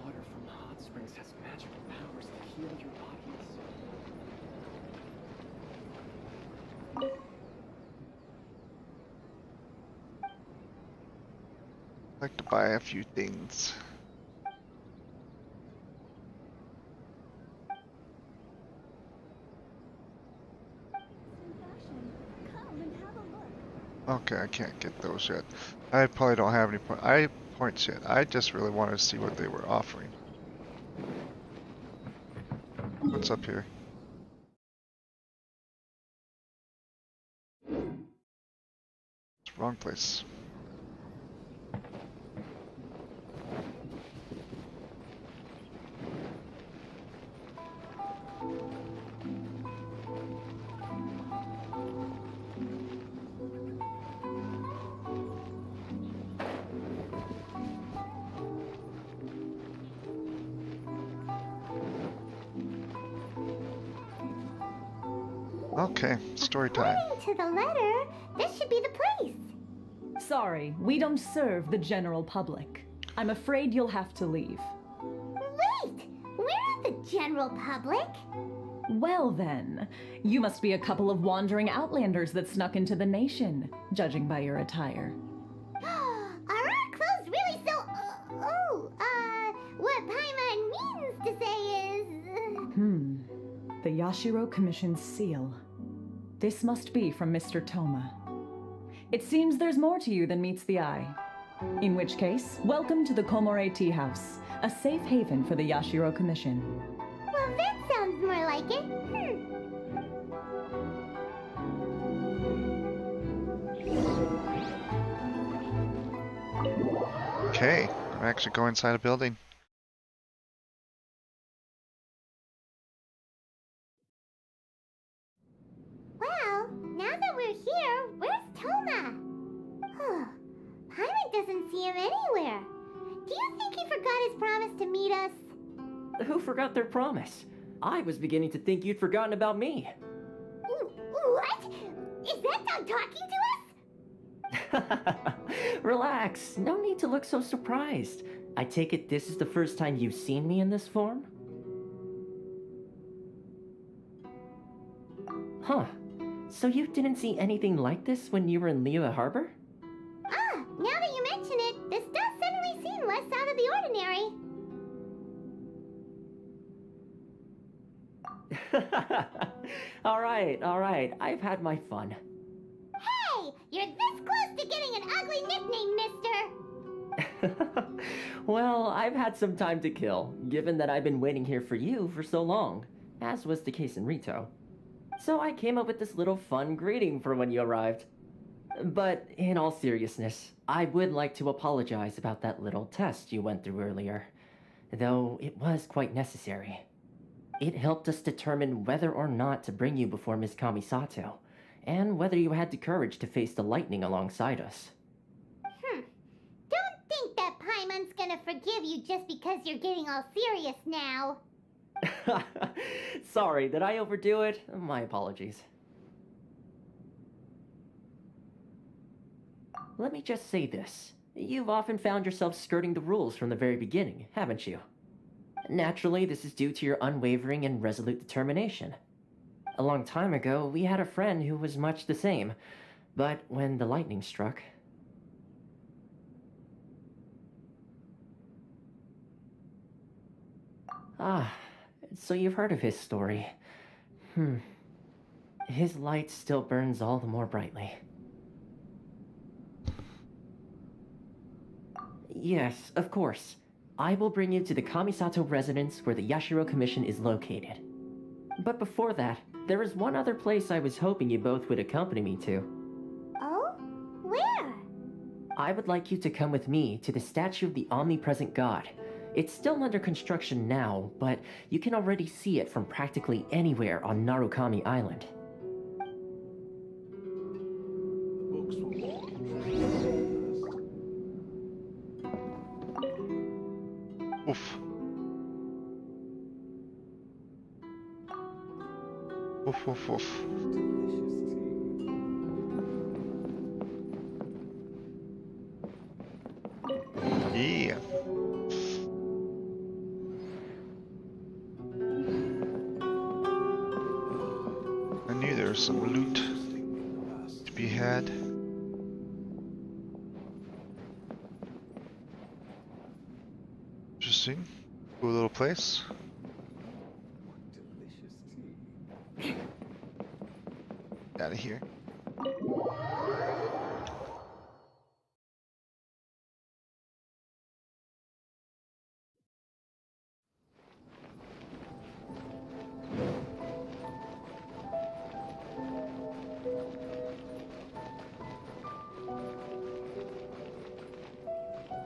Water from the hot springs has magical powers that heal your bodies. I'd like to buy a few things. Okay, I can't get those yet. I probably don't have any points yet. I just really wanted to see what they were offering. What's up here? It's wrong place. Okay, story time. According to the letter, this should be the place. Sorry, we don't serve the general public. I'm afraid you'll have to leave. Wait! We're not the general public. Well then, you must be a couple of wandering outlanders that snuck into the nation, judging by your attire. Are our clothes really so... what Paimon means to say is... The Yashiro Commission's seal. This must be from Mr. Toma. It seems there's more to you than meets the eye. In which case, welcome to the Komore Tea House, a safe haven for the Yashiro Commission. Well, that sounds more like it. Okay, I'm actually going inside a building. Well, now that we're here, where's Toma? Paimon doesn't see him anywhere. Do you think he forgot his promise to meet us? Who forgot their promise? I was beginning to think you'd forgotten about me. What? Is that dog talking to us? Relax, no need to look so surprised. I take it this is the first time you've seen me in this form? Huh. So you didn't see anything like this when you were in Liyue Harbor? Ah, now that you mention it, this does suddenly seem less out of the ordinary. Alright, I've had my fun. Hey, you're this close to getting an ugly nickname, mister! Well, I've had some time to kill, given that I've been waiting here for you for so long, as was the case in Rito. So I came up with this little fun greeting for when you arrived. But in all seriousness, I would like to apologize about that little test you went through earlier, though it was quite necessary. It helped us determine whether or not to bring you before Ms. Kamisato, and whether you had the courage to face the lightning alongside us. Don't think that Paimon's gonna forgive you just because you're getting all serious now. Sorry, did I overdo it? My apologies. Let me just say this. You've often found yourself skirting the rules from the very beginning, haven't you? Naturally, this is due to your unwavering and resolute determination. A long time ago, we had a friend who was much the same, but when the lightning struck... Ah, so you've heard of his story. His light still burns all the more brightly. Yes, of course. I will bring you to the Kamisato residence where the Yashiro Commission is located. But before that, there is one other place I was hoping you both would accompany me to. Oh? Where? I would like you to come with me to the statue of the omnipresent god. It's still under construction now, but you can already see it from practically anywhere on Narukami Island. Oof. Oof, oof, oof. Yeah. I knew there was some loot to be had. Interesting. Cool little place. Out of here.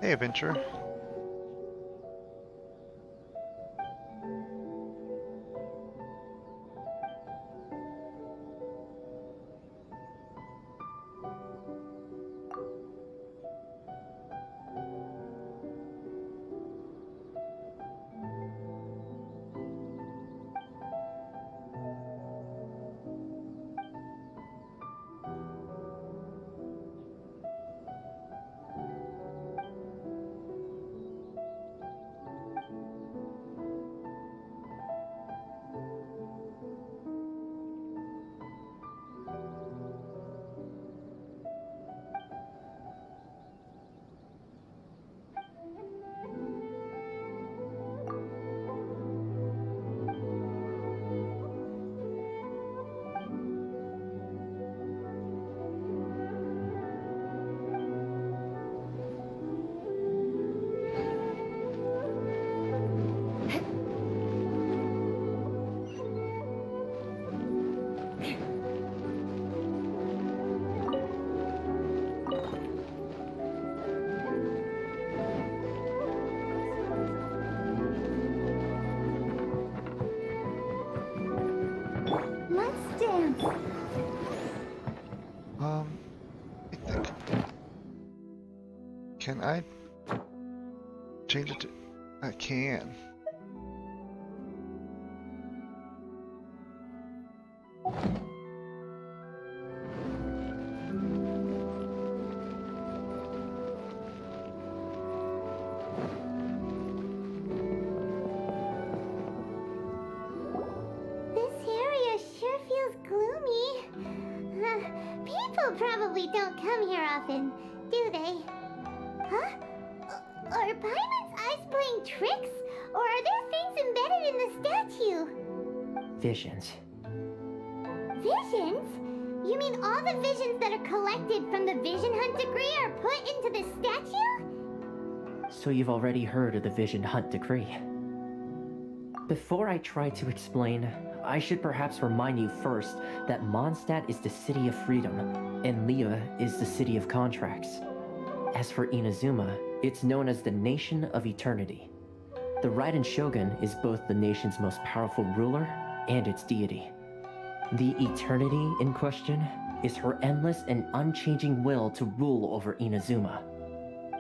Hey, Adventure. Let's dance. I think. Can I change it to? I can. This area sure feels gloomy. People probably don't come here often, do they? Huh? Are Paimon's eyes playing tricks? Or are there things embedded in the statue? Visions. Visions? You mean all the visions that are collected from the Vision Hunt Decree are put into the statue? So you've already heard of the Vision Hunt Decree. Before I try to explain, I should perhaps remind you first that Mondstadt is the city of freedom, and Liyue is the city of contracts. As for Inazuma, it's known as the Nation of Eternity. The Raiden Shogun is both the nation's most powerful ruler and its deity. The eternity in question is her endless and unchanging will to rule over Inazuma.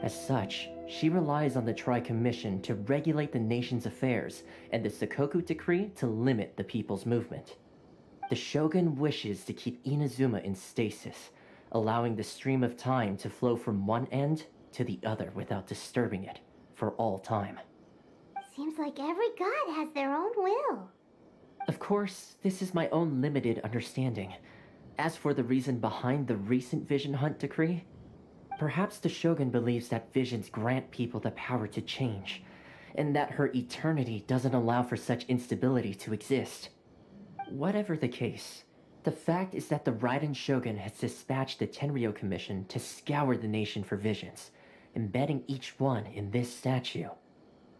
As such, she relies on the Tri-Commission to regulate the nation's affairs and the Sakoku Decree to limit the people's movement. The Shogun wishes to keep Inazuma in stasis, allowing the stream of time to flow from one end to the other without disturbing it for all time. Seems like every god has their own will. Of course, this is my own limited understanding. As for the reason behind the recent Vision Hunt Decree, perhaps the Shogun believes that visions grant people the power to change, and that her eternity doesn't allow for such instability to exist. Whatever the case, the fact is that the Raiden Shogun has dispatched the Tenryou Commission to scour the nation for visions, embedding each one in this statue.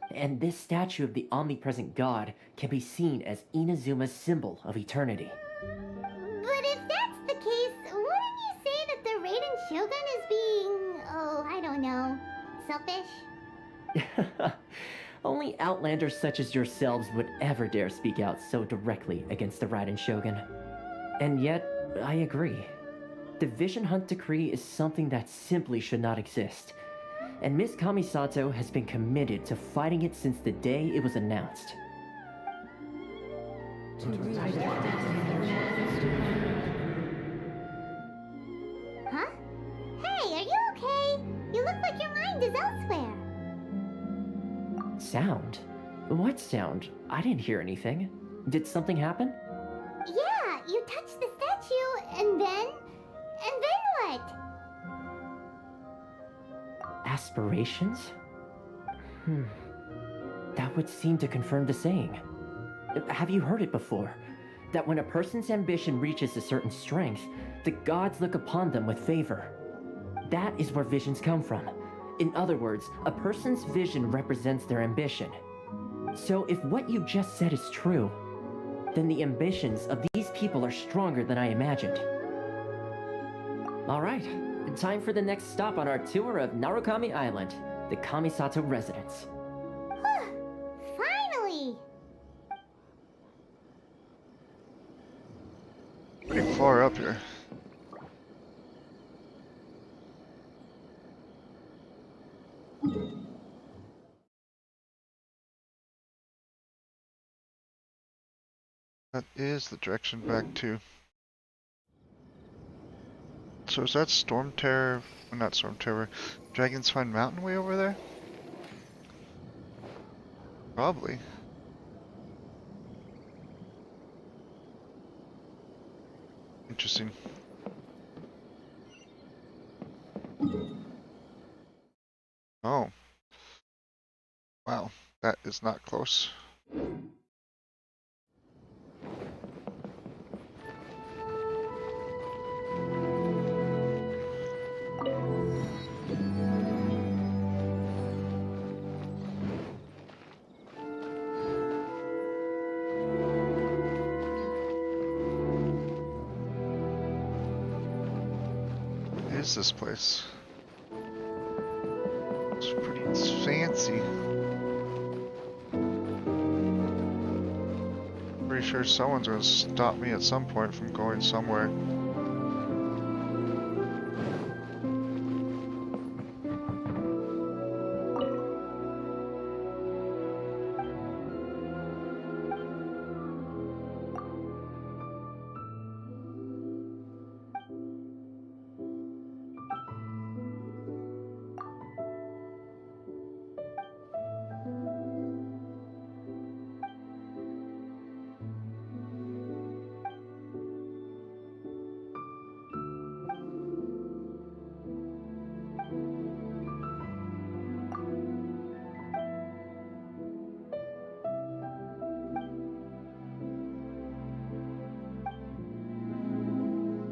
And this statue of the omnipresent god can be seen as Inazuma's symbol of eternity. But if that's the case, wouldn't you say that the Raiden Shogun is being, I don't know, selfish? Only outlanders such as yourselves would ever dare speak out so directly against the Raiden Shogun. And yet, I agree. The Vision Hunt Decree is something that simply should not exist. And Miss Kamisato has been committed to fighting it since the day it was announced. Huh? Hey, are you okay? You look like your mind is elsewhere. Sound? What sound? I didn't hear anything. Did something happen? Yeah, you touched the statue, and then what? Aspirations? That would seem to confirm the saying. Have you heard it before? That when a person's ambition reaches a certain strength, the gods look upon them with favor. That is where visions come from. In other words, a person's vision represents their ambition. So if what you just said is true, then the ambitions of these people are stronger than I imagined. Alright, time for the next stop on our tour of Narukami Island. the Kamisato residence. Finally! Pretty far up here. That is the direction back to. So is that Storm Terror? Not Storm Terror. Dragon's Find Mountain way over there? Probably. Interesting. Oh. Wow, that is not close. What is this place? It's pretty fancy. Pretty sure someone's gonna stop me at some point from going somewhere.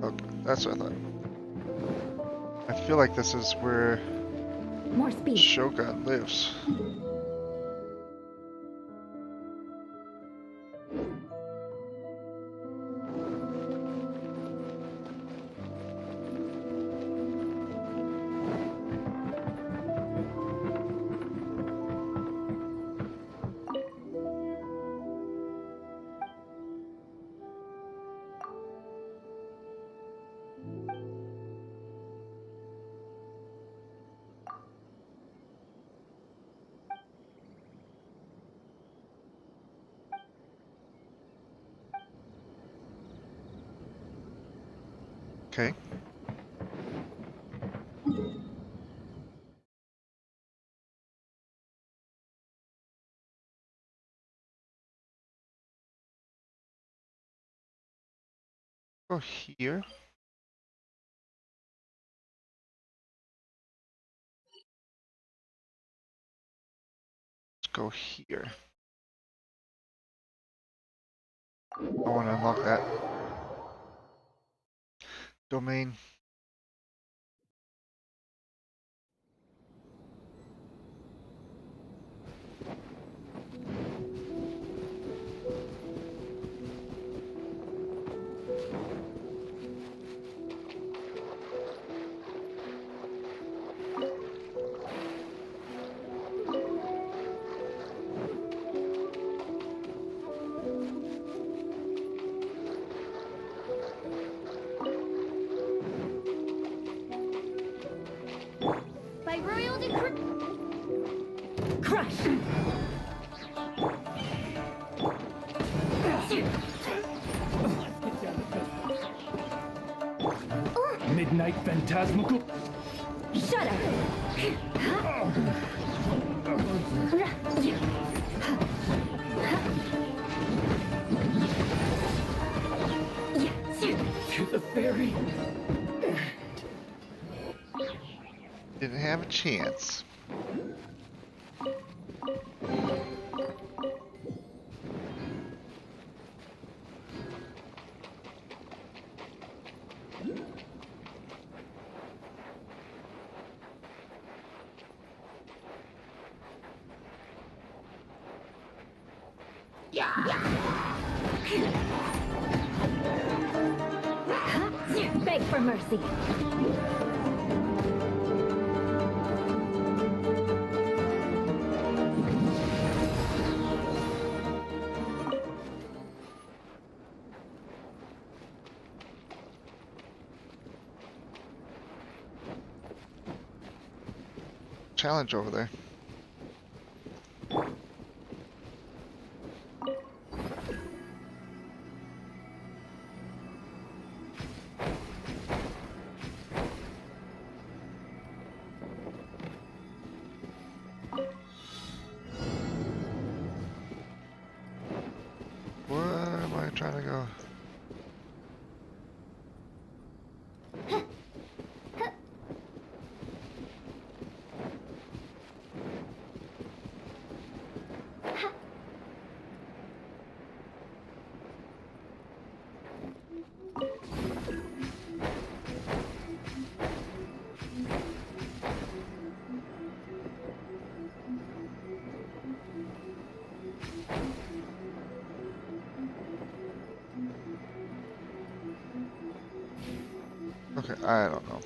Okay, that's what I thought. I feel like this is where More speed. Shogun lives. Okay. Go here. Let's go here. I want to unlock that domain. By royal decree. Crush! Midnight Phantasmical. Shut up! To the ferry. Didn't have a chance. Beg for mercy. challenge over there. Where am I trying to go? Okay, I don't know.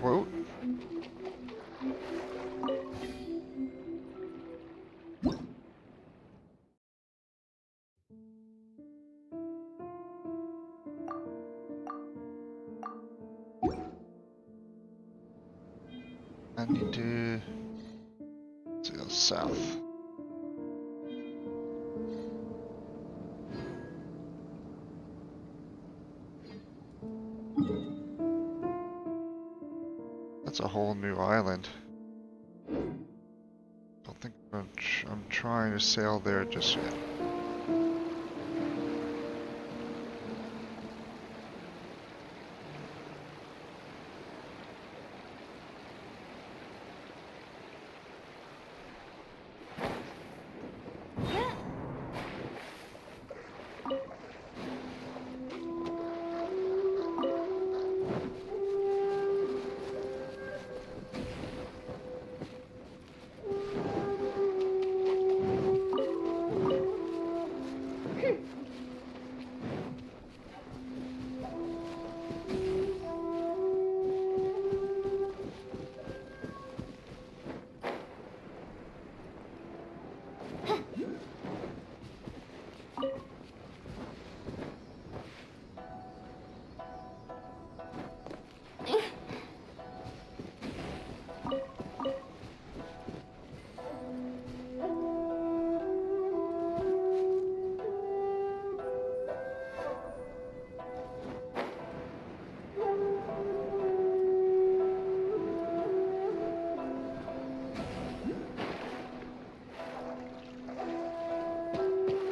Quote? I need to go south. That's a whole new island. Don't think I'm trying to sail there just yet.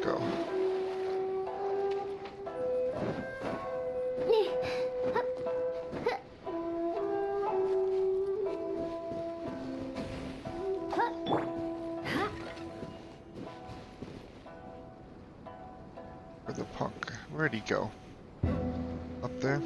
Go. Where'd the punk? Where'd he go? Up there?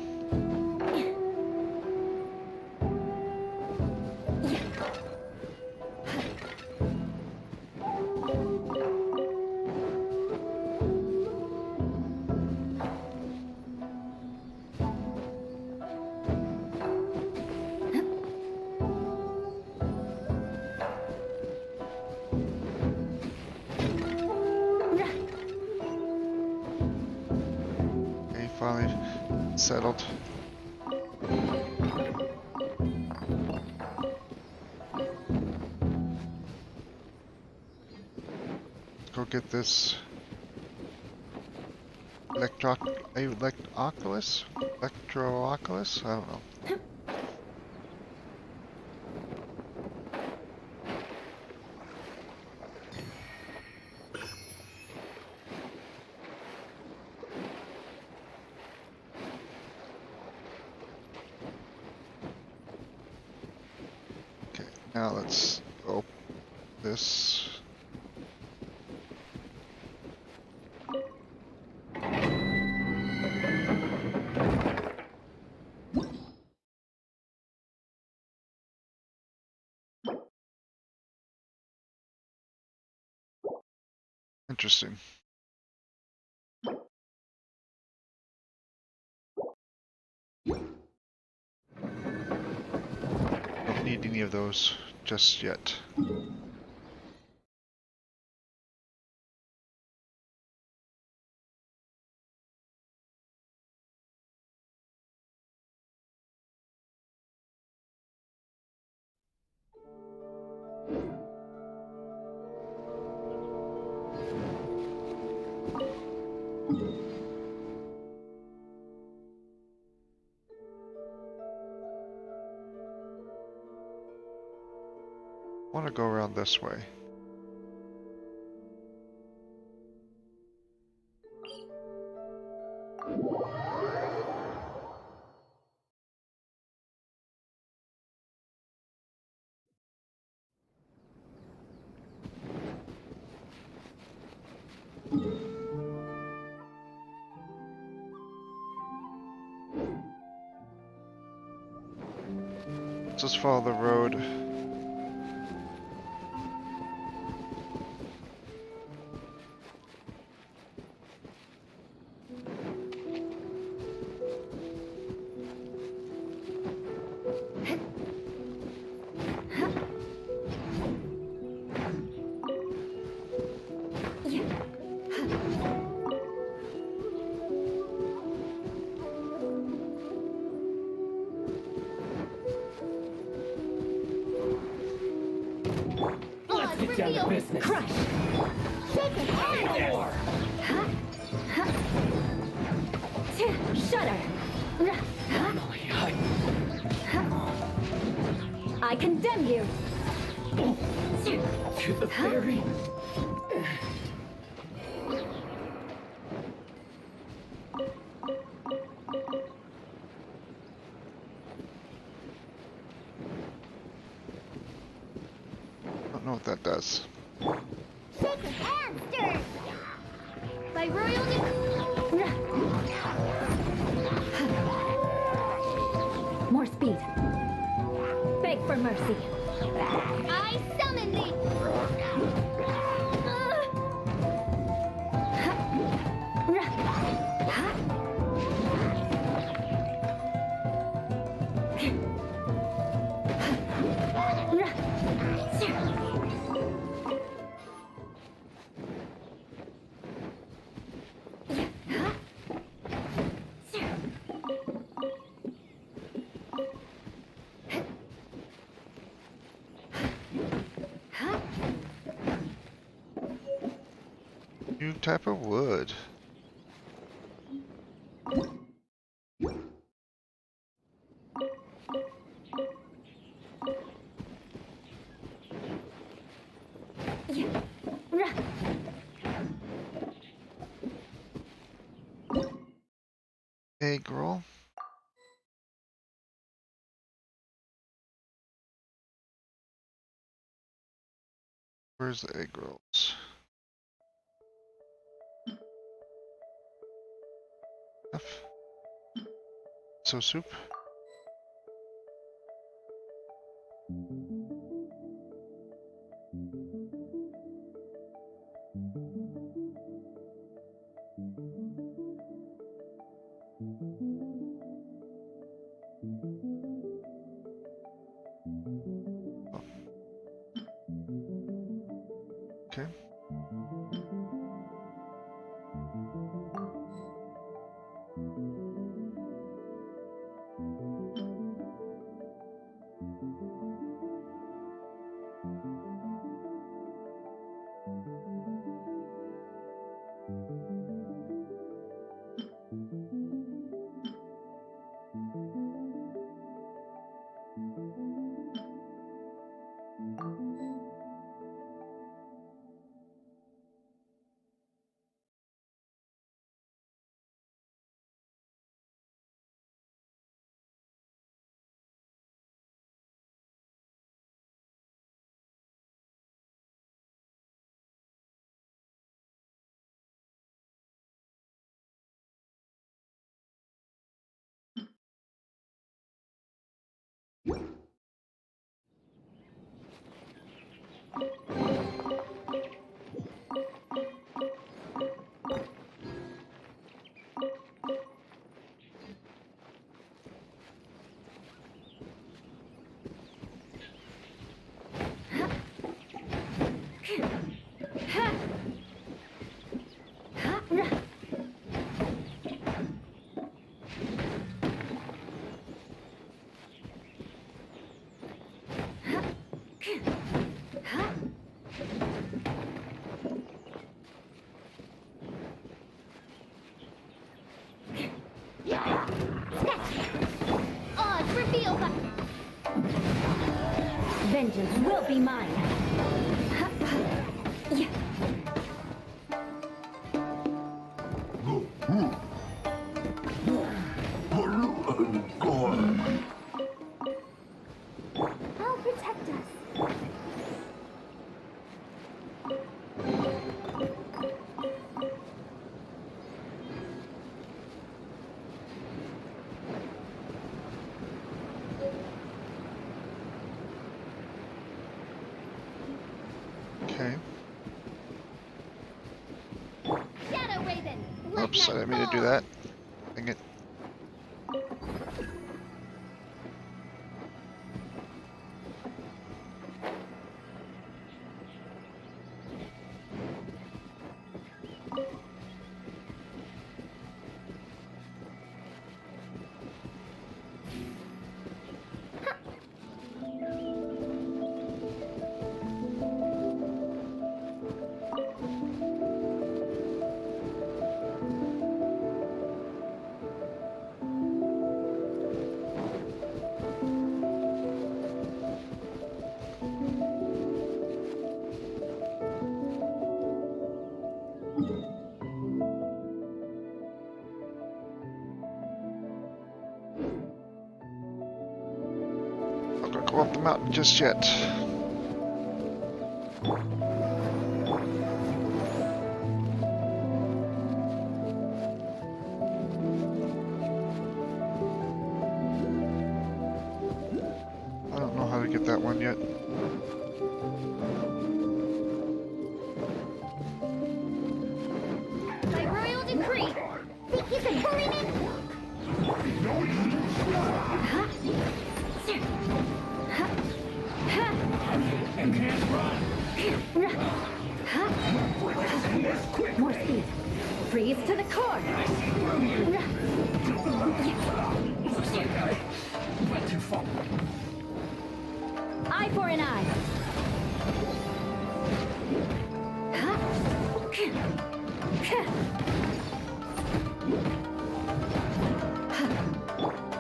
Finally settled. Let's go get this electro-oculus? Electro-oculus? I don't know. Now let's open this. Interesting. Don't need any of those just yet. I want to go around this way. Let's just follow the road. Let's get down to business. Crush! Shake it hard! Shudder! I condemn you! To the very... I don't know what that does. Shake it and stir! By royal More speed. Beg for mercy. I summon thee! New type of wood. Egg roll. Where's the egg rolls? So soup. Okay. Okay. Shadow Raven! Oops, I didn't mean to do that. Dang it. Not gonna go up the mountain just yet. I don't know how to get that one yet. By royal decree! Think you can bully me? More speed. Freeze to the core. Eye for an eye.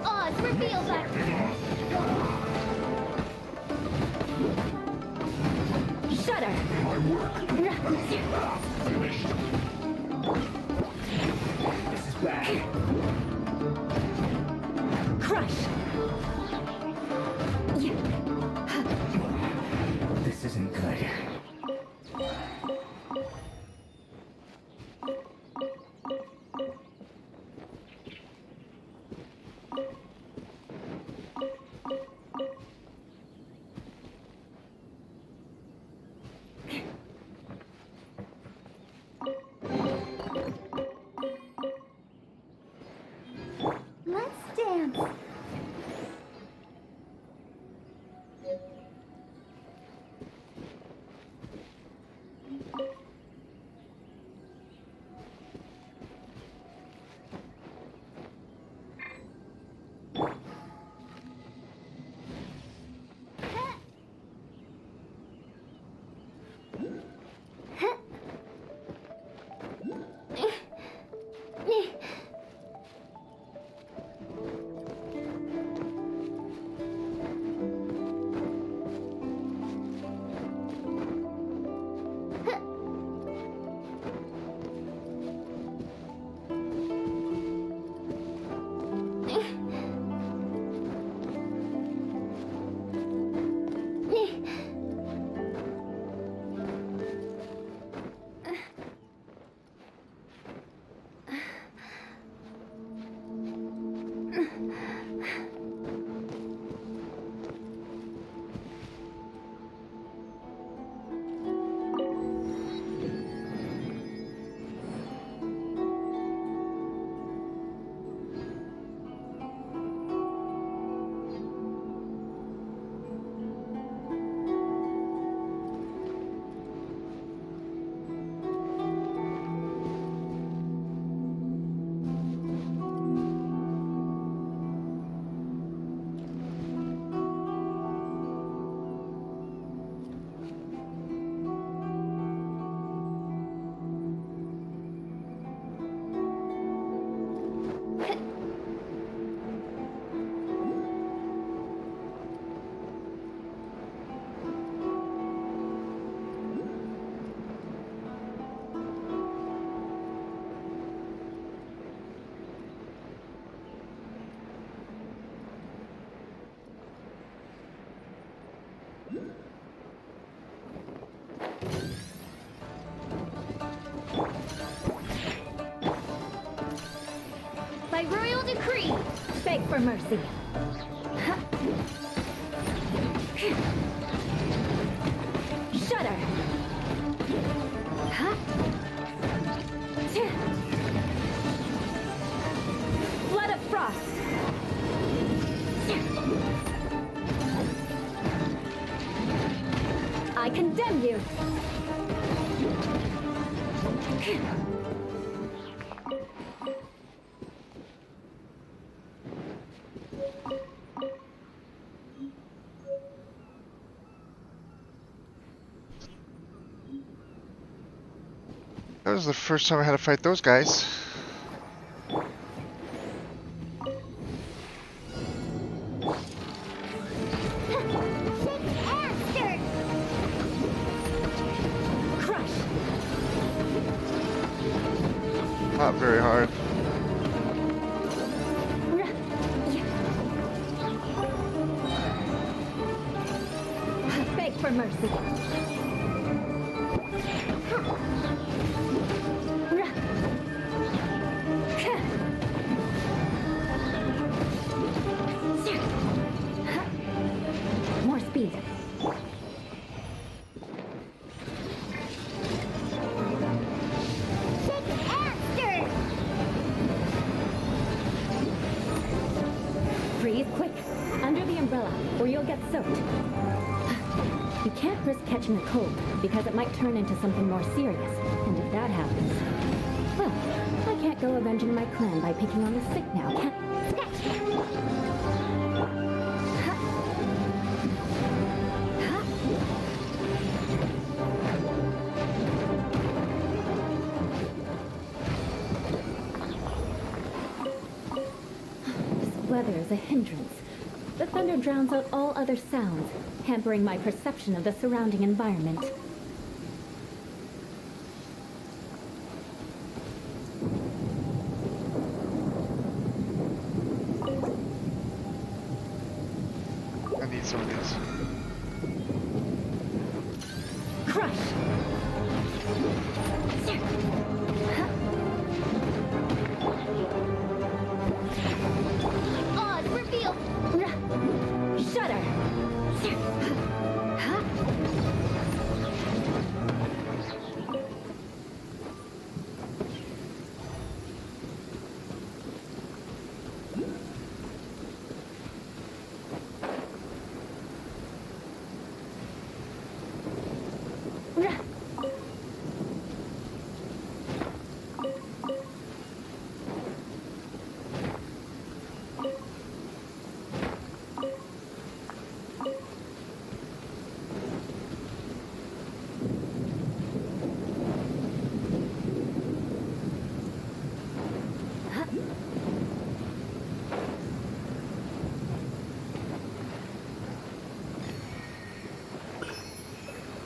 Oz, reveal that! Shudder. My work finished. This is bad. Crush. This isn't good. Let's dance. By royal decree, beg for mercy. Shudder. Flood of frost. I condemn you. That was the first time I had to fight those guys. Not very hard. Beg for mercy. More speed. Freeze quick, under the umbrella, or you'll get soaked. You can't risk catching a cold, because it might turn into something more serious. And if that happens, well, I can't go avenging my clan by picking on the sick now, can Weather is a hindrance. The thunder drowns out all other sounds, hampering my perception of the surrounding environment. I need some of these. Crush! Oz, reveal! Shudder!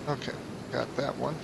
Okay, got that one.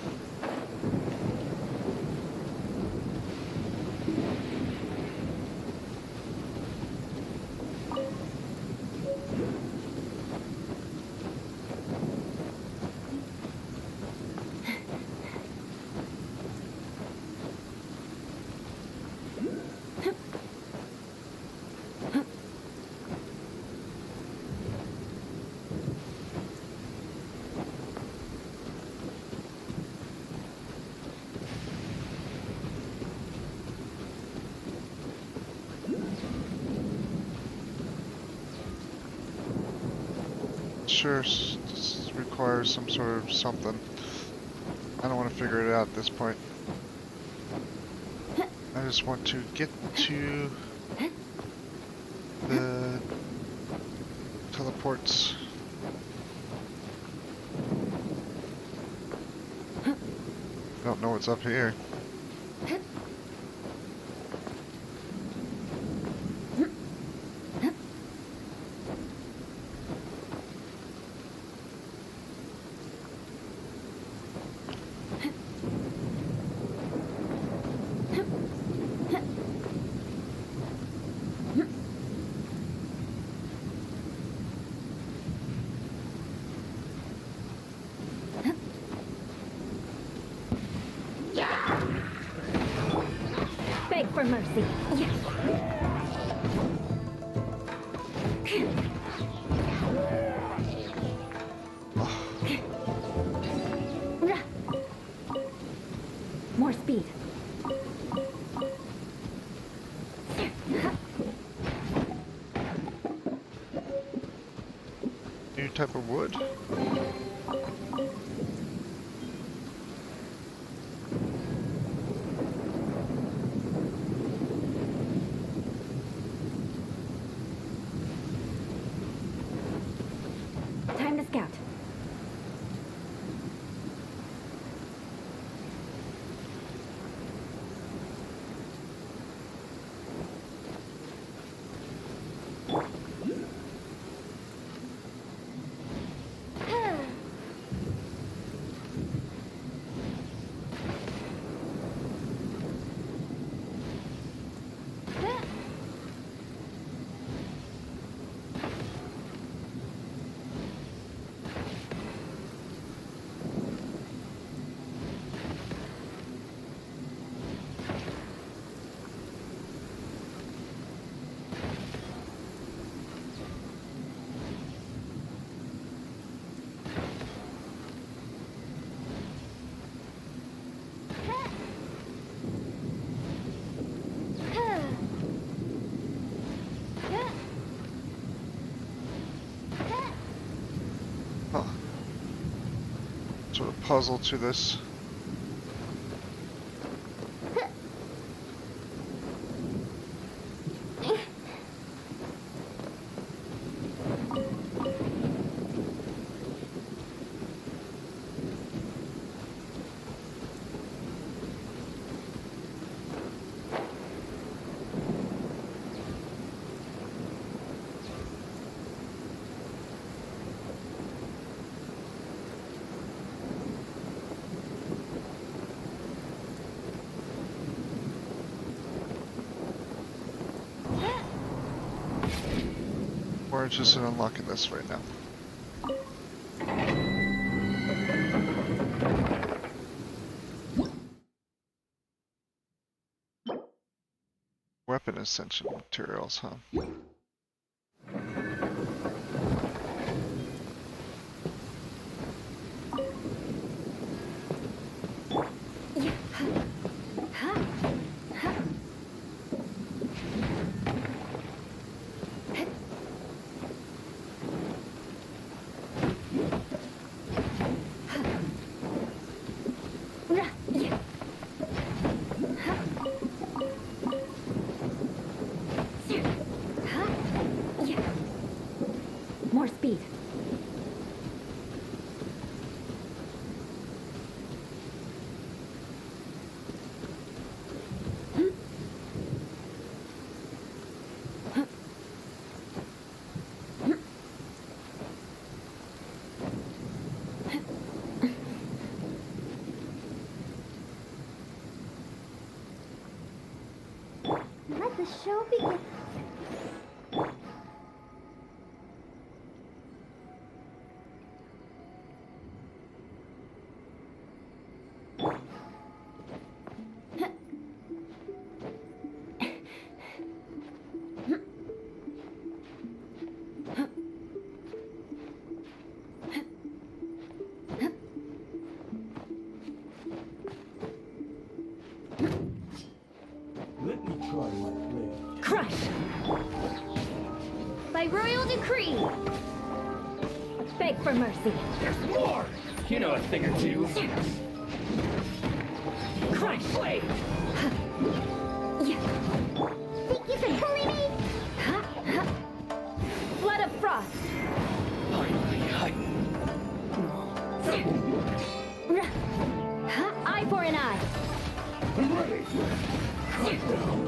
Sure, this requires some sort of something. I don't want to figure it out at this point. I just want to get to the teleports. Don't know what's up here. Beg for mercy. Yes. More speed. New type of wood. Time to scout. Huh. Sort of puzzle to this. We're interested in unlocking this right now. Weapon ascension materials, huh? More speed. Let the show begin. Let me try my blade. Crush! By royal decree. Beg for mercy. There's more! You know a thing or two. Crush! Blade! Think you can bully me? Flood of frost. Eye for an eye. Ready! Cut down!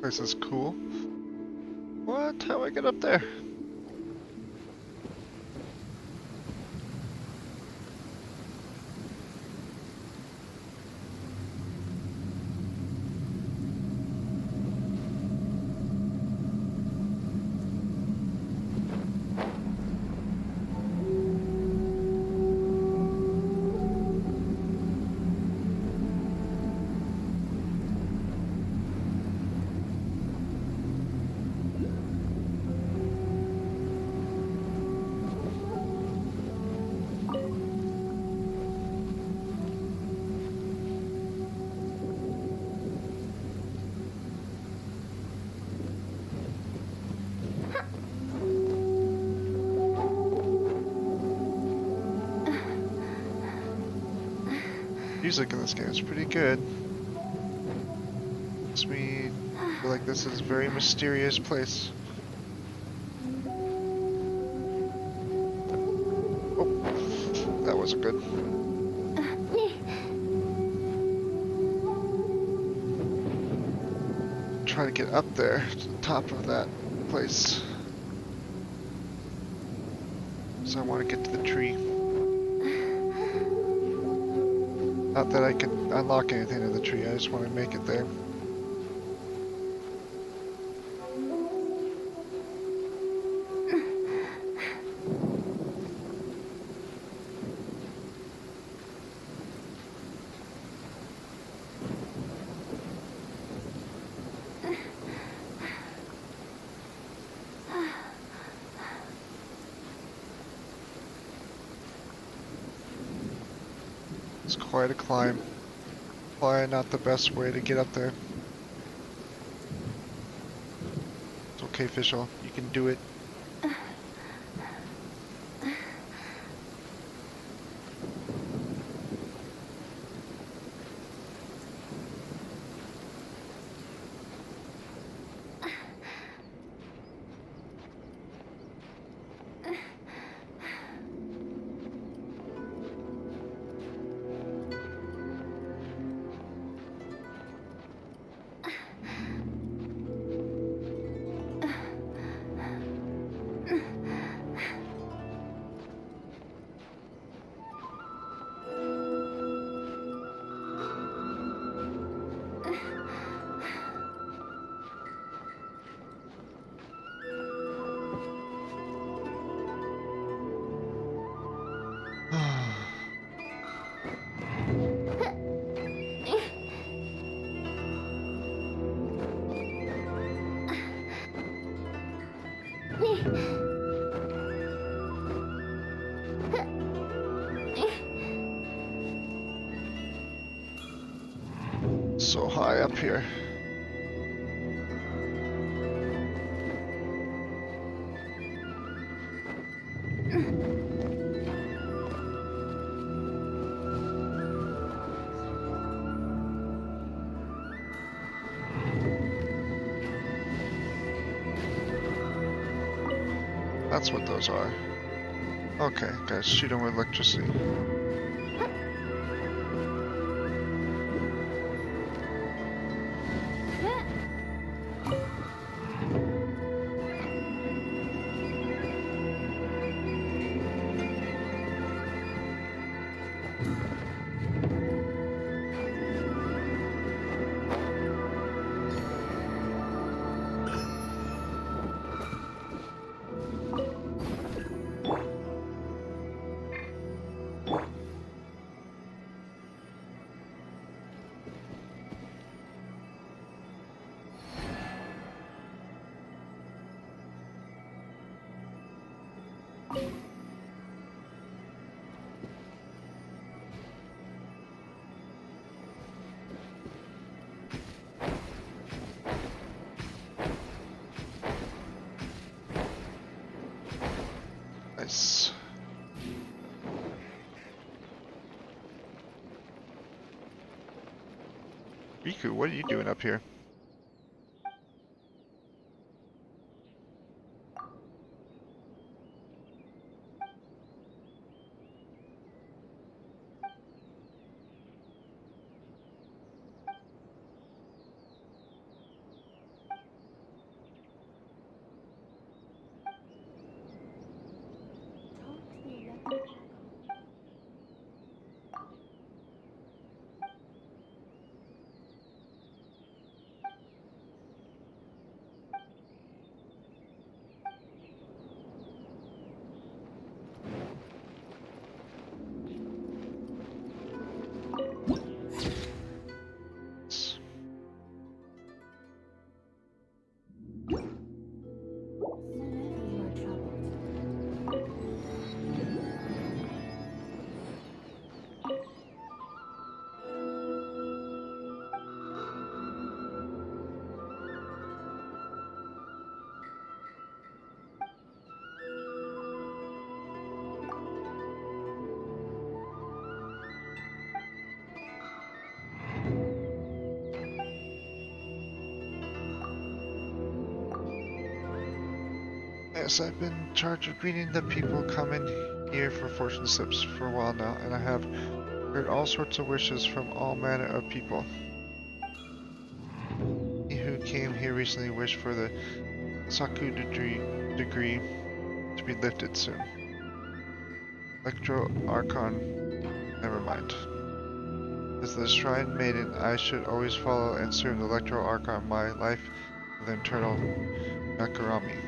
This is cool. What? How do I get up there? Music in this game is pretty good. Makes me feel like this is a very mysterious place. Oh, that wasn't good. Try to get up there to the top of that place. So I want to get to the tree. Not that I could unlock anything in the tree, I just want to make it there. It's quite a climb. Probably not the best way to get up there. It's okay, Fischl. You can do it. So high up here. That's what those are. Okay, guys, shoot them with electricity. Nice. Riku, what are you doing up here? Yes, I've been charged with greeting the people coming here for fortune sips for a while now, and I have heard all sorts of wishes from all manner of people. He who came here recently wished for the Saku degree to be lifted soon. Electro Archon, never mind. As the Shrine Maiden, I should always follow and serve the Electro Archon my life with eternal Nakarami.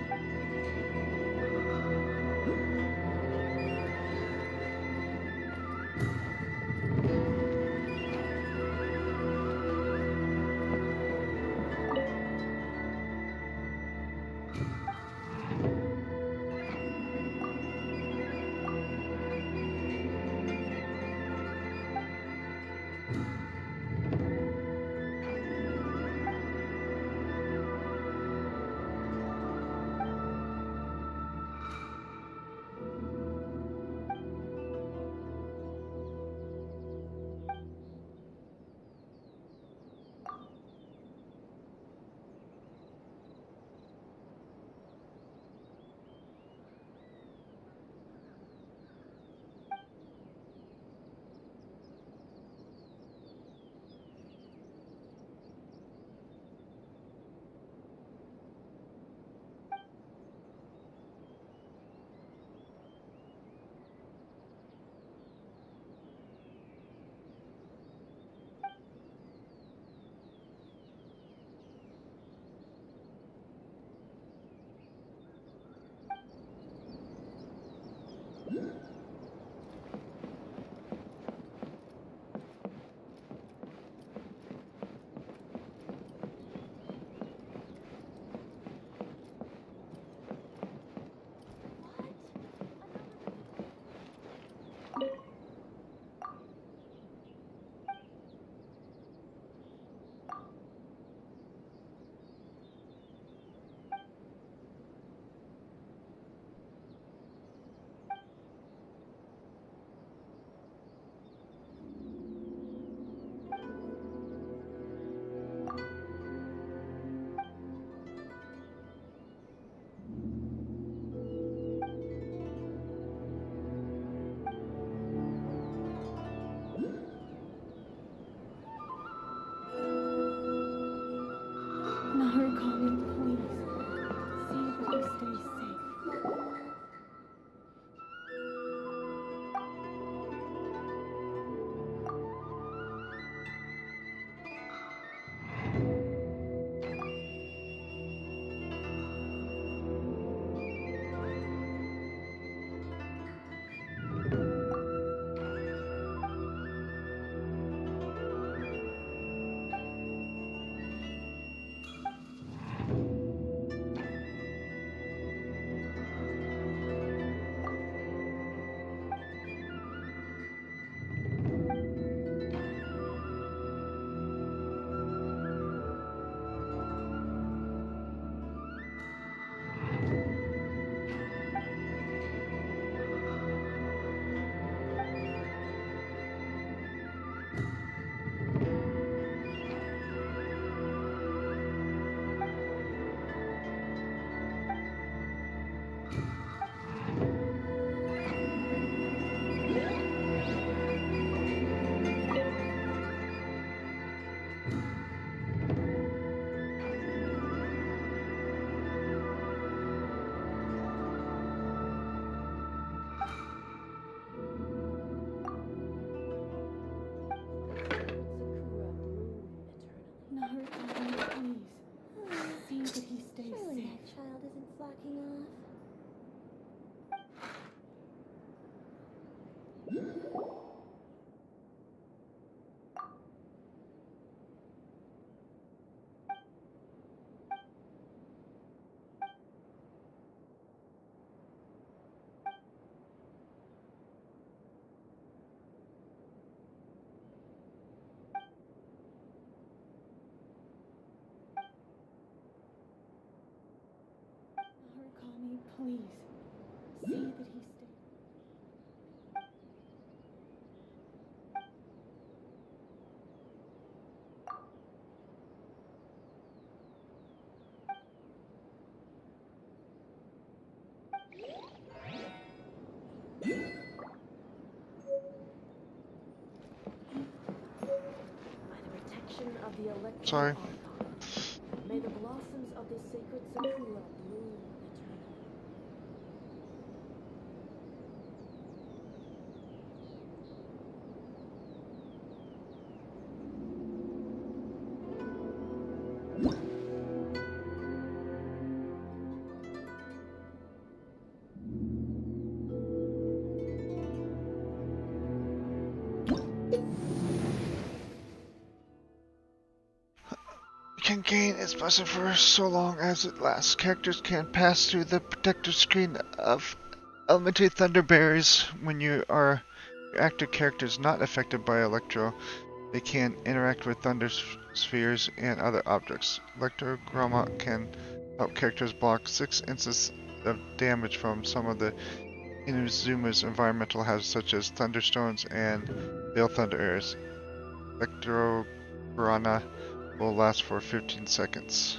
Narukami, please. See that he stays safe. Narukami, please. See that he stays Surely safe. that child isn't flocking off. Narukami, please. See that he stays. of the electro Sorry. archon. May the blossoms of the sacred sakura bloom eternally. Can gain its blessing for so long as it lasts. Characters can pass through the protective screen of elementary thunder barriers when your active character is not affected by electro. They can interact with thunder spheres and other objects. Electrograma can help characters block 6 instances of damage from some of the Inazuma's environmental hazards such as thunderstorms and veil thunder areas. Electrograna will last for 15 seconds.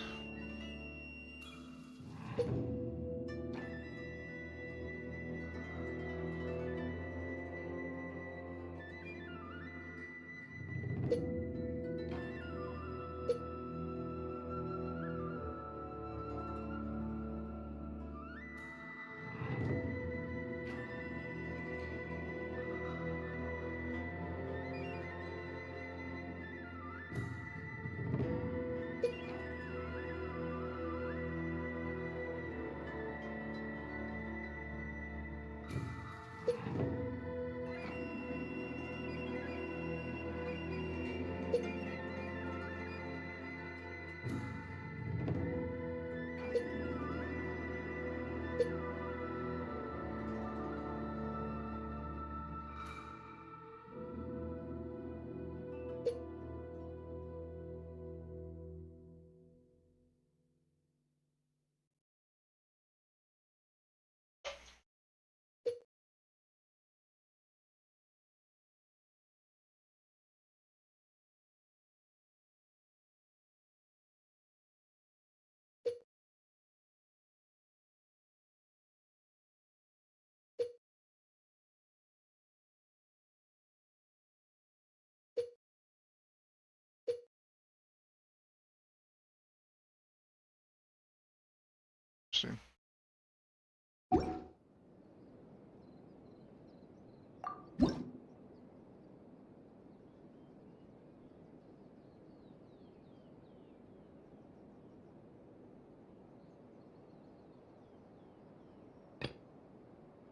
Interesting.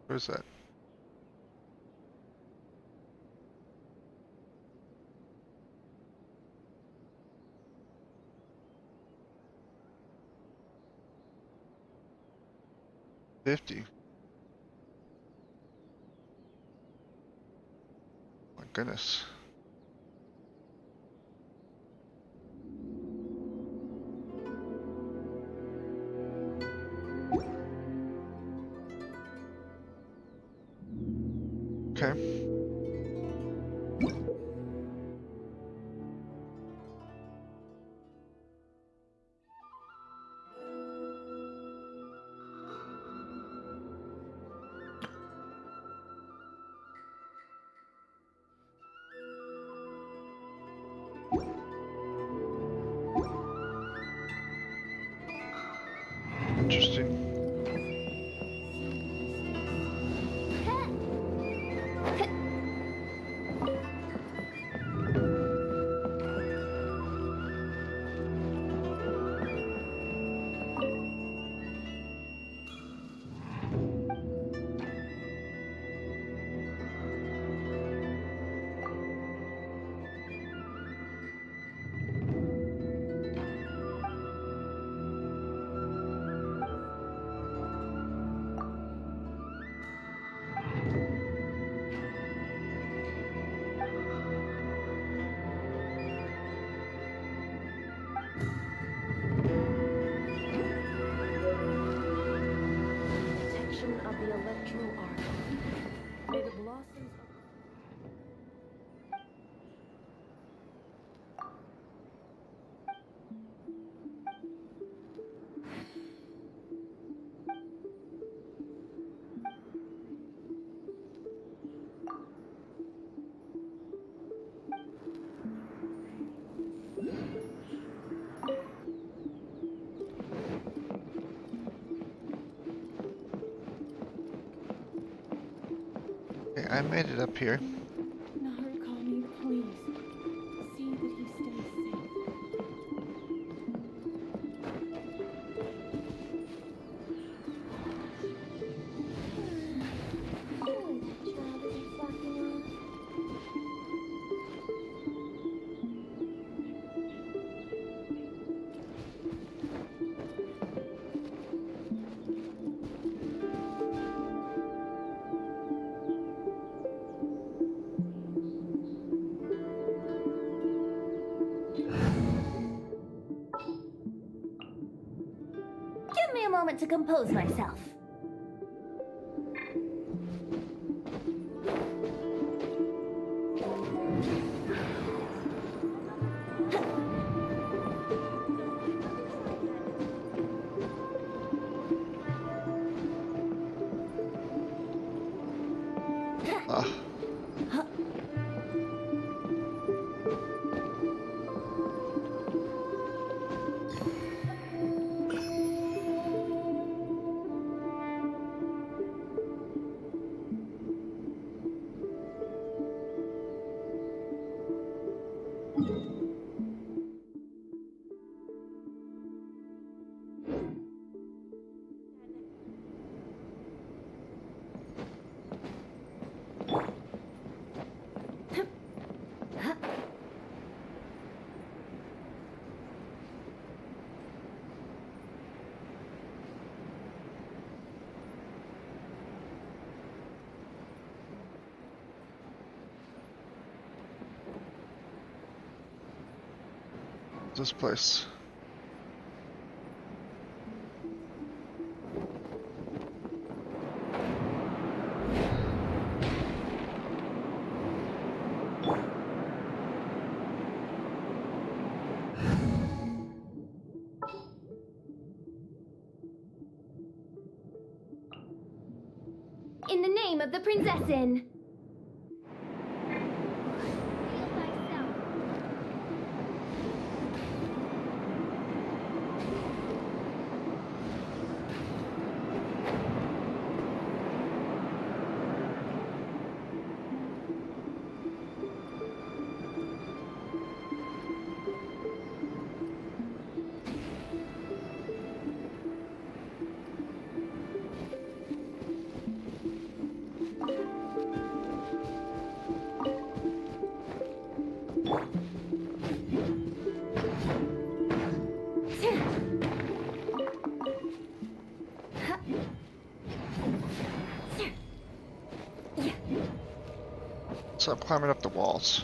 Where's that? $50. My goodness. Okay. Interesting. I made it up here. Narukami, please. See that he stays safe. Give me a moment to compose myself. This place. In the name of the Prinzessin! So I'm climbing up the walls.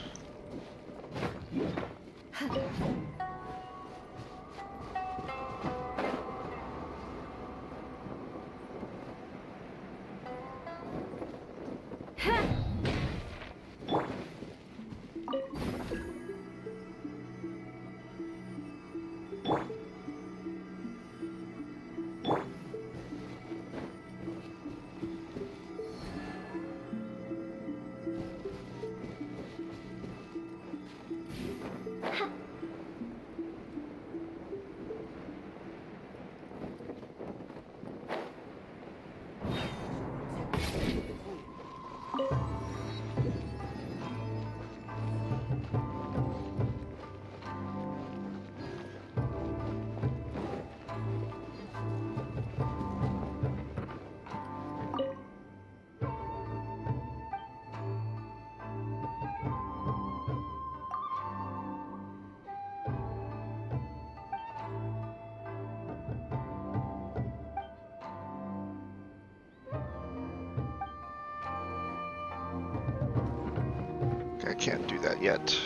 I can't do that yet.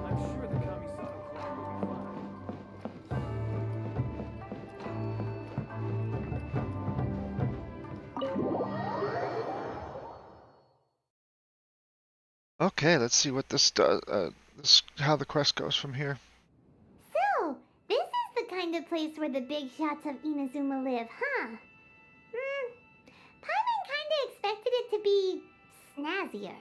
I'm sure the Kamisato clan will be fine. Okay, let's see what this does. How the quest goes from here. So, this is the kind of place where the big shots of Inazuma live, huh? Paimon kinda expected it to be snazzier.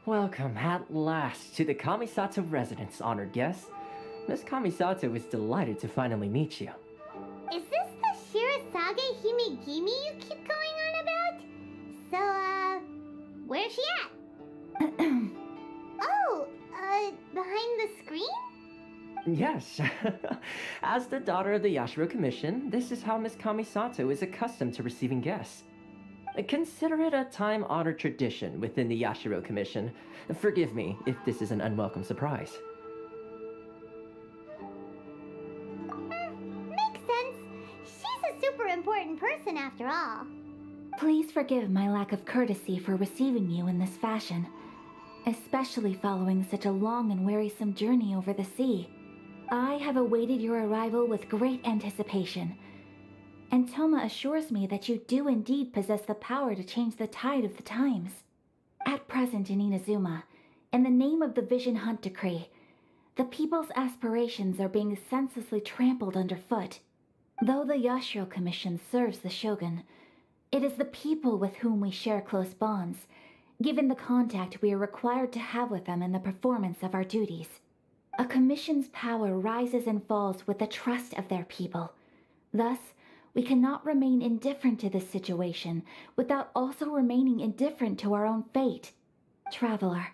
Welcome at last to the Kamisato residence, honored guests. Miss Kamisato is delighted to finally meet you. Is this the Shirazage Himigimi you keep going on about? So, where's she at? Oh, behind the screen? Yes. As the daughter of the Yashiro Commission, this is how Miss Kamisato is accustomed to receiving guests. Consider it a time-honored tradition within the Yashiro Commission. Forgive me if this is an unwelcome surprise. Makes sense. She's a super important person after all. Please forgive my lack of courtesy for receiving you in this fashion, especially following such a long and wearisome journey over the sea. I have awaited your arrival with great anticipation, and Toma assures me that you do indeed possess the power to change the tide of the times. At present in Inazuma, in the name of the Vision Hunt Decree, the people's aspirations are being senselessly trampled underfoot. Though the Yashiro Commission serves the Shogun, it is the people with whom we share close bonds, given the contact we are required to have with them in the performance of our duties. A commission's power rises and falls with the trust of their people. Thus, we cannot remain indifferent to this situation without also remaining indifferent to our own fate. Traveler,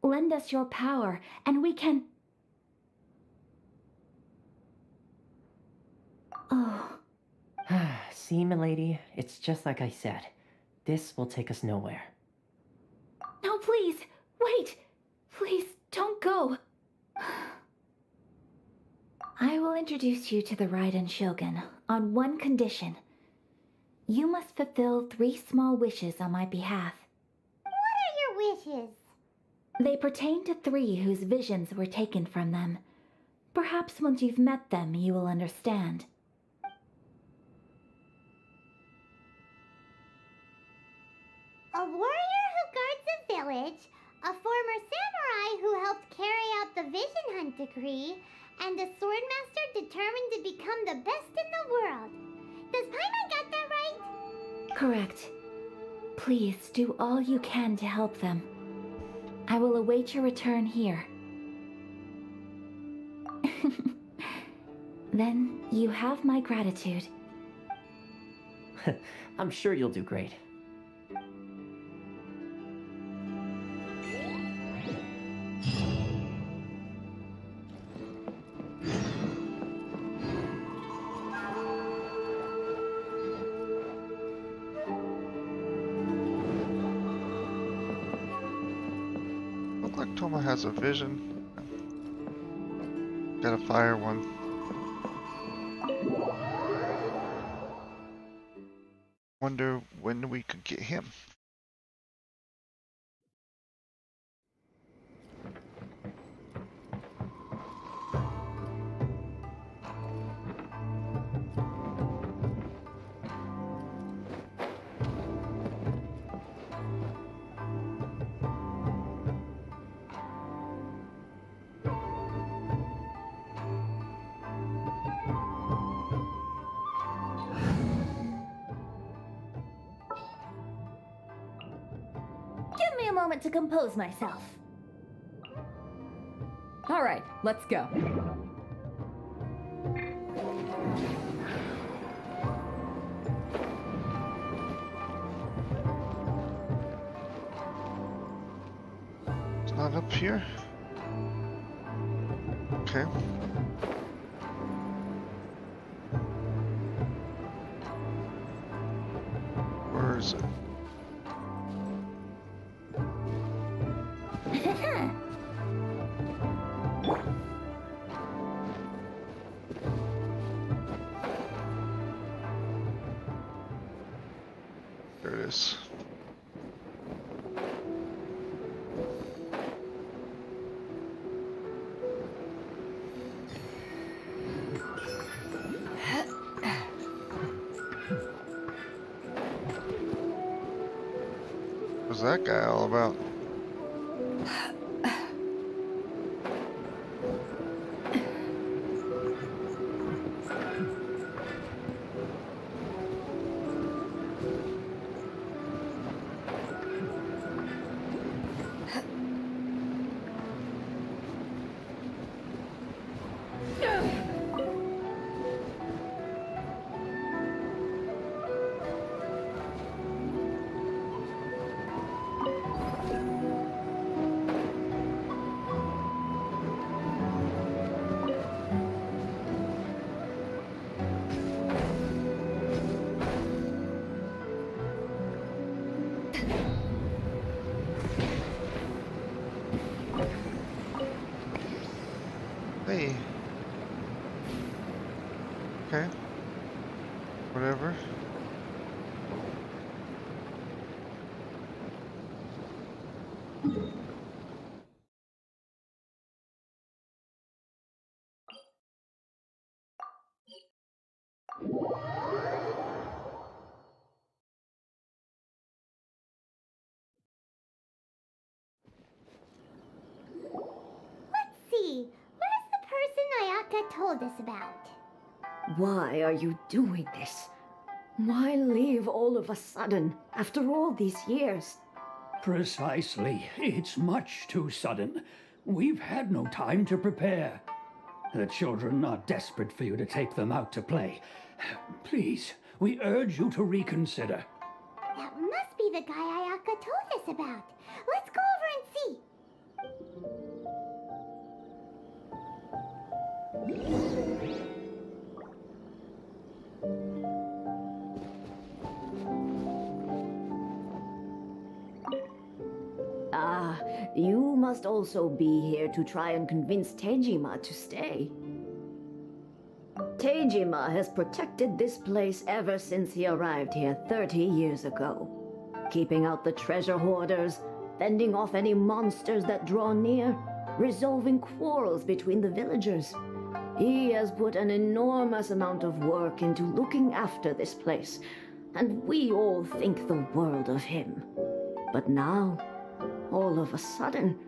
lend us your power, and we can... Oh. See, milady, it's just like I said. This will take us nowhere. No, please, wait! Please, don't go! I will introduce you to the Raiden Shogun on one condition. You must fulfill 3 small wishes on my behalf. What are your wishes? They pertain to 3 whose visions were taken from them. Perhaps once you've met them, you will understand. A warrior who guards a village, a former samurai who helped carry out the Vision Hunt Decree, and a swordmaster determined to become the best in the world. Does Paimon get that right? Correct. Please do all you can to help them. I will await your return here. Then you have my gratitude. I'm sure you'll do great. Look like Toma has a vision. Gotta fire one. Wonder when we could get him. Give me a moment to compose myself. All right, let's go. It's not up here. Okay. Where is it? There it is. What's that guy all about? Hey. Okay. Whatever. Let's see. Where's the person Ayaka told us about? Why are you doing this? Why leave all of a sudden, after all these years? Precisely. It's much too sudden. We've had no time to prepare. The children are desperate for you to take them out to play. Please, we urge you to reconsider. That must be the guy Ayaka told us about. Let's go over and see. Ah, you must also be here to try and convince Tejima to stay. Tejima has protected this place ever since he arrived here 30 years ago. Keeping out the treasure hoarders, fending off any monsters that draw near, resolving quarrels between the villagers. He has put an enormous amount of work into looking after this place, and we all think the world of him. But now, all of a sudden,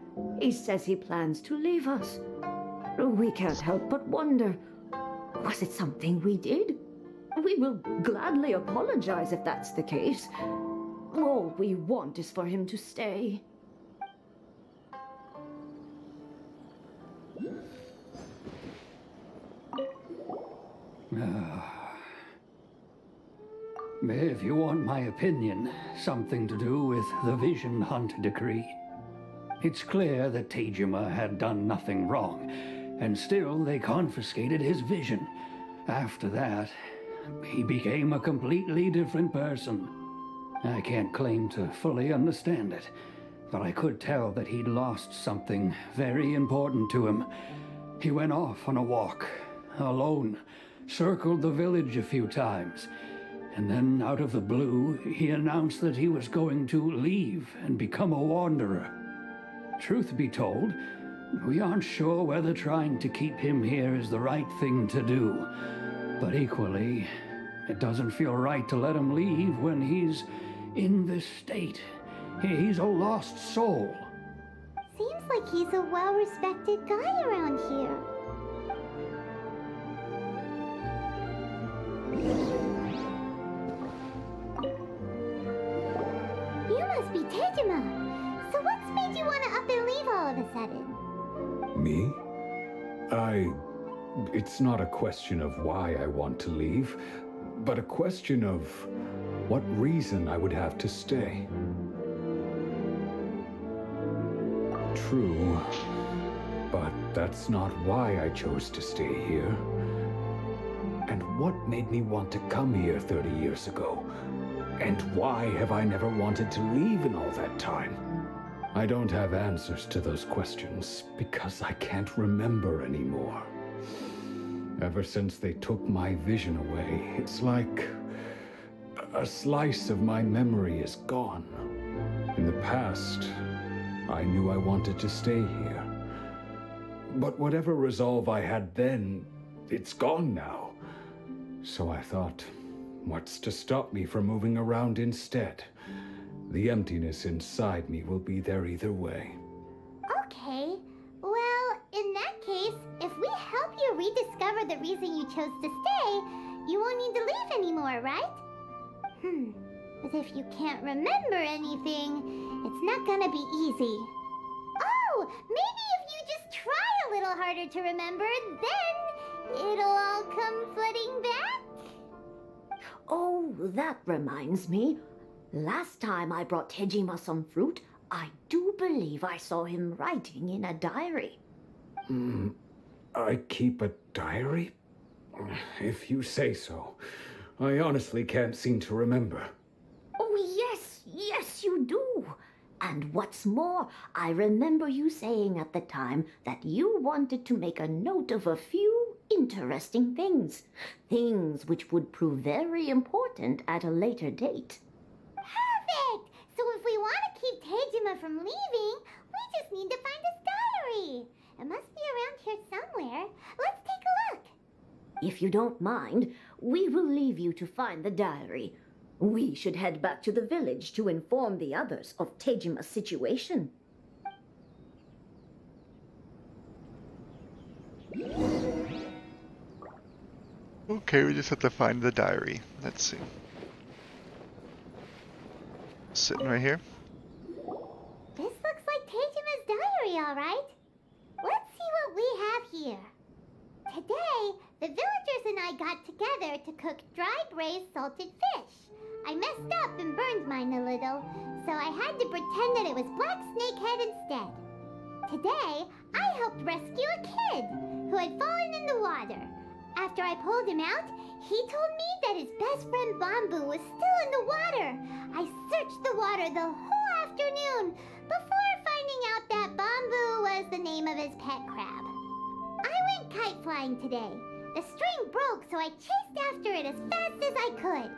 he says he plans to leave us. We can't help but wonder, was it something we did? We will gladly apologize if that's the case. All we want is for him to stay. If you want my opinion, something to do with the Vision Hunt decree. It's clear that Tejima had done nothing wrong, and still they confiscated his vision. After that, he became a completely different person. I can't claim to fully understand it, but I could tell that he'd lost something very important to him. He went off on a walk, alone, circled the village a few times, and then out of the blue, he announced that he was going to leave and become a wanderer. Truth be told, we aren't sure whether trying to keep him here is the right thing to do. But equally, it doesn't feel right to let him leave when he's in this state. He's a lost soul. Seems like he's a well-respected guy around here. You must be Tejima. So what's made you want to up and leave all of a sudden? Me? It's not a question of why I want to leave, but a question of what reason I would have to stay. True, but that's not why I chose to stay here. And what made me want to come here 30 years ago? And why have I never wanted to leave in all that time? I don't have answers to those questions because I can't remember anymore. Ever since they took my vision away, it's like a slice of my memory is gone. In the past, I knew I wanted to stay here. But whatever resolve I had then, it's gone now. So I thought, what's to stop me from moving around instead? The emptiness inside me will be there either way. Okay. Well, in that case, if we help you rediscover the reason you chose to stay, you won't need to leave anymore, right? But if you can't remember anything, it's not gonna be easy. Oh, maybe if you just try a little harder to remember, then it'll all come flooding back? Oh, that reminds me. Last time I brought Tejima some fruit, I do believe I saw him writing in a diary. I keep a diary? If you say so. I honestly can't seem to remember. Oh, yes, you do. And what's more, I remember you saying at the time that you wanted to make a note of a few interesting things. Things which would prove very important at a later date. Perfect! So if we want to keep Tejima from leaving, we just need to find his diary. It must be around here somewhere. Let's take a look. If you don't mind, we will leave you to find the diary. We should head back to the village to inform the others of Tejima's situation. Okay, we just have to find the diary. Let's see. Sitting right here. This looks like Tejima's diary, all right. Let's see what we have here. Today, the villagers and I got together to cook dried braised salted fish. I messed up and burned mine a little, so I had to pretend that it was black snakehead instead. Today, I helped rescue a kid who had fallen in the water. After I pulled him out, he told me that his best friend Bamboo was still in the water. I searched the water the whole afternoon before finding out that Bamboo was the name of his pet crab. I went kite flying today. The string broke, so I chased after it as fast as I could.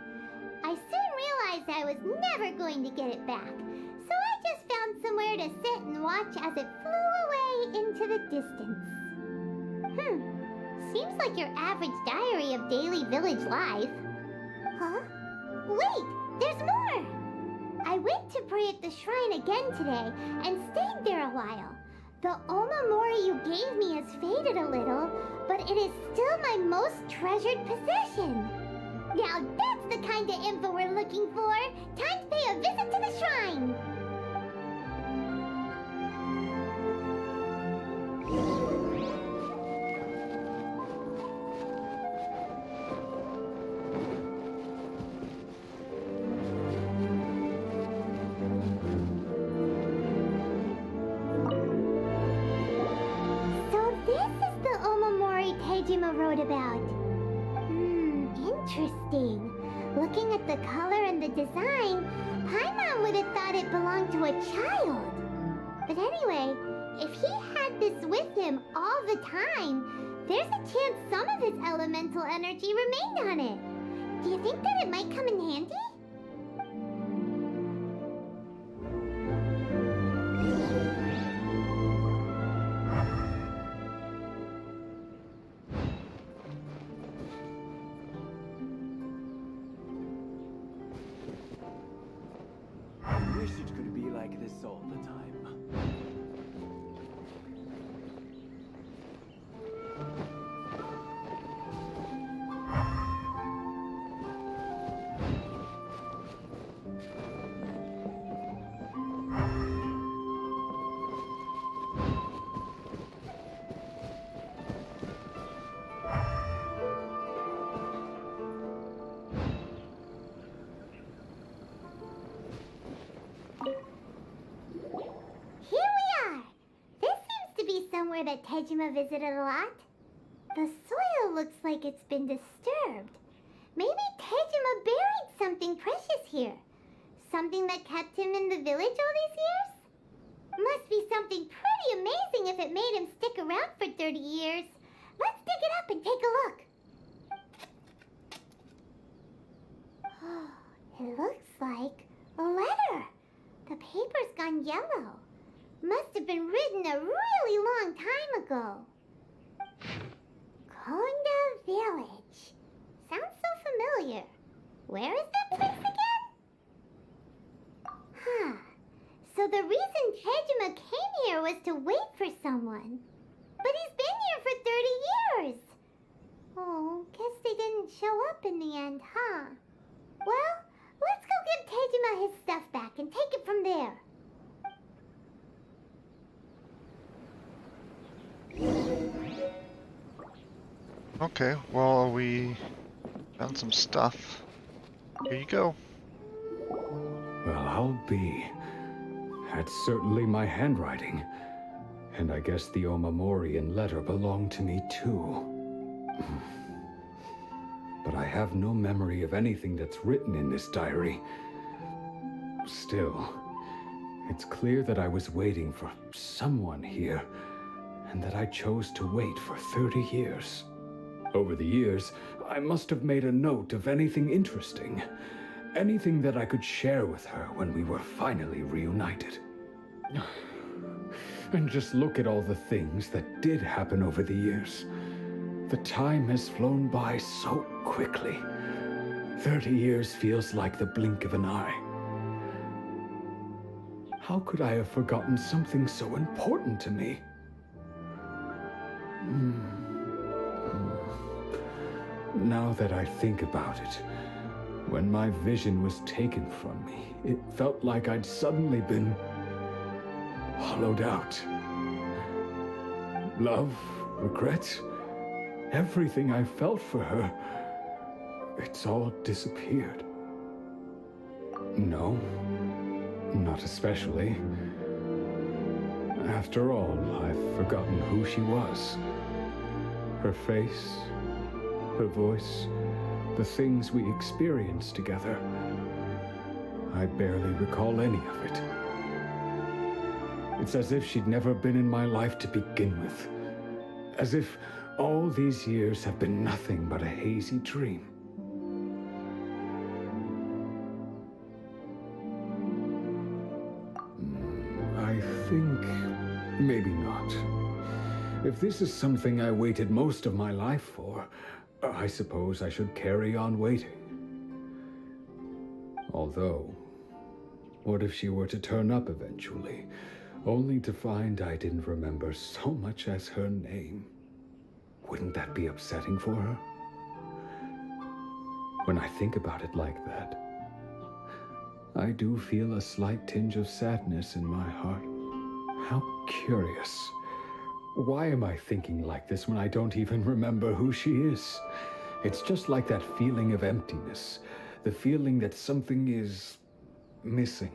I soon realized I was never going to get it back, so I just found somewhere to sit and watch as it flew away into the distance. Seems like your average diary of daily village life. Huh? Wait, there's more! I went to pray at the shrine again today and stayed there a while. The Omamori you gave me has faded a little, but it is still my most treasured possession. Now that's the kind of info we're looking for. Time to pay a visit to the shrine. So this is the Omamori Tejima wrote about. Interesting. Looking at the color and the design, Paimon would have thought it belonged to a child. But anyway, if he had this with him all the time, there's a chance some of his elemental energy remained on it. Do you think that it might come in handy? I wish it could be like this all the time. Somewhere that Tejima visited a lot. The soil looks like it's been disturbed. Maybe Tejima buried something precious here. Something that kept him in the village all these years? Must be something pretty amazing if it made him stick around for 30 years. Let's dig it up and take a look. It looks like a letter. The paper's gone yellow. Must have been written a really long time ago. Konda Village. Sounds so familiar. Where is that place again? So the reason Tejima came here was to wait for someone. But he's been here for 30 years. Oh, guess they didn't show up in the end, huh? Well, let's go give Tejima his stuff back and take it from there. Okay, well, we found some stuff. Here you go. Well, I'll be. That's certainly my handwriting. And I guess the Omamorian letter belonged to me too. But I have no memory of anything that's written in this diary. Still, It's clear that I was waiting for someone here, and that I chose to wait for 30 years. Over the years, I must have made a note of anything interesting, anything that I could share with her when we were finally reunited. And just look at all the things that did happen over the years. The time has flown by so quickly. 30 years feels like the blink of an eye. How could I have forgotten something so important to me? Now that I think about it, when my vision was taken from me, it felt like I'd suddenly been hollowed out. Love, regret, everything I felt for her, it's all disappeared. No, not especially. After all, I've forgotten who she was. Her face, her voice, the things we experienced together. I barely recall any of it. It's as if she'd never been in my life to begin with. As if all these years have been nothing but a hazy dream. I think maybe not. If this is something I waited most of my life for, I suppose I should carry on waiting. Although, what if she were to turn up eventually, only to find I didn't remember so much as her name? Wouldn't that be upsetting for her? When I think about it like that, I do feel a slight tinge of sadness in my heart. How curious. Why am I thinking like this when I don't even remember who she is? It's just like that feeling of emptiness, the feeling that something is missing.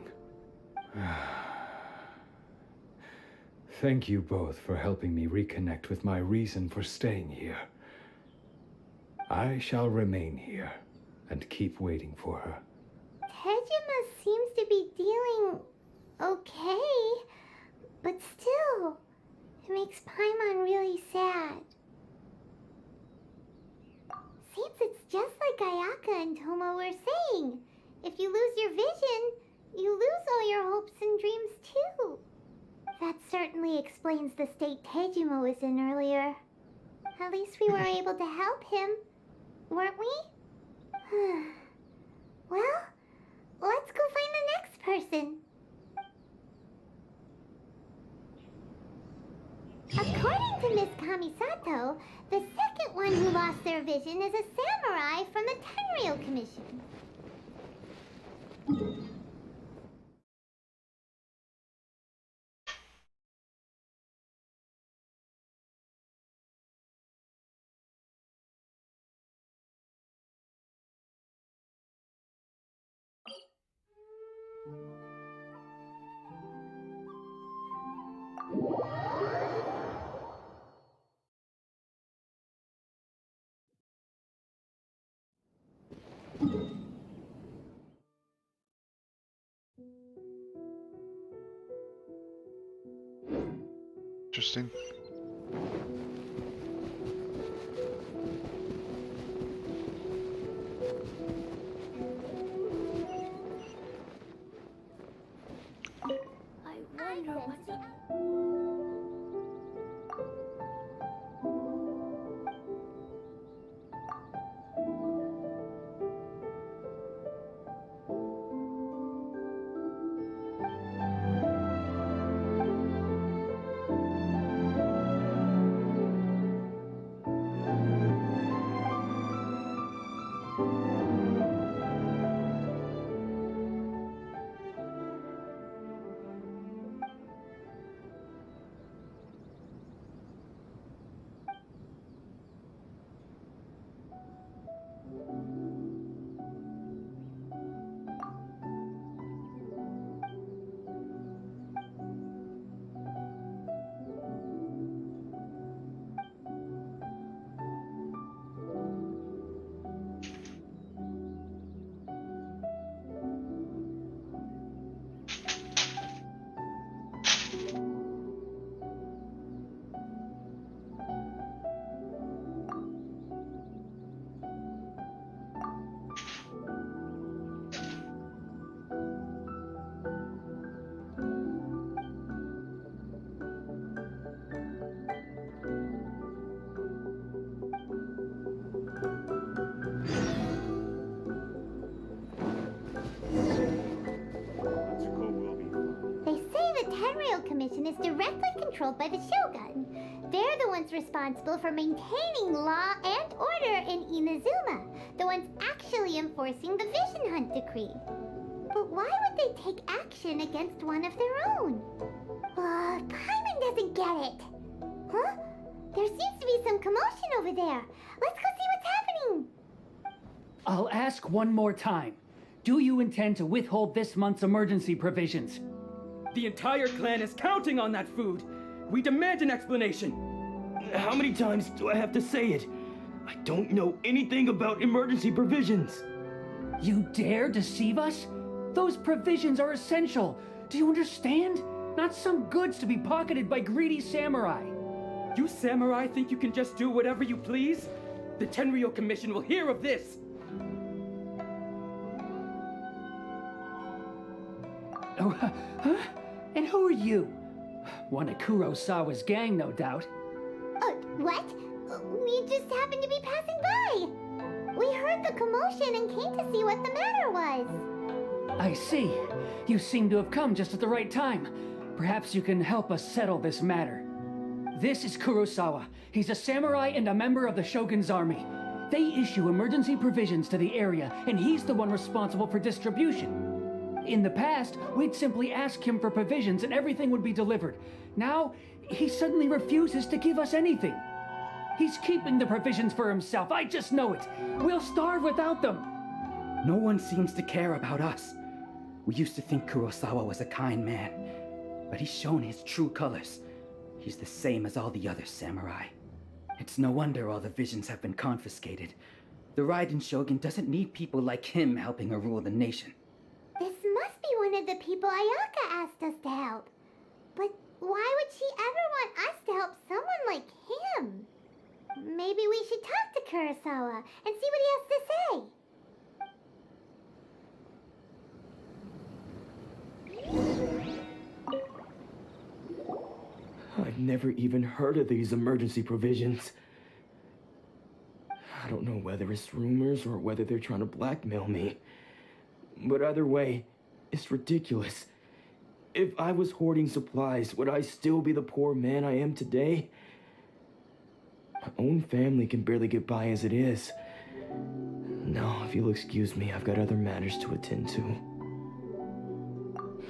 Thank you both for helping me reconnect with my reason for staying here. I shall remain here and keep waiting for her. Tejima seems to be dealing okay, but still, it makes Paimon really sad. Seems it's just like Ayaka and Toma were saying. If you lose your vision, you lose all your hopes and dreams too. That certainly explains the state Tejima was in earlier. At least we were able to help him, weren't we? Well, let's go find the next person. According to Miss Kamisato, the second one who lost their vision is a samurai from the Tenryou Commission. Interesting. I wonder what's up. Soyo Commission is directly controlled by the Shogun. They're the ones responsible for maintaining law and order in Inazuma, the ones actually enforcing the Vision Hunt Decree. But why would they take action against one of their own? Paimon doesn't get it. Huh? There seems to be some commotion over there. Let's go see what's happening. I'll ask one more time. Do you intend to withhold this month's emergency provisions? The entire clan is counting on that food. We demand an explanation. How many times do I have to say it? I don't know anything about emergency provisions. You dare deceive us? Those provisions are essential. Do you understand? Not some goods to be pocketed by greedy samurai. You samurai think you can just do whatever you please? The Tenryou Commission will hear of this. Oh, huh? And who are you? One of Kurosawa's gang, no doubt. What? We just happened to be passing by. We heard the commotion and came to see what the matter was. I see. You seem to have come just at the right time. Perhaps you can help us settle this matter. This is Kurosawa. He's a samurai and a member of the Shogun's army. They issue emergency provisions to the area, and he's the one responsible for distribution. In the past, we'd simply ask him for provisions and everything would be delivered. Now, he suddenly refuses to give us anything. He's keeping the provisions for himself. I just know it. We'll starve without them. No one seems to care about us. We used to think Kurosawa was a kind man, but he's shown his true colors. He's the same as all the other samurai. It's no wonder all the visions have been confiscated. The Raiden Shogun doesn't need people like him helping her rule the nation. This must be one of the people Ayaka asked us to help. But why would she ever want us to help someone like him? Maybe we should talk to Kurosawa and see what he has to say. I've never even heard of these emergency provisions. I don't know whether it's rumors or whether they're trying to blackmail me. But either way, it's ridiculous. If I was hoarding supplies, would I still be the poor man I am today? My own family can barely get by as it is. Now, if you'll excuse me, I've got other matters to attend to.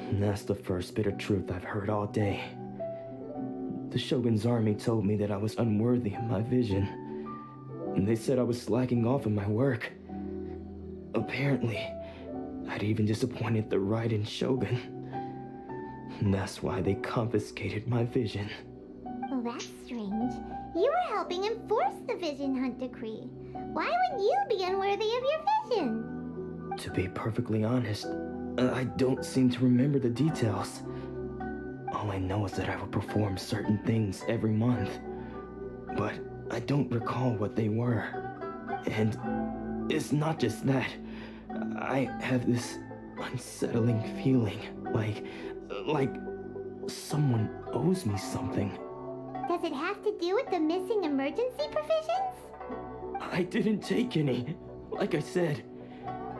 And that's the first bit of truth I've heard all day. The Shogun's army told me that I was unworthy of my vision. And they said I was slacking off in my work. Apparently, I'd even disappointed the Raiden Shogun. And that's why they confiscated my vision. Well, that's strange. You were helping enforce the Vision Hunt Decree. Why would you be unworthy of your vision? To be perfectly honest, I don't seem to remember the details. All I know is that I would perform certain things every month. But I don't recall what they were. And it's not just that. I have this unsettling feeling, like someone owes me something. Does it have to do with the missing emergency provisions? I didn't take any. Like I said,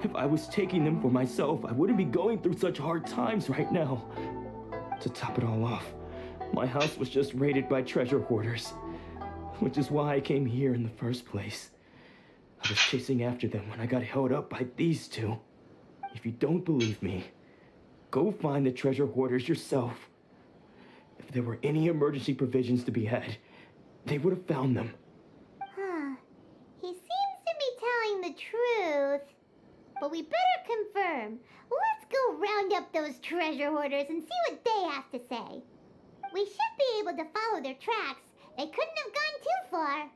if I was taking them for myself, I wouldn't be going through such hard times right now. To top it all off, my house was just raided by treasure hoarders, which is why I came here in the first place. I was chasing after them when I got held up by these two. If you don't believe me, go find the treasure hoarders yourself. If there were any emergency provisions to be had, they would have found them. Huh. He seems to be telling the truth. But we better confirm. Let's go round up those treasure hoarders and see what they have to say. We should be able to follow their tracks. They couldn't have gone too far.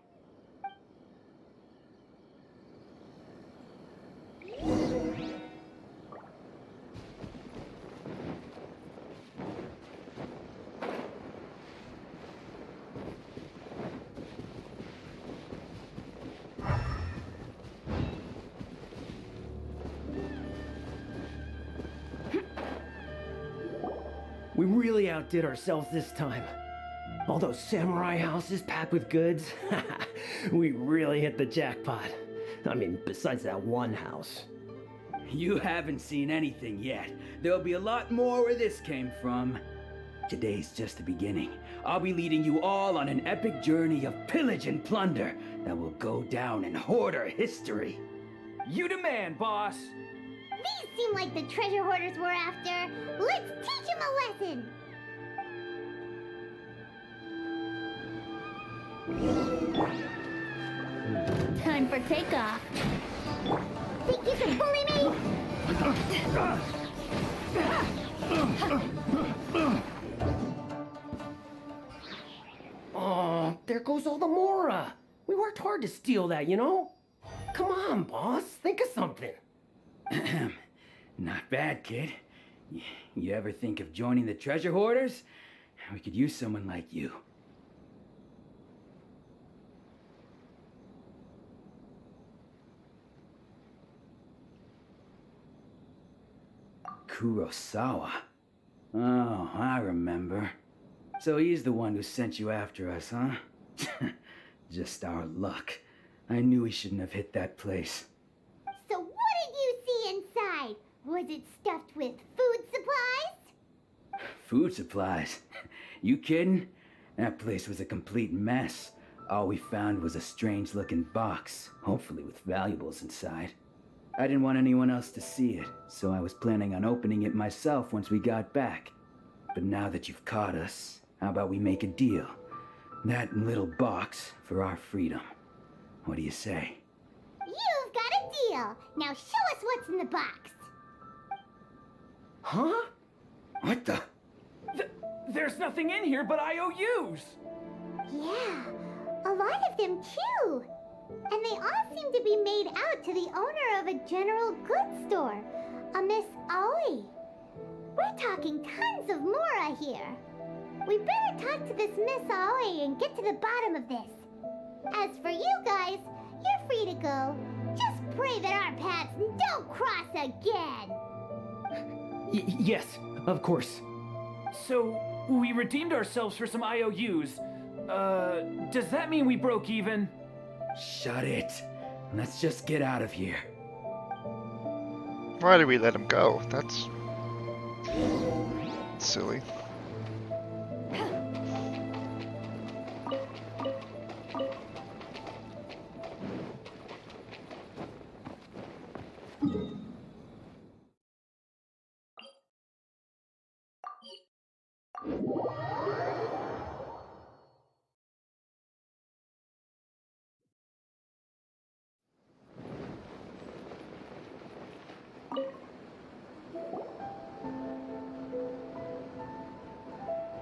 We really outdid ourselves this time. All those samurai houses packed with goods, we really hit the jackpot. I mean, besides that one house. You haven't seen anything yet. There'll be a lot more where this came from. Today's just the beginning. I'll be leading you all on an epic journey of pillage and plunder that will go down in hoarder history. You demand, boss. These seem like the treasure hoarders we're after. Let's teach them a lesson. Time for takeoff. Think you can bully me? Oh, there goes all the Mora. We worked hard to steal that, you know? Come on, boss. Think of something. Not bad, kid. You ever think of joining the treasure hoarders? We could use someone like you. Kurosawa. Oh, I remember. So he's the one who sent you after us, huh? Just our luck. I knew we shouldn't have hit that place. So what did you see inside? Was it stuffed with food supplies? Food supplies? You kidding? That place was a complete mess. All we found was a strange-looking box, hopefully with valuables inside. I didn't want anyone else to see it, so I was planning on opening it myself once we got back. But now that you've caught us, how about we make a deal? That little box for our freedom. What do you say? You've got a deal. Now show us what's in the box. Huh? What the? There's nothing in here but IOUs. Yeah, a lot of them too. And they all seem to be made out to the owner of a general goods store, a Miss Aoi. We're talking tons of Mora here. We better talk to this Miss Aoi and get to the bottom of this. As for you guys, you're free to go. Just pray that our paths don't cross again. Yes, of course. So, we redeemed ourselves for some IOUs. Does that mean we broke even? Shut it. Let's just get out of here. Why did we let him go? That's silly.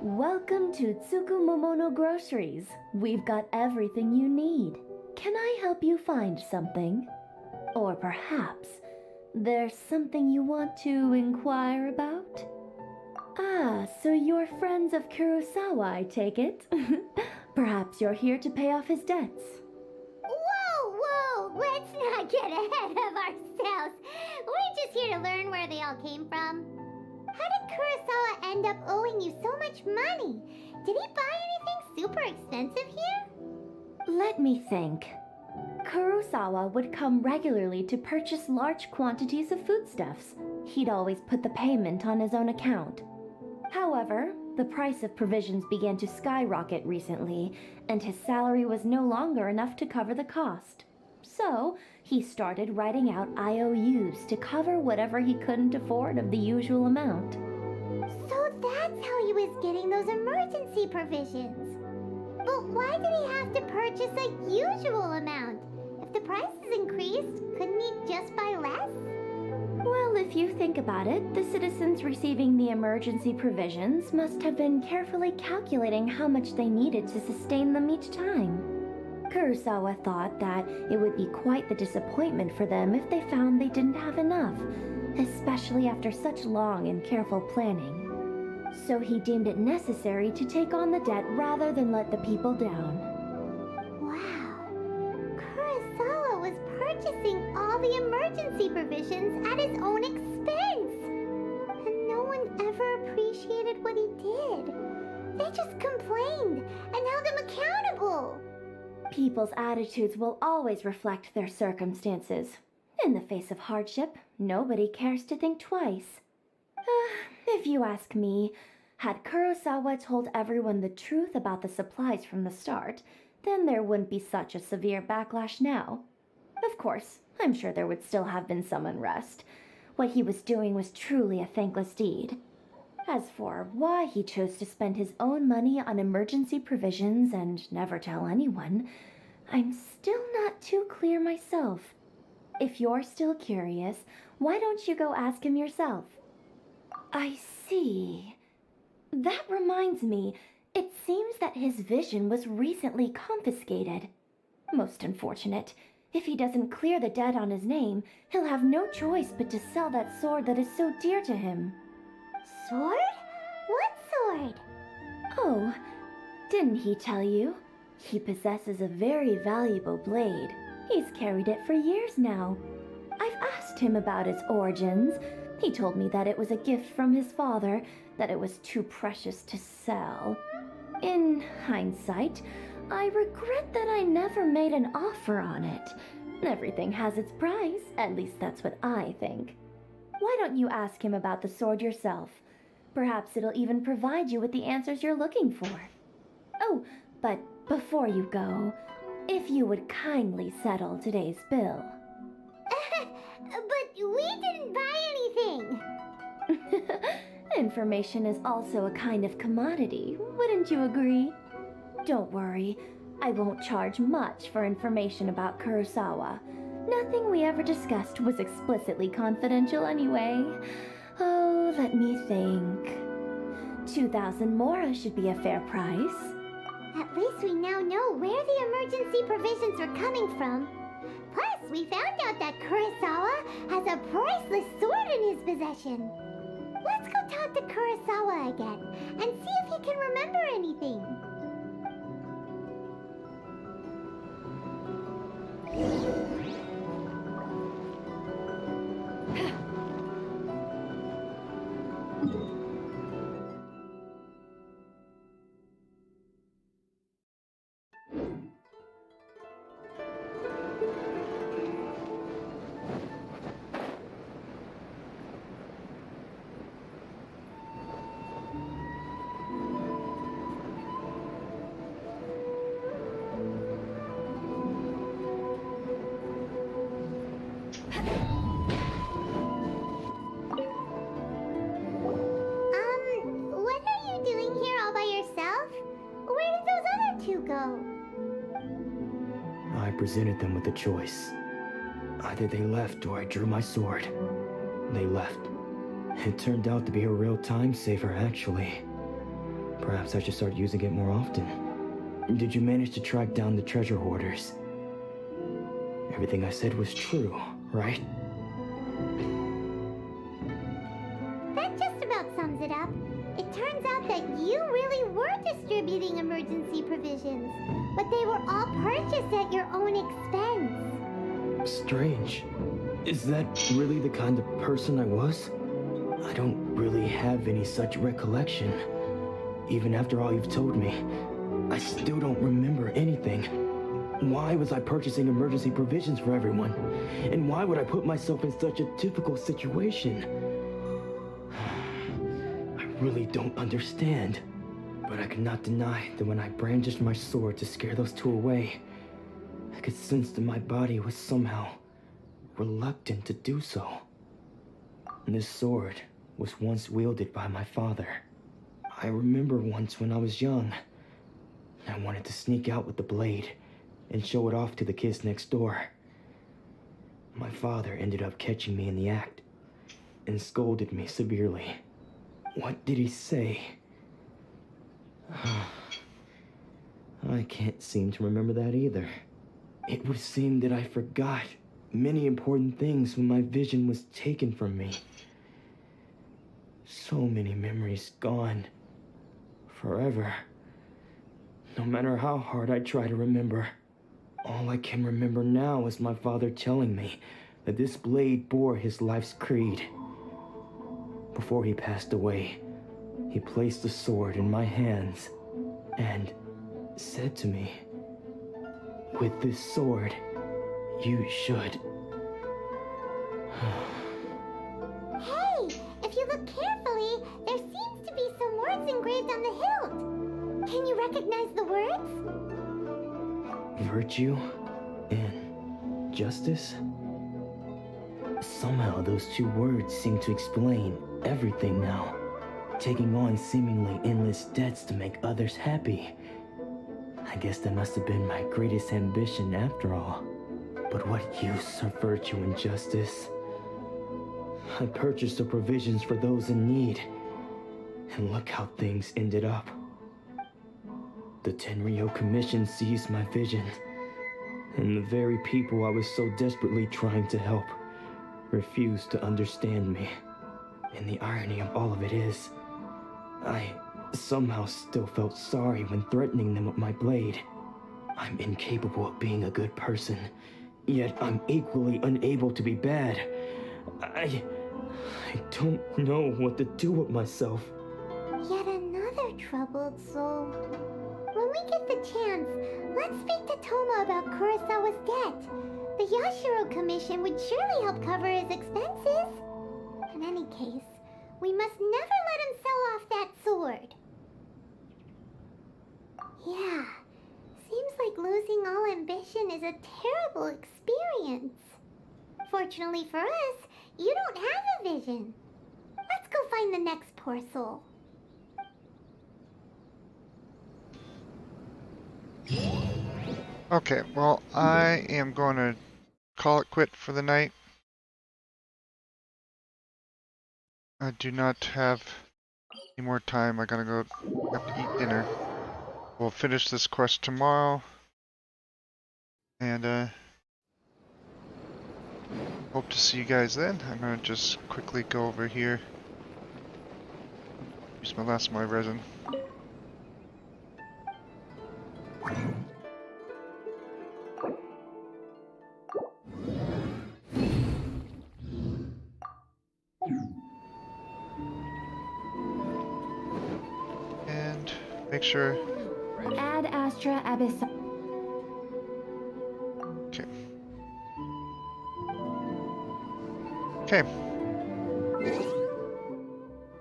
Welcome to Tsukumomono Groceries. We've got everything you need. Can I help you find something? Or perhaps there's something you want to inquire about? Ah, so you're friends of Kurosawa, I take it? Perhaps you're here to pay off his debts. Whoa, let's not get ahead of ourselves. We're just here to learn where they all came from. How did Kurosawa end up owing you so much money? Did he buy anything super expensive here? Let me think. Kurosawa would come regularly to purchase large quantities of foodstuffs. He'd always put the payment on his own account. However, the price of provisions began to skyrocket recently, and his salary was no longer enough to cover the cost. So, he started writing out IOUs to cover whatever he couldn't afford of the usual amount. So that's how he was getting those emergency provisions. But why did he have to purchase a usual amount? If the price is increased, couldn't he just buy less? Well, if you think about it, the citizens receiving the emergency provisions must have been carefully calculating how much they needed to sustain them each time. Kurosawa thought that it would be quite the disappointment for them if they found they didn't have enough, especially after such long and careful planning. So he deemed it necessary to take on the debt rather than let the people down. Wow. Kurosawa was purchasing all the emergency provisions at his own expense. And no one ever appreciated what he did. They just complained and held him accountable. People's attitudes will always reflect their circumstances. In the face of hardship, nobody cares to think twice. If you ask me, Had Kurosawa told everyone the truth about the supplies from the start, then there wouldn't be such a severe backlash now. Of course, I'm sure there would still have been some unrest. What he was doing was truly a thankless deed. As for why he chose to spend his own money on emergency provisions and never tell anyone, I'm still not too clear myself. If you're still curious, why don't you go ask him yourself? I see. That reminds me, it seems that his vision was recently confiscated. Most unfortunate. If he doesn't clear the debt on his name, he'll have no choice but to sell that sword that is so dear to him. Sword? What sword? Oh, didn't he tell you? He possesses a very valuable blade. He's carried it for years now. I've asked him about its origins. He told me that it was a gift from his father, that it was too precious to sell. In hindsight, I regret that I never made an offer on it. Everything has its price, at least that's what I think. Why don't you ask him about the sword yourself? Perhaps it'll even provide you with the answers you're looking for. Oh, but before you go, if you would kindly settle today's bill. But we didn't buy anything. Information is also a kind of commodity, wouldn't you agree? Don't worry, I won't charge much for information about Kurosawa. Nothing we ever discussed was explicitly confidential anyway. Oh, let me think. 2,000 mora should be a fair price. At least we now know where the emergency provisions are coming from. Plus, we found out that Kurosawa has a priceless sword in his possession. Let's go talk to Kurosawa again and see if he can remember anything. What are you doing here all by yourself? Where did those other two go? I presented them with a choice. Either they left or I drew my sword. They left. It turned out to be a real time saver, actually. Perhaps I should start using it more often. Did you manage to track down the treasure hoarders? Everything I said was true, right? That just about sums it up. It turns out that you really were distributing emergency provisions, but they were all purchased at your own expense. Strange. Is that really the kind of person I was? I don't really have any such recollection. Even after all you've told me, I still don't remember anything. Why was I purchasing emergency provisions for everyone? And why would I put myself in such a difficult situation? I really don't understand. But I cannot deny that when I brandished my sword to scare those two away, I could sense that my body was somehow reluctant to do so. This sword was once wielded by my father. I remember once when I was young, I wanted to sneak out with the blade and show it off to the kids next door. My father ended up catching me in the act and scolded me severely. What did he say? I can't seem to remember that either. It would seem that I forgot many important things when my vision was taken from me. So many memories gone. Forever. No matter how hard I try to remember, all I can remember now is my father telling me that this blade bore his life's creed. Before he passed away, he placed the sword in my hands and said to me, "With this sword, you should." Hey, if you look carefully, there seems to be some words words engraved on the hilt. Can you recognize the words? Virtue and justice? Somehow those two words seem to explain everything now. Taking on seemingly endless debts to make others happy. I guess that must have been my greatest ambition after all. But what use are virtue and justice? I purchased the provisions for those in need. And look how things ended up. The Tenryou Commission seized my vision. And the very people I was so desperately trying to help refused to understand me. And the irony of all of it is, I somehow still felt sorry when threatening them with my blade. I'm incapable of being a good person, yet I'm equally unable to be bad. I don't know what to do with myself. Yet another troubled soul. When we get the chance, let's speak to Toma about Kurosawa's debt. The Yashiro Commission would surely help cover his expenses. In any case, we must never let him sell off that sword. Yeah, seems like losing all ambition is a terrible experience. Fortunately for us, you don't have a vision. Let's go find the next poor soul. Okay, well, I am going to call it quit for the night. I do not have any more time. I gotta go have to eat dinner. We'll finish this quest tomorrow. And hope to see you guys then. I'm gonna just quickly go over here. Use my last of my resin. And make sure. Ad Astra Abyss. Okay. Okay.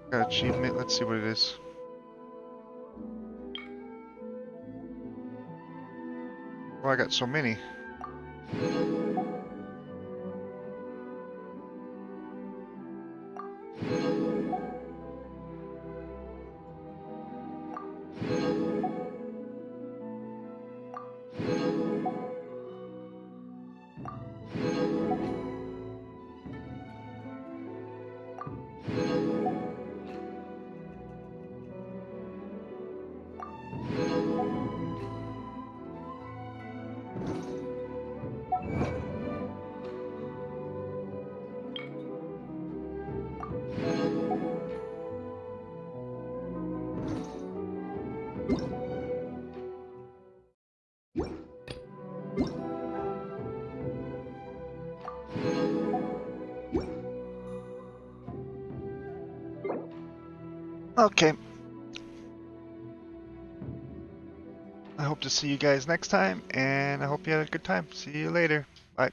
Got achievement. Let's see what it is. Oh, I got so many. Okay. I hope to see you guys next time, and I hope you had a good time. See you later. Bye.